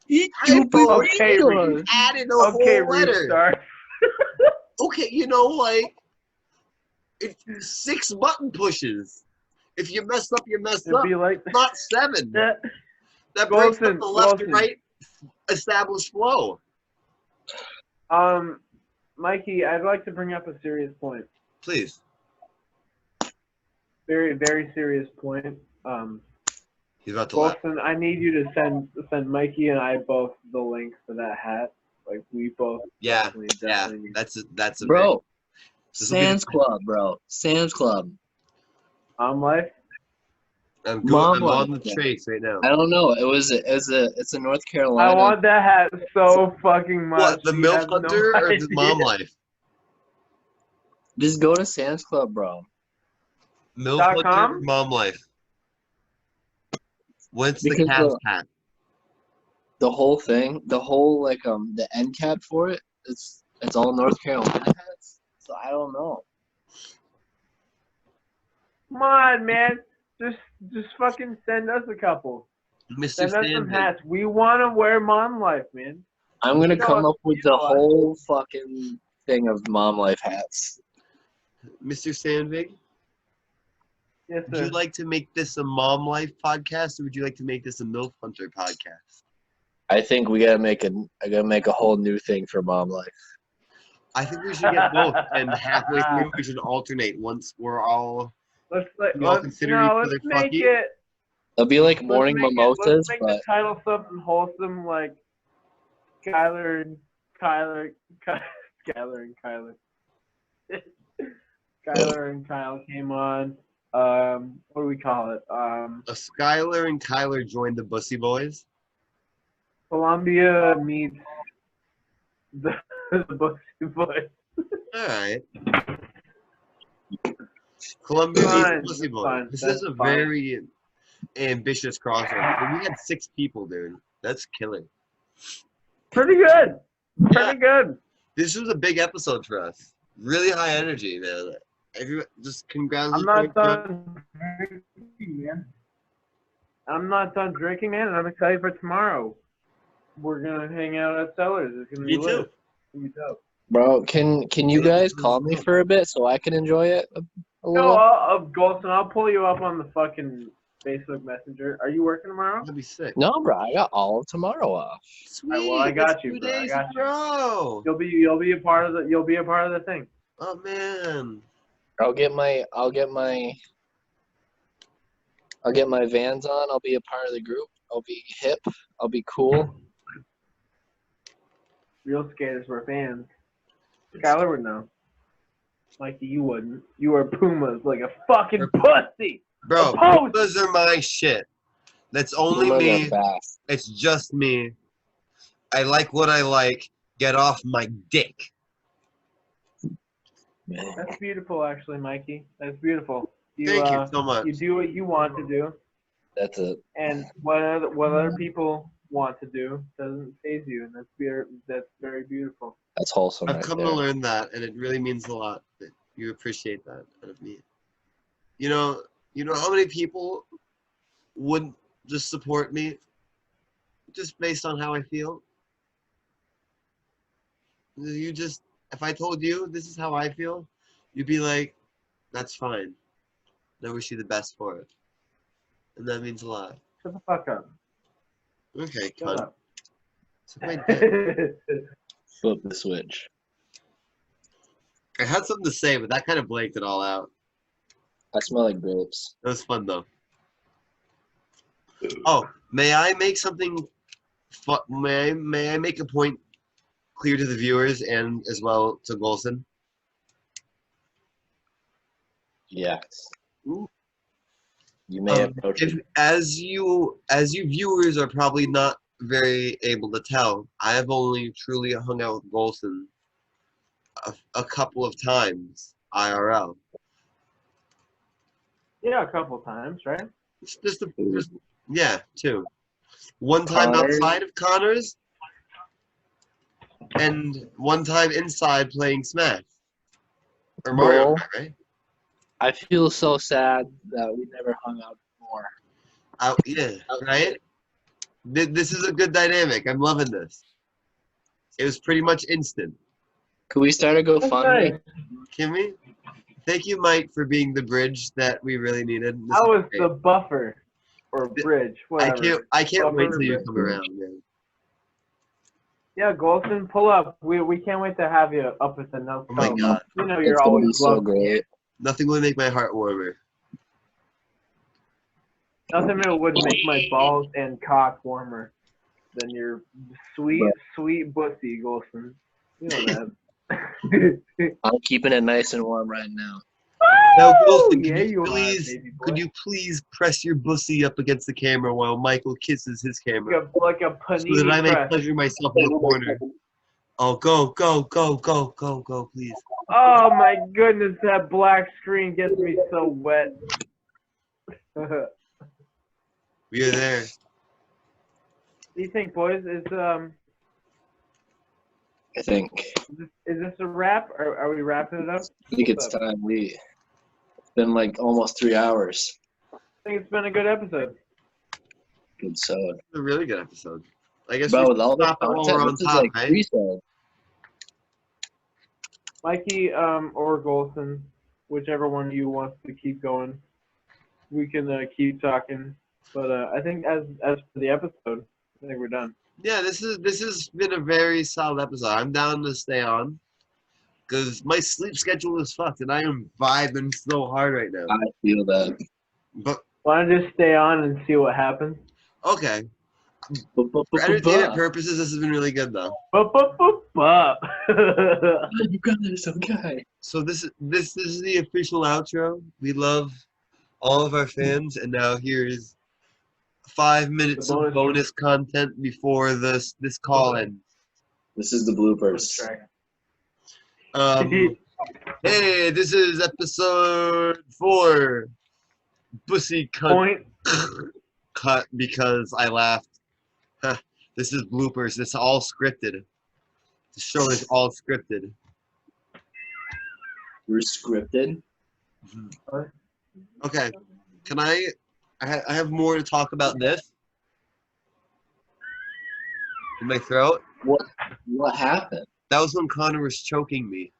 You Okay, retard. added a Okay, whole letter. restart. Okay, you know, like, it's 6 button pushes. If you mess up, you mess It'd up. be like Not 7. that. That breaks up Golson, the left Golson. and right established flow. Mikey, I'd like to bring up a serious point. Please. Very, very serious point. He's about to laugh. Golson, I need you to send Mikey and I both the link for that hat. Like we both. Yeah, definitely need. that's a Bro, This'll be Sam's Club, bro. Sam's Club. Life. I'm Mom on the likes it. trace right now. I don't know. It's a North Carolina. I want that hat so fucking much. What, the You MILF have no Hunter or the idea. Mom Life? Just go to Sam's Club, bro. MILF .com? Hunter or Mom Life? What's the Because Cavs hat? The whole thing, the whole like the end cap for it, it's all North Carolina hats. So I don't know. Come on, man. Just fucking send us a couple. Mr. Send us some Sandman. hats. We want to wear Mom Life, man. I'm gonna You know come what- up with you the know what? whole fucking thing of Mom Life hats. Mr. Sandvig, Yes, would sir. you like to make this a Mom Life podcast, or would you like to make this a MILF Hunter podcast? I think I gotta make a whole new thing for Mom Life. I think we should get both, and halfway through we should alternate once we're all. Let's You all consider each other make fucky? it. It'll be like morning let's mimosas, make but the title something wholesome, like Skylar and Kyler. Skylar and Kyler. Skylar and Kyle came on. What do we call it? A Skylar and Kyler joined the Bussy Boys. Columbia meets the Bussy Boys. All right. Columbia Fine, meets the Bussy that's Boys. fine, This that's is a fine. very ambitious crossover. We had 6 people, dude. That's killing. Pretty good. Yeah. Pretty good. This was a big episode for us. Really high energy, man. Just I'm congratulations. not done drinking, man. I'm not done drinking, man, and I'm excited for tomorrow. We're gonna hang out at Sellers. It's gonna be Me too. lit. It's gonna be dope. bro, can you guys call me for a bit so I can enjoy it a No, little? Golson, I'll pull you up on the fucking Facebook Messenger. Are you working tomorrow? That'd be sick. No, bro, I got all of tomorrow off. Sweet. Alright, well, I got that's you, 2 bro. I days got in a row. You'll be a part of the thing. Oh man. I'll get my Vans on. I'll be a part of the group. I'll be hip. I'll be cool. Real skaters were fans. Skylar would know. Mikey, you wouldn't. You wear Pumas like a fucking pussy. Bro, Opposed. those are my shit. That's only Pumas me. are fast. It's just me. I like what I like. Get off my dick. Man. That's beautiful, actually, Mikey. That's beautiful. Thank you so much. You do what you want to do, That's it. and what other people want to do doesn't faze you, and that's very beautiful. That's wholesome. I've right come there. to learn that, and it really means a lot that you appreciate that out of me. You know how many people would just support me just based on how I feel? If I told you this is how I feel, you'd be like, that's fine. I wish you the best for it. And that means a lot. Shut the fuck up. Okay, Shut cunt. up. Suck my dick. Flip the switch. I had something to say, but that kind of blanked it all out. I smell like grapes. That was fun though. Oh, may I make something? May I make a point clear to the viewers and as well to Golson? Yes. You may approach If it. as you viewers are probably not very able to tell, I have only truly hung out with Golson a couple of times IRL. Yeah, a couple times, right? Just yeah, two. One time Connors. outside of Connors, and one time inside playing Smash or Mario Bro. Kart, right? I feel so sad that we never hung out more. Yeah, right. This is a good dynamic. I'm loving this. It was pretty much instant. Could we start a That's GoFundMe? nice. Can we? Thank you, Mike, for being the bridge that we really needed. This I is was great. the buffer or bridge, whatever. I can't wait Buffer, till you bridge. come around, man. Yeah, Golson, pull up. We can't wait to have you up at the no. Oh my God. You know It's you're gonna be always so welcome. great. Nothing will make my heart warmer. Nothing would make my balls and cock warmer than your sweet Bussy, Golson. You know that. I'm keeping it nice and warm right now. Now, Golson, Yeah, you are, baby boy. could you please press your bussy up against the camera while Michael kisses his camera, like a so that I panini may press. pleasure myself in the corner? Oh, go, please. Oh my goodness, that black screen gets me so wet. Do We are there. you think, boys, is I think this a wrap? Are we wrapping it up? it's time. It's been like almost 3 hours. I think it's been a good episode. Good sod. It's a really good episode. I guess Bro, we with all the stop it while content, we're on this is top, like right? 3 sod. Mikey or Golson, whichever one of you wants to keep going, we can keep talking. But I think as for the episode, I think we're done. Yeah, this has been a very solid episode. I'm down to stay on because my sleep schedule is fucked, and I am vibing so hard right now. I feel that. But Want to just stay on and see what happens? okay, for entertainment purposes, this has been really good though. You guys, okay. So this is the official outro. We love all of our fans, and now here's 5 minutes of bonus content before this call ends. This is the bloopers. Hey, this is episode 4. Bussy cut because I laughed. This is bloopers. This is all scripted. The show is all scripted. We're scripted. Okay, can I have more to talk about this in my throat. What happened? That was when Connor was choking me.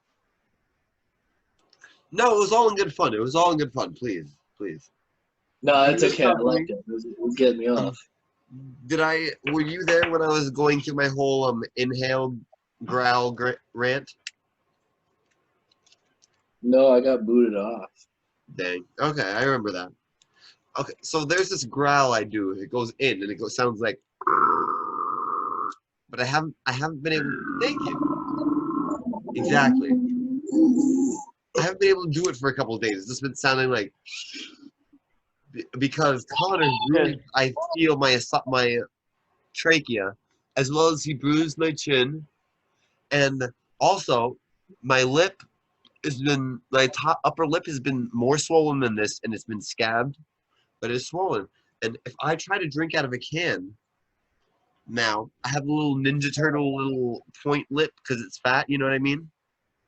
No, it was all in good fun. It was all in good fun. Please. No, it's okay. I liked it. It was getting me off. Were you there when I was going through my whole inhale growl rant? No, I got booted off. Dang. Okay, I remember that. Okay, so there's this growl I do. It goes in and it sounds like, but I haven't been able. Thank you. Exactly. I haven't been able to do it for a couple of days. It's just been sounding like, because Connor really, I feel my trachea, as well as he bruised my chin, and also my lip has been, my upper lip has been more swollen than this, and it's been scabbed, but it's swollen. And if I try to drink out of a can, now I have a little Ninja Turtle little point lip because it's fat. You know what I mean?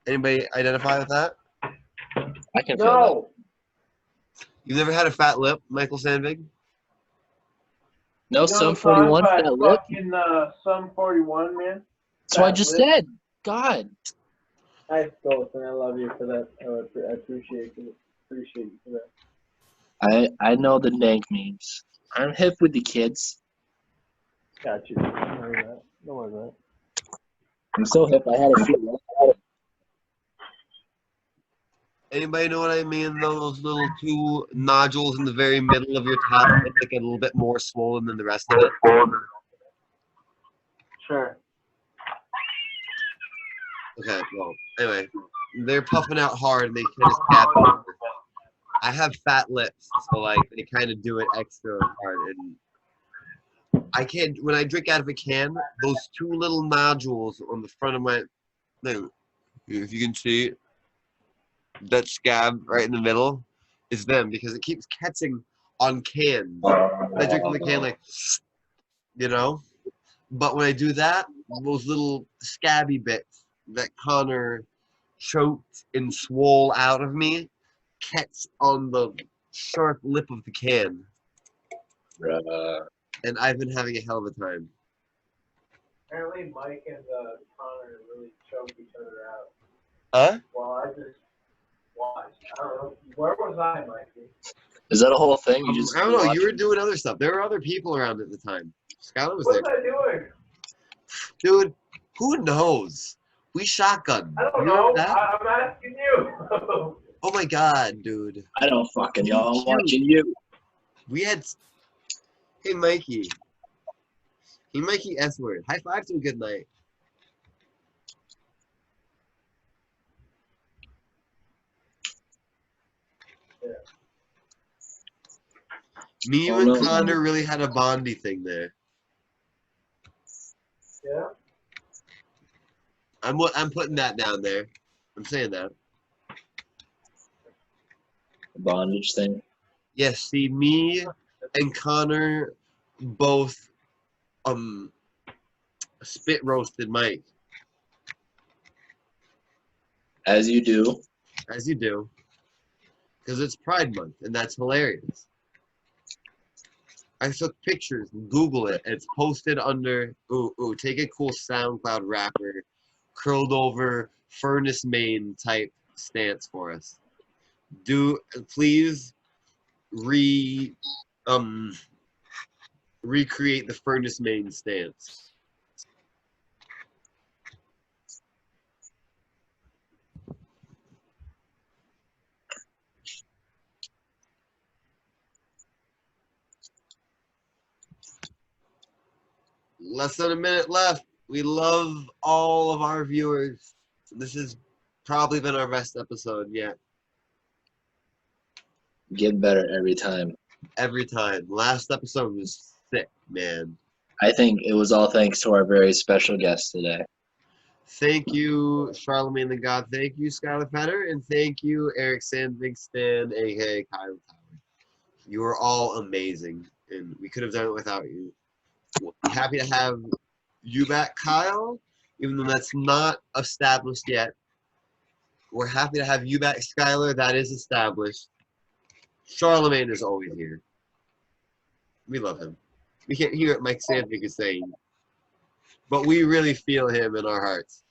Anybody identify with that? I can feel You've never had a fat lip, Michael Sandvig? that. No, Sum 41 fat lip. Fucking Sum 41, man. That's what I just said. God. Nice, Golson. I love you for that. I appreciate you. Appreciate you for that. I know the dank memes. I'm hip with the kids. Got you. Don't worry about it. I'm so hip. I had a few. Anybody know what I mean? Those little two nodules in the very middle of your top, like a little bit more swollen than the rest of it. Sure. Okay, well, anyway, they're puffing out hard and they kind of scab over. I have fat lips, so like they kind of do it extra hard, and I can't. When I drink out of a can, those two little nodules on the front of my, if you can see that scab right in the middle, is them because it keeps catching on cans. When I drink from the can, like, you know. But when I do that, those little scabby bits that Connor choked and swole out of me catch on the sharp lip of the can. And I've been having a hell of a time. Apparently, Mike and Connor really choked each other out. Huh? Well, I just watched. I don't know. Where was I, Mikey? Is that a whole thing? I don't know. You were doing other stuff. There were other people around at the time. Skylar was there. What was I doing? Dude, who knows? We shotgunned. I don't You know know. that? I'm asking you. Oh my god, dude. I don't fucking know. I'm watching you. We had. Hey, Mikey. Hey, Mikey S word. High five to a good night. Yeah. Me, you, Oh, and no. Connor really had a bondy thing there. Yeah. I'm putting that down there. I'm saying that. Bondage thing. Yes, see, me and Connor both spit roasted Mike. As you do. As you do. Because it's Pride Month, and that's hilarious. I took pictures, Google it, and it's posted under, take a cool SoundCloud rapper, curled over furnace main type stance for us. Please recreate the furnace main stance. Less than a minute left. We love all of our viewers. This has probably been our best episode yet. Get better every time. Every time. Last episode was sick, man. I think it was all thanks to our very special guest today. Thank you, Charlemagne the God. Thank you, Skylar Fetter. And thank you, Eric Sandvigstan, a.k.a. Kyle Tower. You are all amazing, and we could have done it without you. We'll be happy to have you back, Kyle, even though that's not established yet. We're happy to have you back, Skylar. That is established. Charlemagne is always here. We love him. We can't hear what Mike Sandvik is saying, but we really feel him in our hearts.